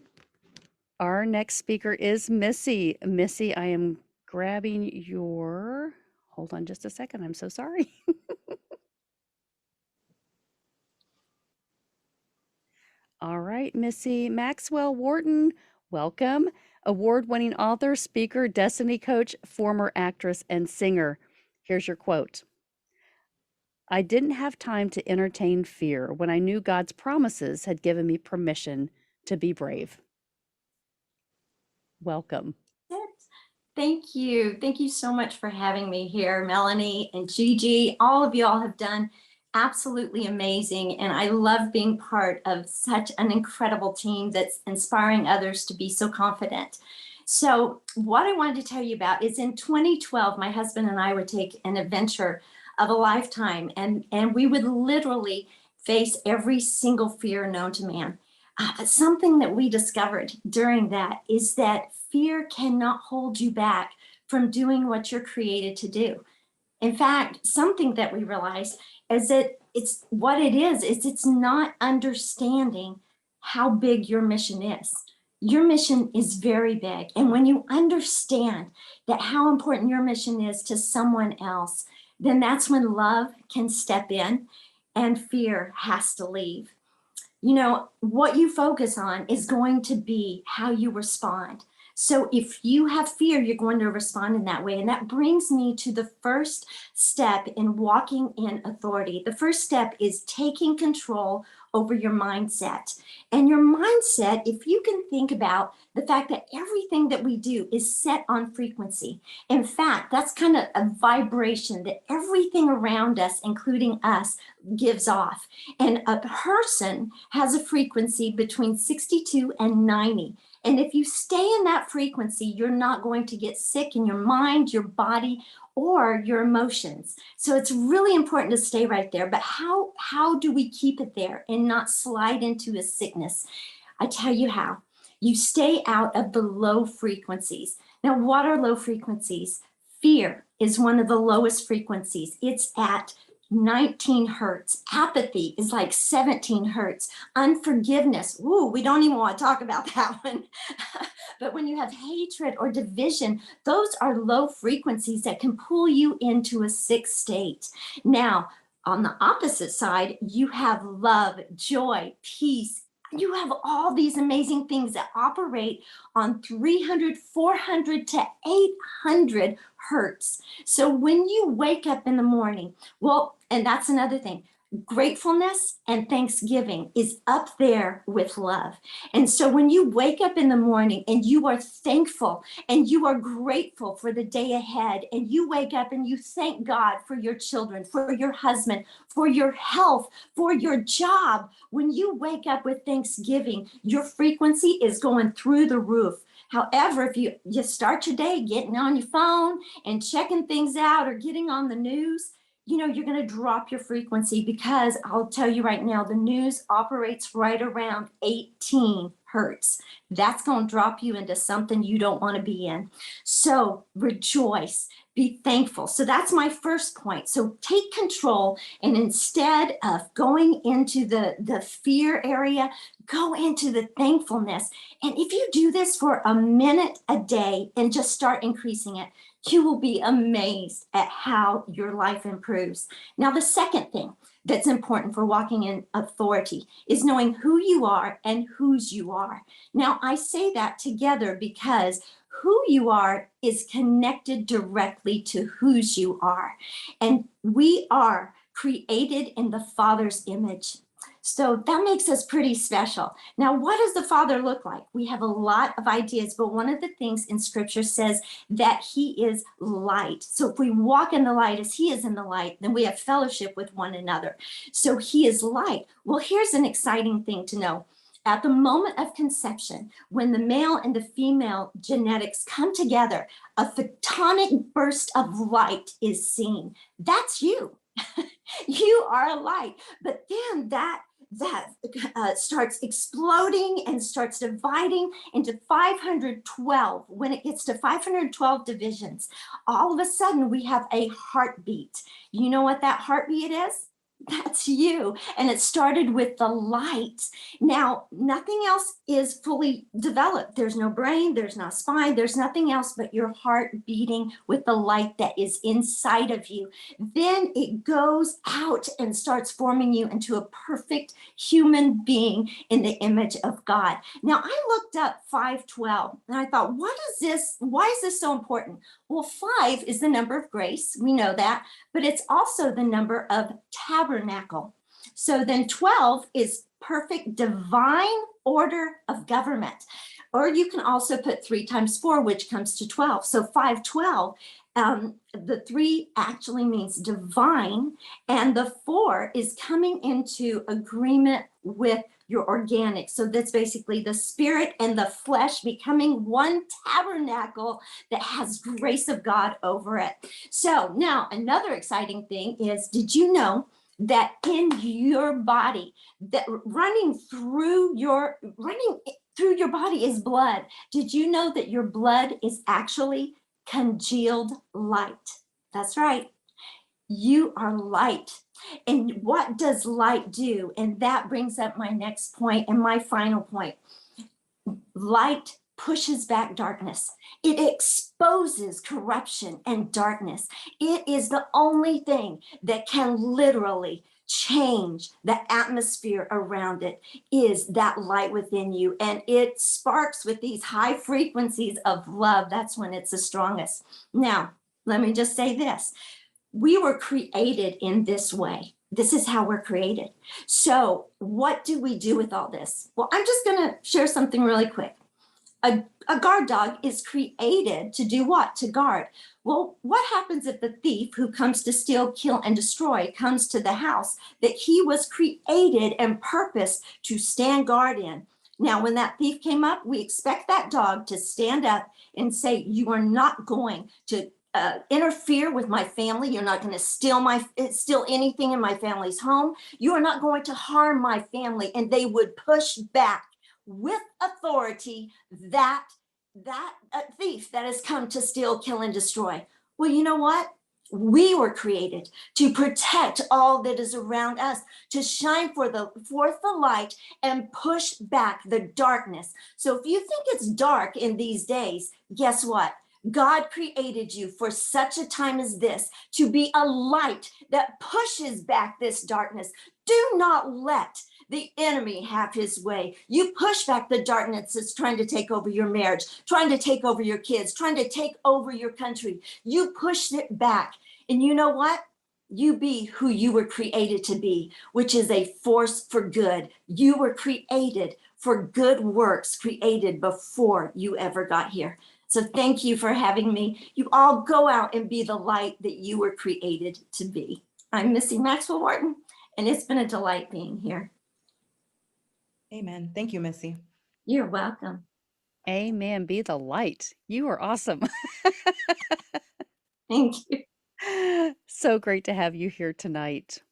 Our next speaker is Missy. Missy, I am grabbing your, hold on just a second. I'm so sorry. All right, Missy Maxwell Wharton, welcome. Award-winning author, speaker, destiny coach, former actress, and singer. Here's your quote. I didn't have time to entertain fear when I knew God's promises had given me permission to be brave. Welcome. Thank you. Thank you so much for having me here, Melanie and Gigi. All of y'all have done absolutely amazing. And I love being part of such an incredible team that's inspiring others to be so confident. So what I wanted to tell you about is in 2012, my husband and I would take an adventure of a lifetime, and we would literally face every single fear known to man. Something that we discovered during that is that fear cannot hold you back from doing what you're created to do. In fact, something that we realized is that it's not understanding how big your mission is. Your mission is very big. And when you understand that how important your mission is to someone else, then that's when love can step in and fear has to leave. You know, what you focus on is going to be how you respond. So if you have fear, you're going to respond in that way. And that brings me to the first step in walking in authority. The first step is taking control over your mindset. And your mindset, if you can think about the fact that everything that we do is set on frequency. In fact, that's kind of a vibration that everything around us, including us, gives off. And a person has a frequency between 62 and 90. And if you stay in that frequency, you're not going to get sick in your mind, your body, or your emotions. So it's really important to stay right there. But how do we keep it there and not slide into a sickness? I tell you how. You stay out of the low frequencies. Now, what are low frequencies? Fear is one of the lowest frequencies. It's at 19 hertz. Apathy is like 17 hertz. Unforgiveness, ooh, we don't even want to talk about that one. But when you have hatred or division, those are low frequencies that can pull you into a sick state. Now, on the opposite side, you have love, joy, peace. You have all these amazing things that operate on 300, 400 to 800 hertz. So when you wake up in the morning, well, and that's another thing, gratefulness and thanksgiving is up there with love. And so when you wake up in the morning and you are thankful and you are grateful for the day ahead, and you wake up and you thank God for your children, for your husband, for your health, for your job, when you wake up with thanksgiving, your frequency is going through the roof. However, if you start your day getting on your phone and checking things out or getting on the news, you're going to drop your frequency, because I'll tell you right now, the news operates right around 18 hertz. That's going to drop you into something you don't want to be in. So rejoice, be thankful. So that's my first point. So take control, and instead of going into the fear area, go into the thankfulness. And if you do this for a minute a day and just start increasing it, you will be amazed at how your life improves. Now, the second thing that's important for walking in authority is knowing who you are and whose you are. Now, I say that together because who you are is connected directly to whose you are. And we are created in the Father's image. So that makes us pretty special. Now, what does the Father look like? We have a lot of ideas, but one of the things in Scripture says that he is light. So if we walk in the light as he is in the light, then we have fellowship with one another. So he is light. Well, here's an exciting thing to know. At the moment of conception, when the male and the female genetics come together, a photonic burst of light is seen. That's you. You are a light. But then that starts exploding and starts dividing into 512. When it gets to 512 divisions, all of a sudden we have a heartbeat. You know what that heartbeat is? That's you. And it started with the light. Now, nothing else is fully developed. There's no brain, there's no spine, there's nothing else but your heart beating with the light that is inside of you. Then it goes out and starts forming you into a perfect human being in the image of God. Now, I looked up 512 and I thought, what is this? Why is this so important? Well, 5 is the number of grace. We know that, but it's also the number of tabernacle. So then 12 is perfect divine order of government. Or you can also put 3 times 4, which comes to 12. So 512, the 3 actually means divine, and the 4 is coming into agreement with your organic. So that's basically the spirit and the flesh becoming one tabernacle that has grace of God over it. So now another exciting thing is, did you know that in your body, that running through your body is blood? Did you know that your blood is actually congealed light? That's right. You are light. And what does light do? And that brings up my next point and my final point. Light pushes back darkness. It exposes corruption and darkness. It is the only thing that can literally change the atmosphere around it, is that light within you. And it sparks with these high frequencies of love. That's when it's the strongest. Now, let me just say this. We were created in this way. This is how we're created. So what do we do with all this? Well, I'm just going to share something really quick. A guard dog is created to do what? To guard. Well, what happens if the thief who comes to steal, kill, and destroy comes to the house that he was created and purposed to stand guard in? Now, when that thief came up, we expect that dog to stand up and say, you are not going to interfere with my family. You're not going to steal anything in my family's home. You are not going to harm my family. And they would push back with authority that thief that has come to steal, kill, and destroy. Well, you know what? We were created to protect all that is around us, to shine forth the light and push back the darkness. So if you think it's dark in these days, guess what? God created you for such a time as this to be a light that pushes back this darkness. Do not let the enemy have his way. You push back the darkness that's trying to take over your marriage, trying to take over your kids, trying to take over your country. You push it back. And you know what? You be who you were created to be, which is a force for good. You were created for good works, created before you ever got here. So thank you for having me. You all go out and be the light that you were created to be. I'm Missy Maxwell Wharton, and it's been a delight being here. Amen. Thank you, Missy. You're welcome. Amen. Be the light. You are awesome. Thank you. So great to have you here tonight.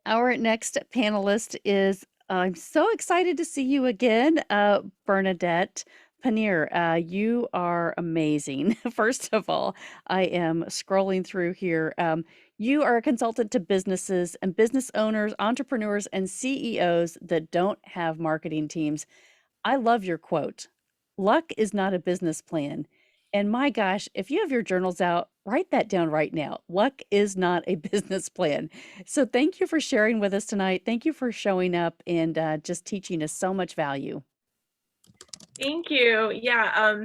Our next panelist is, I'm so excited to see you again, Bernadette Paneer. You are amazing. First of all, I am scrolling through here. You are a consultant to businesses and business owners, entrepreneurs, and CEOs that don't have marketing teams. I love your quote. Luck is not a business plan. And my gosh, if you have your journals out, write that down right now. Luck is not a business plan. So thank you for sharing with us tonight. Thank you for showing up and just teaching us so much value. Thank you. Yeah.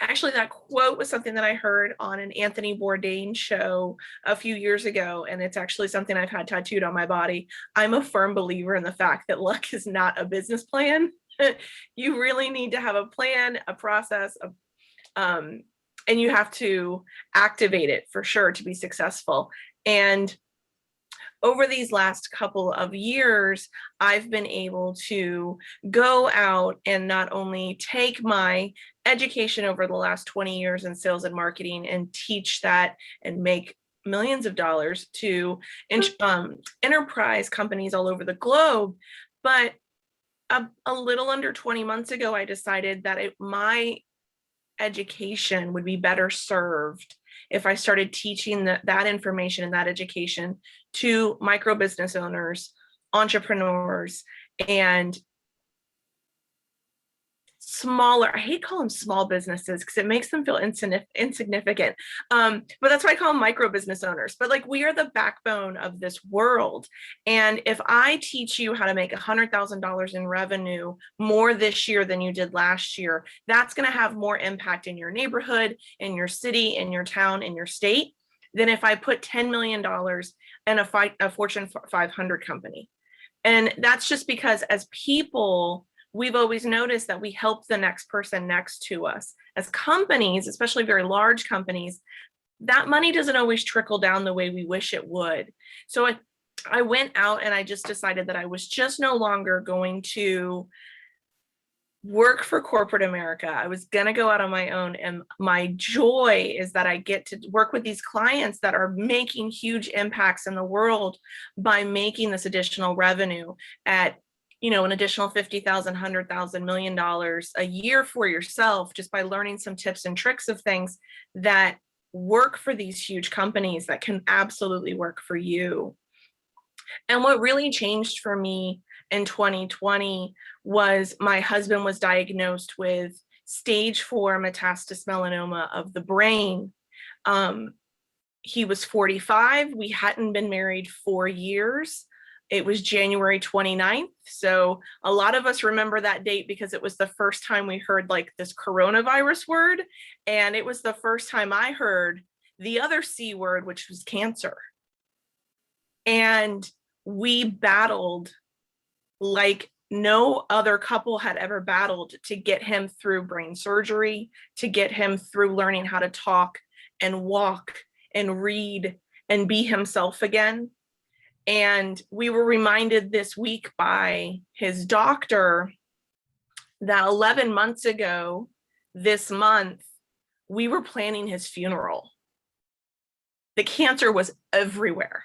Actually, that quote was something that I heard on an Anthony Bourdain show a few years ago, and it's actually something I've had tattooed on my body. I'm a firm believer in the fact that luck is not a business plan. You really need to have a plan, a process, and you have to activate it for sure to be successful. And over these last couple of years, I've been able to go out and not only take my education over the last 20 years in sales and marketing and teach that and make millions of dollars to enterprise companies all over the globe. But a little under 20 months ago, I decided that my education would be better served if I started teaching that information and that education to micro business owners, entrepreneurs, and smaller, I hate calling them small businesses because it makes them feel insignificant. But that's why I call them micro business owners. But like, we are the backbone of this world. And if I teach you how to make $100,000 in revenue more this year than you did last year, that's going to have more impact in your neighborhood, in your city, in your town, in your state, than if I put $10 million in a Fortune 500 company. And that's just because as people, we've always noticed that we help the next person next to us. As companies, especially very large companies, that money doesn't always trickle down the way we wish it would. So I went out and I just decided that I was just no longer going to work for corporate America. I was going to go out on my own. And my joy is that I get to work with these clients that are making huge impacts in the world by making this additional revenue at an additional $50,000, $100,000, $1 million a year for yourself, just by learning some tips and tricks of things that work for these huge companies that can absolutely work for you. And what really changed for me in 2020 was my husband was diagnosed with stage 4 metastasis melanoma of the brain. He was 45. We hadn't been married 4 years. It was January 29th. So a lot of us remember that date because it was the first time we heard like this coronavirus word. And it was the first time I heard the other C word, which was cancer. And we battled like no other couple had ever battled to get him through brain surgery, to get him through learning how to talk and walk and read and be himself again. And we were reminded this week by his doctor that 11 months ago, this month, we were planning his funeral. The cancer was everywhere.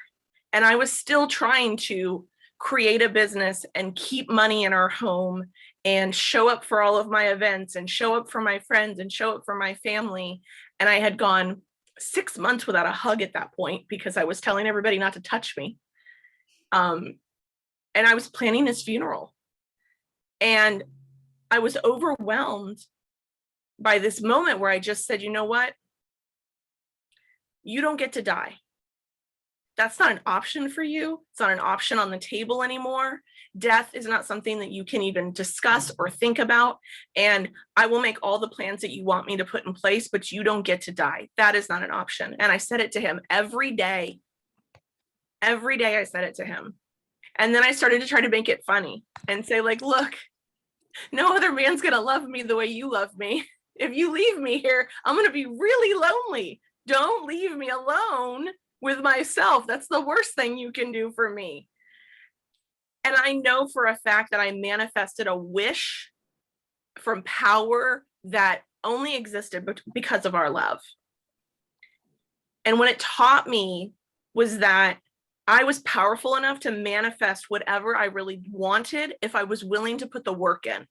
And I was still trying to create a business and keep money in our home and show up for all of my events and show up for my friends and show up for my family. And I had gone 6 months without a hug at that point because I was telling everybody not to touch me. And I was planning his funeral. And I was overwhelmed by this moment where I just said, you know what? You don't get to die. That's not an option for you. It's not an option on the table anymore. Death is not something that you can even discuss or think about. And I will make all the plans that you want me to put in place, but you don't get to die. That is not an option. And I said it to him every day. Every day I said it to him. And then I started to try to make it funny and say, like, look, no other man's gonna love me the way you love me. If you leave me here, I'm gonna be really lonely. Don't leave me alone with myself. That's the worst thing you can do for me. And I know for a fact that I manifested a wish from power that only existed because of our love. And what it taught me was that I was powerful enough to manifest whatever I really wanted if I was willing to put the work in.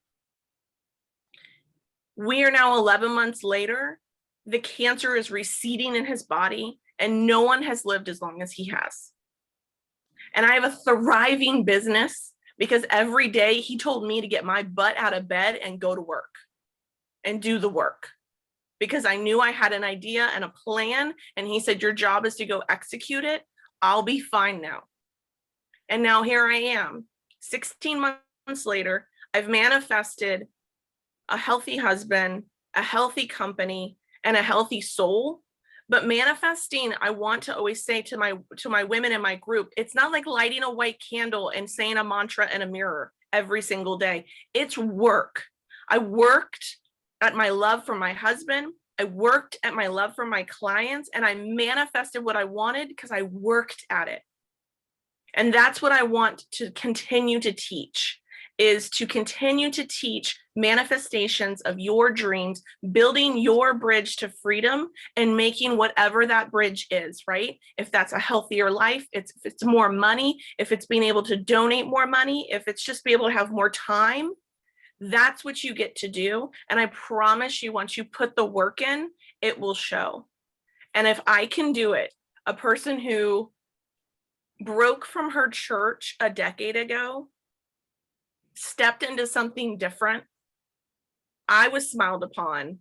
We are now 11 months later. The cancer is receding in his body, and no one has lived as long as he has. And I have a thriving business because every day he told me to get my butt out of bed and go to work and do the work, because I knew I had an idea and a plan. And he said, your job is to go execute it. I'll be fine now. And now here I am, 16 months later. I've manifested a healthy husband, a healthy company, and a healthy soul. But manifesting, I want to always say to my women in my group, it's not like lighting a white candle and saying a mantra in a mirror every single day. It's work. I worked at my love for my husband. I worked at my love for my clients, and I manifested what I wanted because I worked at it. And that's what I want to continue to teach, is to continue to teach manifestations of your dreams, building your bridge to freedom and making whatever that bridge is, right? If that's a healthier life, if it's more money, if it's being able to donate more money, if it's just be able to have more time, that's what you get to do. And I promise you, once you put the work in, it will show. And if I can do it, a person who broke from her church a decade ago, stepped into something different, I was smiled upon.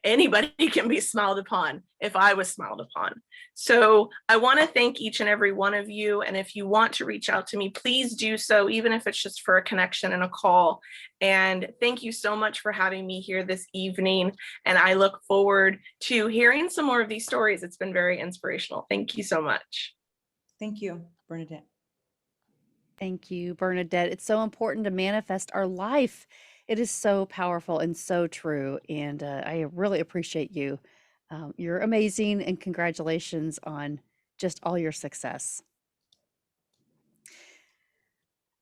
Anybody can be smiled upon if I was smiled upon. So I want to thank each and every one of you. And if you want to reach out to me, please do so, even if it's just for a connection and a call. And thank you so much for having me here this evening. And I look forward to hearing some more of these stories. It's been very inspirational. Thank you so much. Thank you, Bernadette. Thank you, Bernadette. It's so important to manifest our life. It is so powerful and so true. And I really appreciate you. You're amazing, and congratulations on just all your success.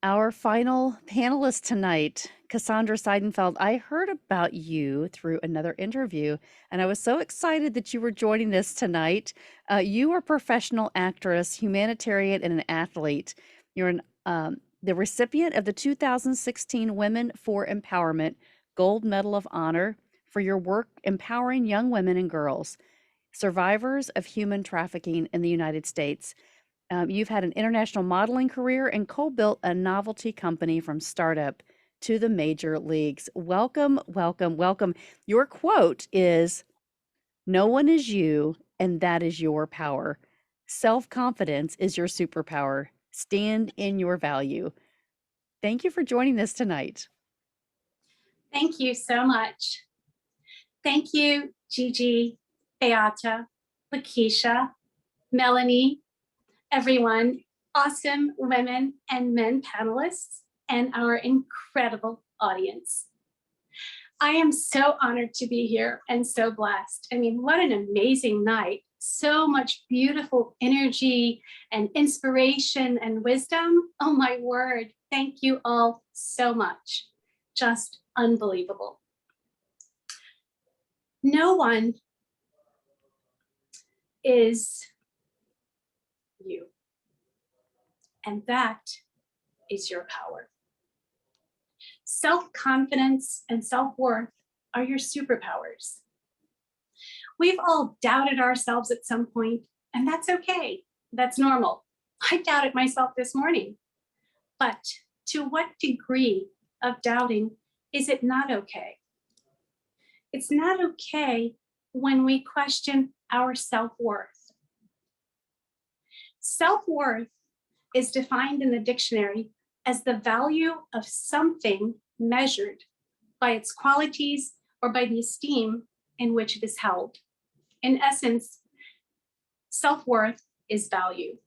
Our final panelist tonight, Cassandra Seidenfeld. I heard about you through another interview, and I was so excited that you were joining us tonight. You are a professional actress, humanitarian, and an athlete. You're the recipient of the 2016 Women for Empowerment Gold Medal of Honor for your work empowering young women and girls, survivors of human trafficking in the United States. You've had an international modeling career and co-built a novelty company from startup to the major leagues. Welcome, welcome, welcome. Your quote is, "No one is you, and that is your power. Self-confidence is your superpower. Stand in your value." Thank you for joining us tonight. Thank you so much. Thank you, Gigi, Beata, Lakeisha, Melanie, everyone. awesome women and men panelists, and our incredible audience. I am so honored to be here and so blessed. I mean, what an amazing night. So much beautiful energy and inspiration and wisdom. Oh my word. Thank you all so much. Just unbelievable. No one is you. And that is your power. Self-confidence and self-worth are your superpowers. We've all doubted ourselves at some point, and that's okay. That's normal. I doubted myself this morning. But to what degree of doubting is it not okay? It's not okay when we question our self-worth. Self-worth is defined in the dictionary as the value of something measured by its qualities or by the esteem in which it is held. In essence, self-worth is value.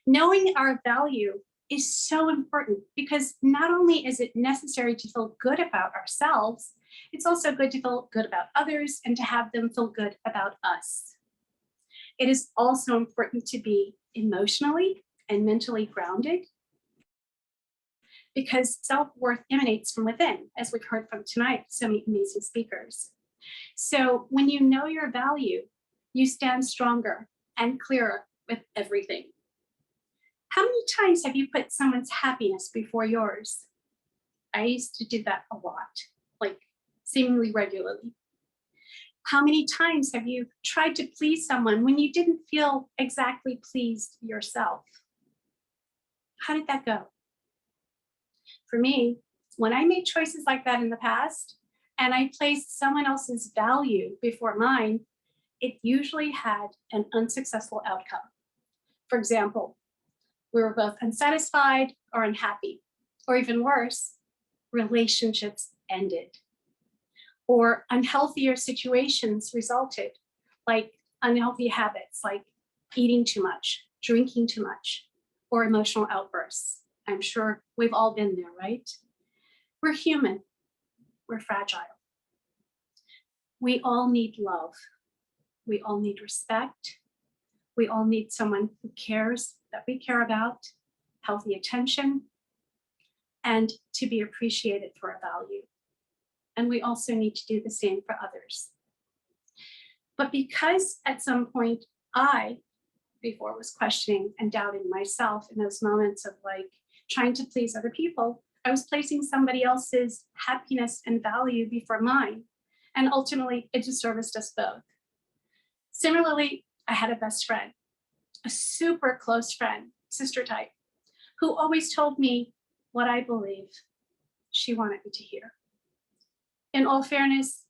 Knowing our value is so important because not only is it necessary to feel good about ourselves, it's also good to feel good about others and to have them feel good about us. It is also important to be emotionally and mentally grounded because self-worth emanates from within, as we've heard from tonight, so many amazing speakers. So when you know your value, you stand stronger and clearer with everything. How many times have you put someone's happiness before yours? I used to do that a lot, like seemingly regularly. How many times have you tried to please someone when you didn't feel exactly pleased yourself? How did that go? For me, when I made choices like that in the past, and I placed someone else's value before mine, it usually had an unsuccessful outcome. For example, we were both unsatisfied or unhappy, or even worse, relationships ended, or unhealthier situations resulted, like unhealthy habits like eating too much, drinking too much, or emotional outbursts. I'm sure we've all been there, right? We're human, we're fragile. We all need love. We all need respect. We all need someone who cares, that we care about, healthy attention, and to be appreciated for our value. And we also need to do the same for others. But because at some point I, before, was questioning and doubting myself in those moments of like trying to please other people, I was placing somebody else's happiness and value before mine. And ultimately, it disserviced us both. Similarly, I had a best friend, a super close friend, sister type, who always told me what I believe she wanted me to hear. In all fairness,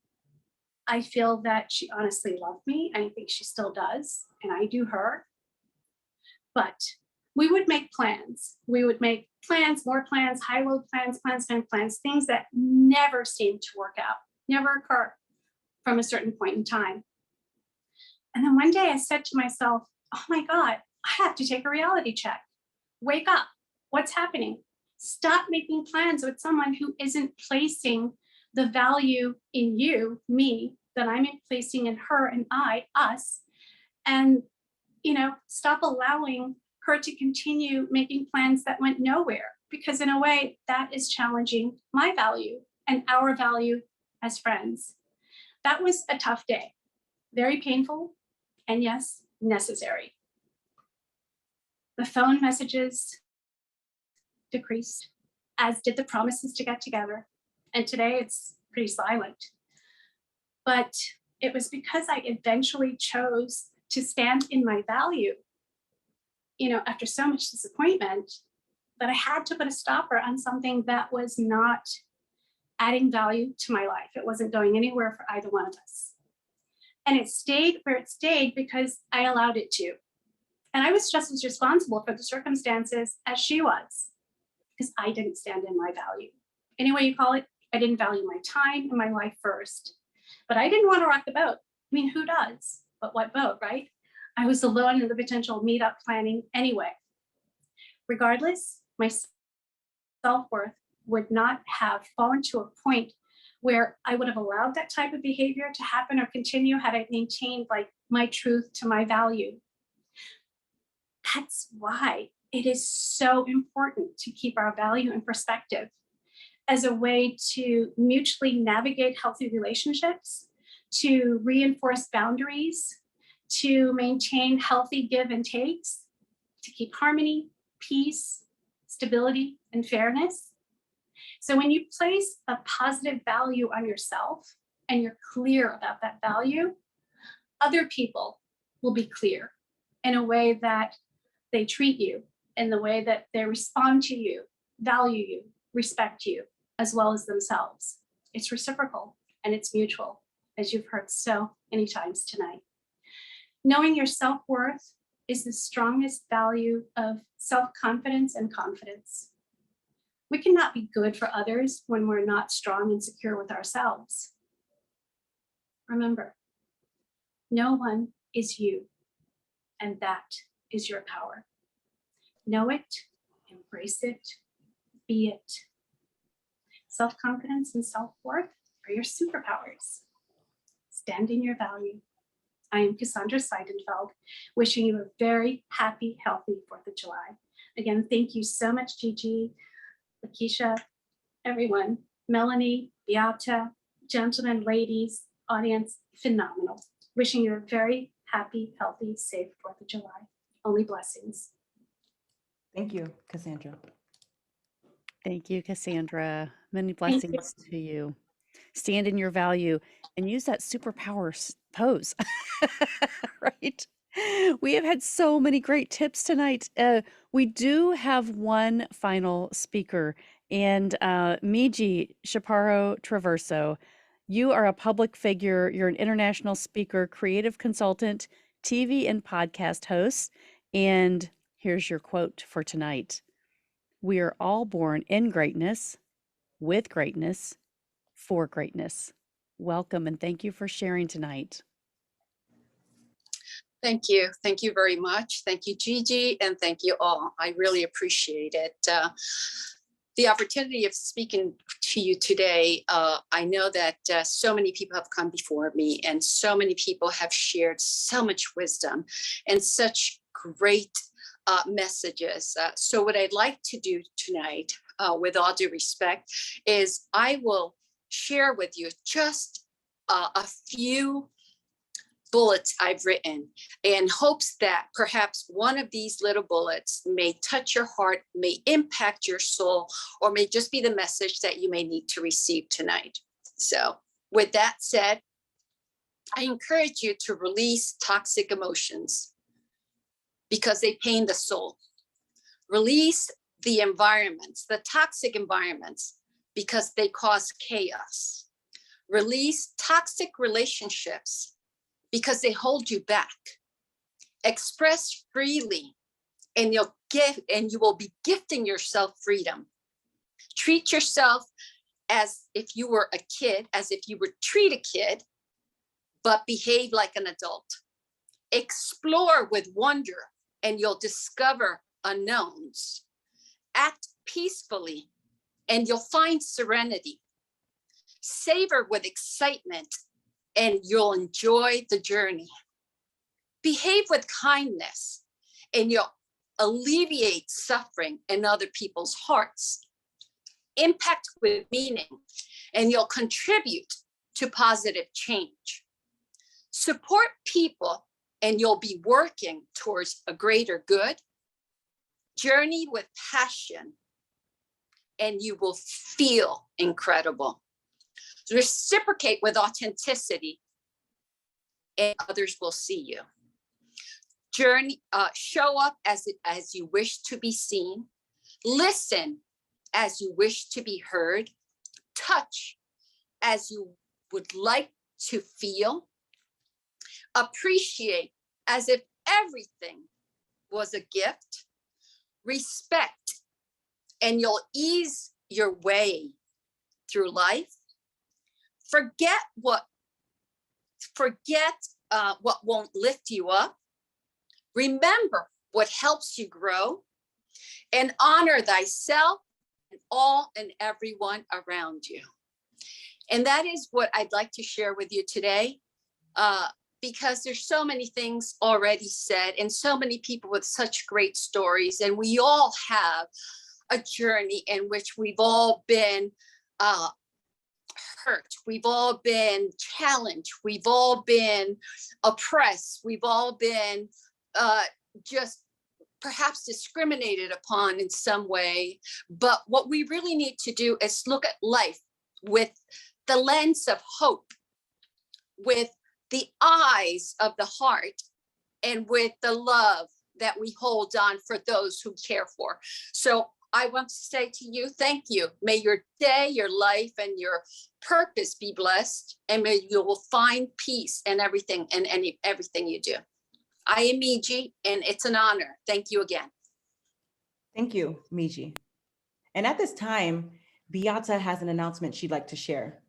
I feel that she honestly loved me. I think she still does, and I do her. But we would make plans. We would make plans, more plans, high-low plans, things that never seemed to work out, never occur from a certain point in time. And then one day I said to myself, oh my God, I have to take a reality check. Wake up. What's happening? Stop making plans with someone who isn't placing the value in you, me, that I'm placing in her and I, us. And, stop allowing her to continue making plans that went nowhere. Because in a way, that is challenging my value and our value as friends. That was a tough day, very painful, and yes, necessary. The phone messages decreased, as did the promises to get together. And today it's pretty silent. But it was because I eventually chose to stand in my value, after so much disappointment, that I had to put a stopper on something that was not adding value to my life. It wasn't going anywhere for either one of us. And it stayed where it stayed because I allowed it to. And I was just as responsible for the circumstances as she was, because I didn't stand in my value. Any way you call it, I didn't value my time and my life first. But I didn't want to rock the boat. I mean, who does? But what boat, right? I was alone in the potential meetup planning anyway. Regardless, my self-worth would not have fallen to a point where I would have allowed that type of behavior to happen or continue had I maintained like my truth to my value. That's why it is so important to keep our value in perspective as a way to mutually navigate healthy relationships, to reinforce boundaries, to maintain healthy give and takes, to keep harmony, peace, stability, and fairness. So when you place a positive value on yourself and you're clear about that value, other people will be clear in a way that they treat you, in the way that they respond to you, value you, respect you, as well as themselves. It's reciprocal and it's mutual, as you've heard so many times tonight. Knowing your self-worth is the strongest value of self-confidence and confidence. We cannot be good for others when we're not strong and secure with ourselves. Remember, no one is you, and that is your power. Know it, embrace it, be it. Self-confidence and self-worth are your superpowers. Stand in your value. I am Cassandra Seidenfeld, wishing you a very happy, healthy 4th of July. Again, thank you so much, Gigi, Lakeisha, everyone, Melanie, Beata, gentlemen, ladies, audience, phenomenal. Wishing you a very happy, healthy, safe 4th of July. Only blessings. Thank you, Cassandra. Thank you, Cassandra. Many blessings to you. Stand in your value and use that superpower pose, right? We have had so many great tips tonight. We do have one final speaker, and Miji Chaparro Traverso, you are a public figure. You're an international speaker, creative consultant, TV and podcast host. And here's your quote for tonight. We are all born in greatness, with greatness, for greatness. Welcome and thank you for sharing tonight. Thank you. Thank you very much. Thank you, Gigi, and thank you all. I really appreciate it. The opportunity of speaking to you today, I know that so many people have come before me and so many people have shared so much wisdom and such great messages. So what I'd like to do tonight, with all due respect, is I will share with you just a few bullets I've written in hopes that perhaps one of these little bullets may touch your heart, may impact your soul, or may just be the message that you may need to receive tonight. So with that said, I encourage you to release toxic emotions because they pain the soul. Release the environments, the toxic environments, because they cause chaos. Release toxic relationships because they hold you back. Express freely and you will be gifting yourself freedom. Treat yourself as if you were a kid, as if you would treat a kid, but behave like an adult. Explore with wonder and you'll discover unknowns. Act peacefully and you'll find serenity. Savor with excitement and you'll enjoy the journey. Behave with kindness and you'll alleviate suffering in other people's hearts. Impact with meaning and you'll contribute to positive change. Support people and you'll be working towards a greater good. Journey with passion and you will feel incredible. Reciprocate with authenticity and others will see you. Journey, show up as you wish to be seen. Listen as you wish to be heard. Touch as you would like to feel. Appreciate as if everything was a gift. Respect and you'll ease your way through life. Forget what won't lift you up. Remember what helps you grow. and honor thyself and all and everyone around you. And that is what I'd like to share with you today, because there's so many things already said and so many people with such great stories. And we all have a journey in which we've all been hurt. We've all been challenged. We've all been oppressed. We've all been just perhaps discriminated upon in some way. But what we really need to do is look at life with the lens of hope, with the eyes of the heart, and with the love that we hold on for those who care for. So I want to say to you, thank you. May your day, your life, and your purpose be blessed, and may you will find peace in everything and everything you do. I am Miji, and it's an honor. Thank you again. Thank you, Miji. And at this time, Beata has an announcement she'd like to share.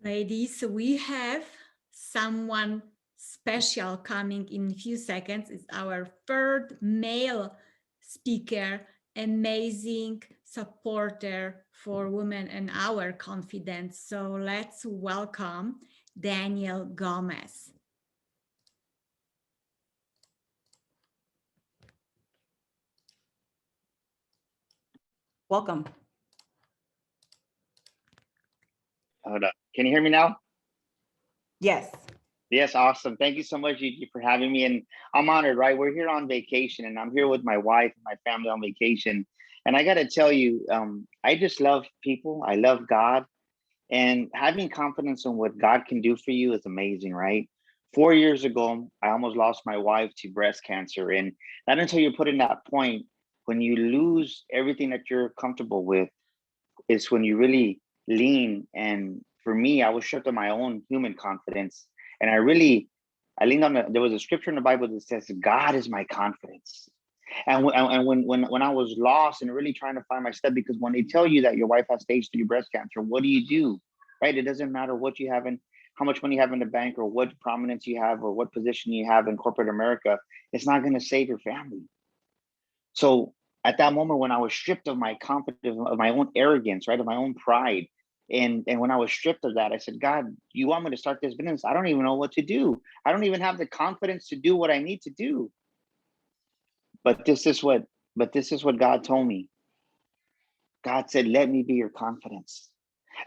Ladies, we have someone special coming in a few seconds. It's our third male speaker, amazing supporter for women and our confidence. So let's welcome Daniel Gomez. Welcome. Hold up. Can you hear me now? Yes. Yes, awesome. Thank you so much, Gigi, for having me. And I'm honored, right? We're here on vacation, and I'm here with my wife and my family on vacation. And I got to tell you, I just love people. I love God. And having confidence in what God can do for you is amazing, right? 4 years ago, I almost lost my wife to breast cancer. And not until you're put in that point, when you lose everything that you're comfortable with, is when you really lean. And for me, I was stripped of my own human confidence. And I leaned on there was a scripture in the Bible that says, God is my confidence. And when I was lost and really trying to find my step, because when they tell you that your wife has stage 3 breast cancer, what do? Right? It doesn't matter what you have in, how much money you have in the bank, or what prominence you have, or what position you have in corporate America. It's not going to save your family. So at that moment, when I was stripped of my confidence, of my own arrogance, right, of my own pride, and when I was stripped of that, I said, God, you want me to start this business? I don't even know what to do. I don't even have the confidence to do what I need to do. But this is what God told me. God said, let me be your confidence.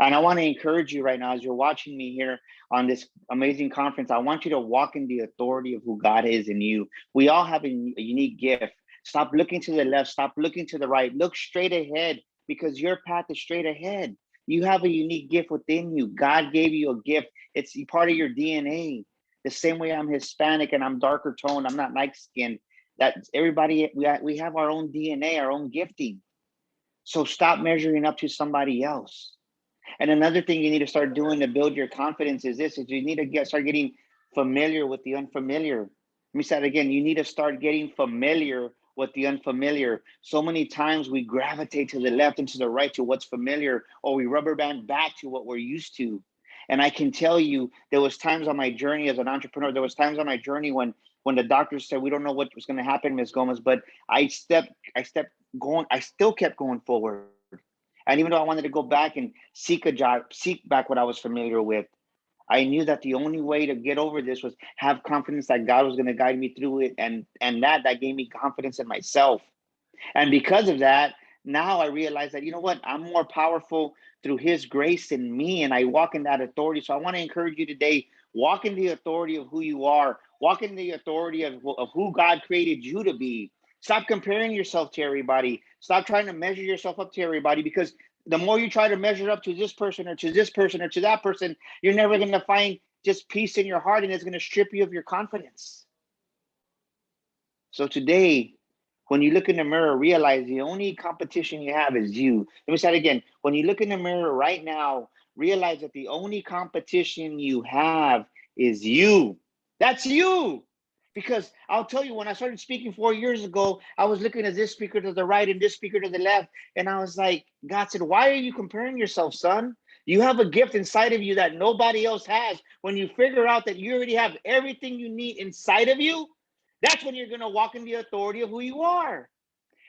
And I want to encourage you right now, as you're watching me here on this amazing conference, I want you to walk in the authority of who God is in you. We all have a unique gift. Stop looking to the left. Stop looking to the right. Look straight ahead, because your path is straight ahead. You have a unique gift within you. God gave you a gift. It's part of your DNA. The same way I'm Hispanic and I'm darker toned, I'm not light skinned. That everybody, we have our own DNA, our own gifting. So stop measuring up to somebody else. And another thing you need to start doing to build your confidence is this: is you need to start getting familiar with the unfamiliar. Let me say it again. You need to start getting familiar with the unfamiliar. So many times we gravitate to the left and to the right to what's familiar, or we rubber band back to what we're used to. And I can tell you, there was times on my journey as an entrepreneur, there was times on my journey when the doctors said, we don't know what was going to happen, Ms. Gomez, but I still kept going forward. And even though I wanted to go back and seek a job, seek back what I was familiar with, I knew that the only way to get over this was have confidence that God was going to guide me through it. And that gave me confidence in myself. And because of that, now I realize that, you know what, I'm more powerful through his grace in me, and I walk in that authority. So I want to encourage you today, walk in the authority of who you are. Walk in the authority of who God created you to be. Stop comparing yourself to everybody. Stop trying to measure yourself up to everybody, because the more you try to measure up to this person or to this person or to that person, you're never going to find just peace in your heart, and it's going to strip you of your confidence. So today, when you look in the mirror, realize the only competition you have is you. Let me say it again. When you look in the mirror right now, realize that the only competition you have is you. That's you. Because I'll tell you, when I started speaking 4 years ago, I was looking at this speaker to the right and this speaker to the left. And I was like, God said, why are you comparing yourself, son? You have a gift inside of you that nobody else has. When you figure out that you already have everything you need inside of you, That's when you're going to walk in the authority of who you are.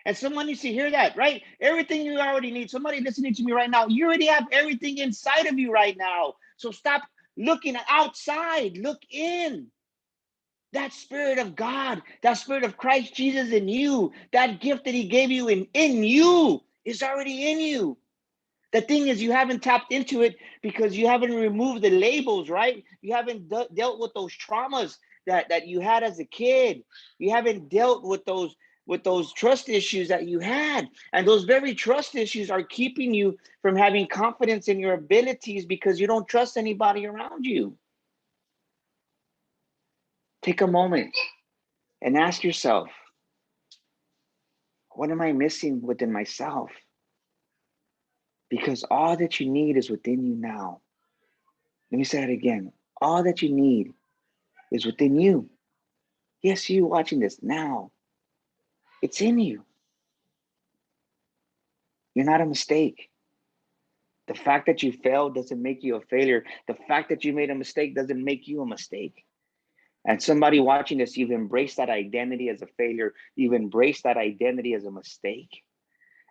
And someone needs to hear that, right? Everything you already need. Somebody listening to me right now, you already have everything inside of you right now. So stop looking outside, look in. That Spirit of God, that Spirit of Christ Jesus in you, that gift that he gave you in you is already in you. The thing is, you haven't tapped into it because you haven't removed the labels, right? You haven't dealt with those traumas that you had as a kid. You haven't dealt with those trust issues that you had. And those very trust issues are keeping you from having confidence in your abilities because you don't trust anybody around you. Take a moment and ask yourself, what am I missing within myself? Because all that you need is within you now. Let me say it again. All that you need is within you. Yes, you watching this now. It's in you. You're not a mistake. The fact that you failed doesn't make you a failure. The fact that you made a mistake doesn't make you a mistake. And somebody watching this, you've embraced that identity as a failure. You've embraced that identity as a mistake.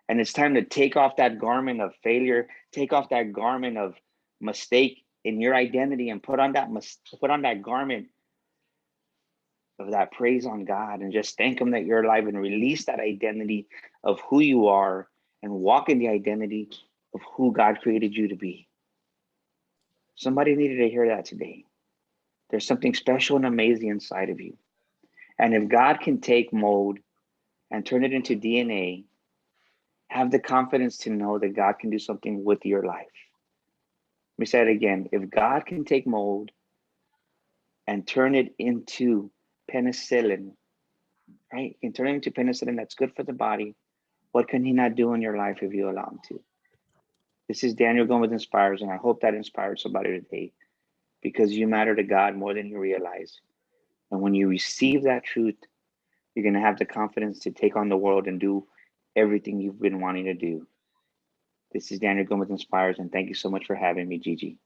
And it's time to take off that garment of failure, take off that garment of mistake in your identity and put on that garment of that praise on God and just thank him that you're alive and release that identity of who you are and walk in the identity of who God created you to be. Somebody needed to hear that today. There's something special and amazing inside of you. And if God can take mold and turn it into DNA, have the confidence to know that God can do something with your life. Let me say it again. If God can take mold and turn it into penicillin, right? He can turn it into penicillin that's good for the body. What can he not do in your life if you allow him to? This is Daniel Gomez Inspires, and I hope that inspired somebody today because you matter to God more than you realize. And when you receive that truth, you're going to have the confidence to take on the world and do everything you've been wanting to do. This is Daniel Gomez Inspires, and thank you so much for having me, Gigi.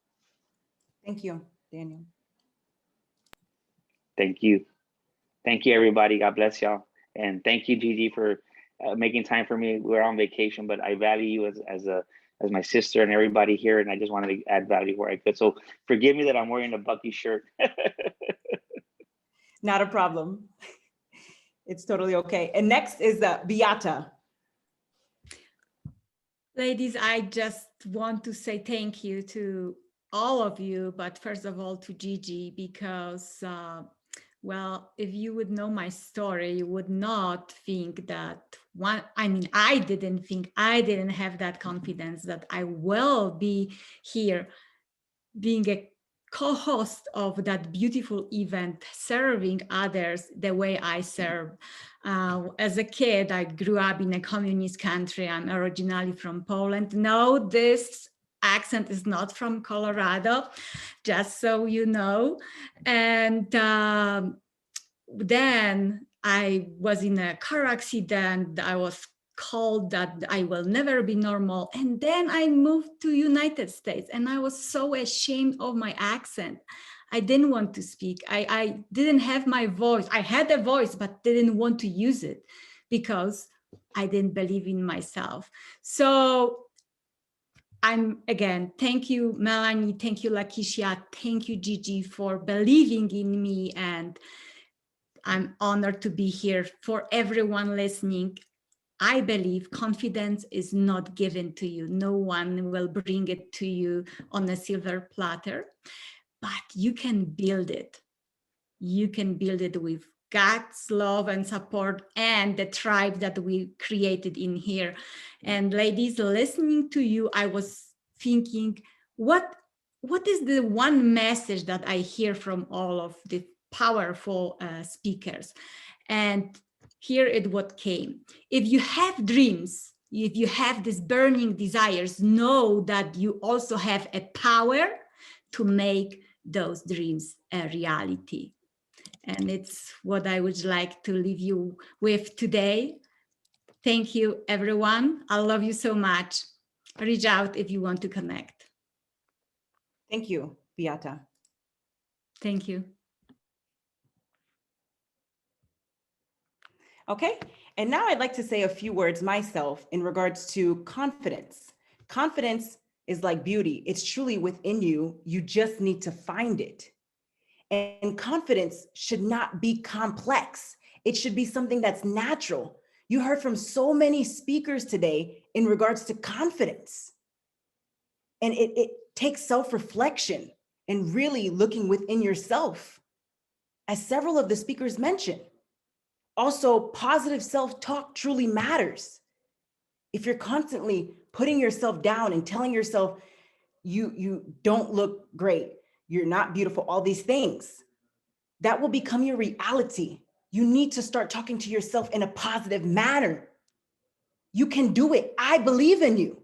Thank you, Daniel. Thank you. Thank you, everybody. God bless y'all. And thank you, Gigi, for making time for me. We're on vacation, but I value you as my sister and everybody here, and I just wanted to add value where I could. So forgive me that I'm wearing a Bucky shirt. Not a problem. It's totally okay. And next is Beata. Ladies, I just want to say thank you to all of you, but first of all to Gigi, because, well, if you would know my story, you would not think that I didn't have that confidence that I will be here being a co-host of that beautiful event, serving others the way I serve. As a kid, I grew up in a communist country. I'm originally from Poland. No, this accent is not from Colorado, just so you know. And then I was in a car accident. I was called that I will never be normal. And then I moved to United States and I was so ashamed of my accent. I didn't want to speak. I didn't have my voice. I had a voice, but didn't want to use it because I didn't believe in myself. So thank you, Melanie. Thank you, Lakeisha. Thank you, Gigi, for believing in me. And I'm honored to be here. For everyone listening, I believe confidence is not given to you. No one will bring it to you on a silver platter, but you can build it. You can build it with God's love and support and the tribe that we created in here. And ladies, listening to you, I was thinking, what is the one message that I hear from all of the powerful speakers? And here it what came. If you have dreams, if you have these burning desires, know that you also have a power to make those dreams a reality. And it's what I would like to leave you with today. Thank you, everyone. I love you so much. Reach out if you want to connect. Thank you, Beata. Thank you. Okay, and now I'd like to say a few words myself in regards to confidence. Confidence is like beauty. It's truly within you. You just need to find it. And confidence should not be complex. It should be something that's natural. You heard from so many speakers today in regards to confidence. And it takes self-reflection and really looking within yourself, as several of the speakers mentioned. Also, positive self-talk truly matters. If you're constantly putting yourself down and telling yourself you don't look great, you're not beautiful, all these things, that will become your reality. You need to start talking to yourself in a positive manner. You can do it. I believe in you.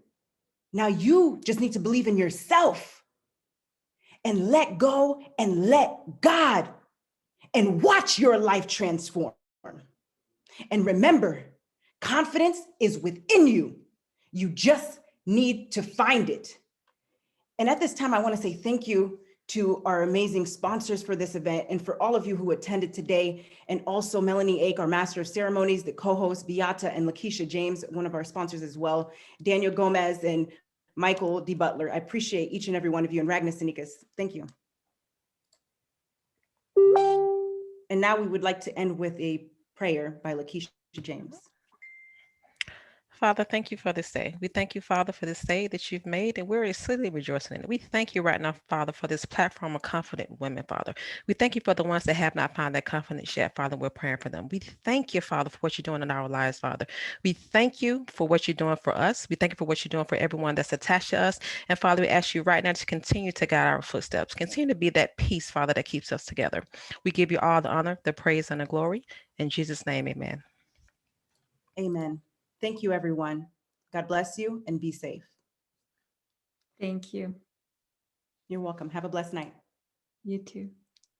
Now you just need to believe in yourself and let go and let God and watch your life transform. And remember, confidence is within you. You just need to find it. And at this time, I want to say thank you to our amazing sponsors for this event and for all of you who attended today. And also Melanie Ake, our Master of Ceremonies, the co-host, Beata and Lakeisha James, one of our sponsors as well, Daniel Gomez and Michael D. Butler. I appreciate each and every one of you, and Ragnar Sinikas. Thank you. And now we would like to end with a prayer by Lakeisha James. Father, thank you for this day. We thank you, Father, for this day that you've made, and we're exceedingly rejoicing in it. We thank you right now, Father, for this platform of confident women, Father. We thank you for the ones that have not found that confidence yet, Father. We're praying for them. We thank you, Father, for what you're doing in our lives, Father. We thank you for what you're doing for us. We thank you for what you're doing for everyone that's attached to us. And Father, we ask you right now to continue to guide our footsteps. Continue to be that peace, Father, that keeps us together. We give you all the honor, the praise, and the glory. In Jesus' name, amen. Amen. Thank you, everyone. God bless you and be safe. Thank you. You're welcome. Have a blessed night. You too.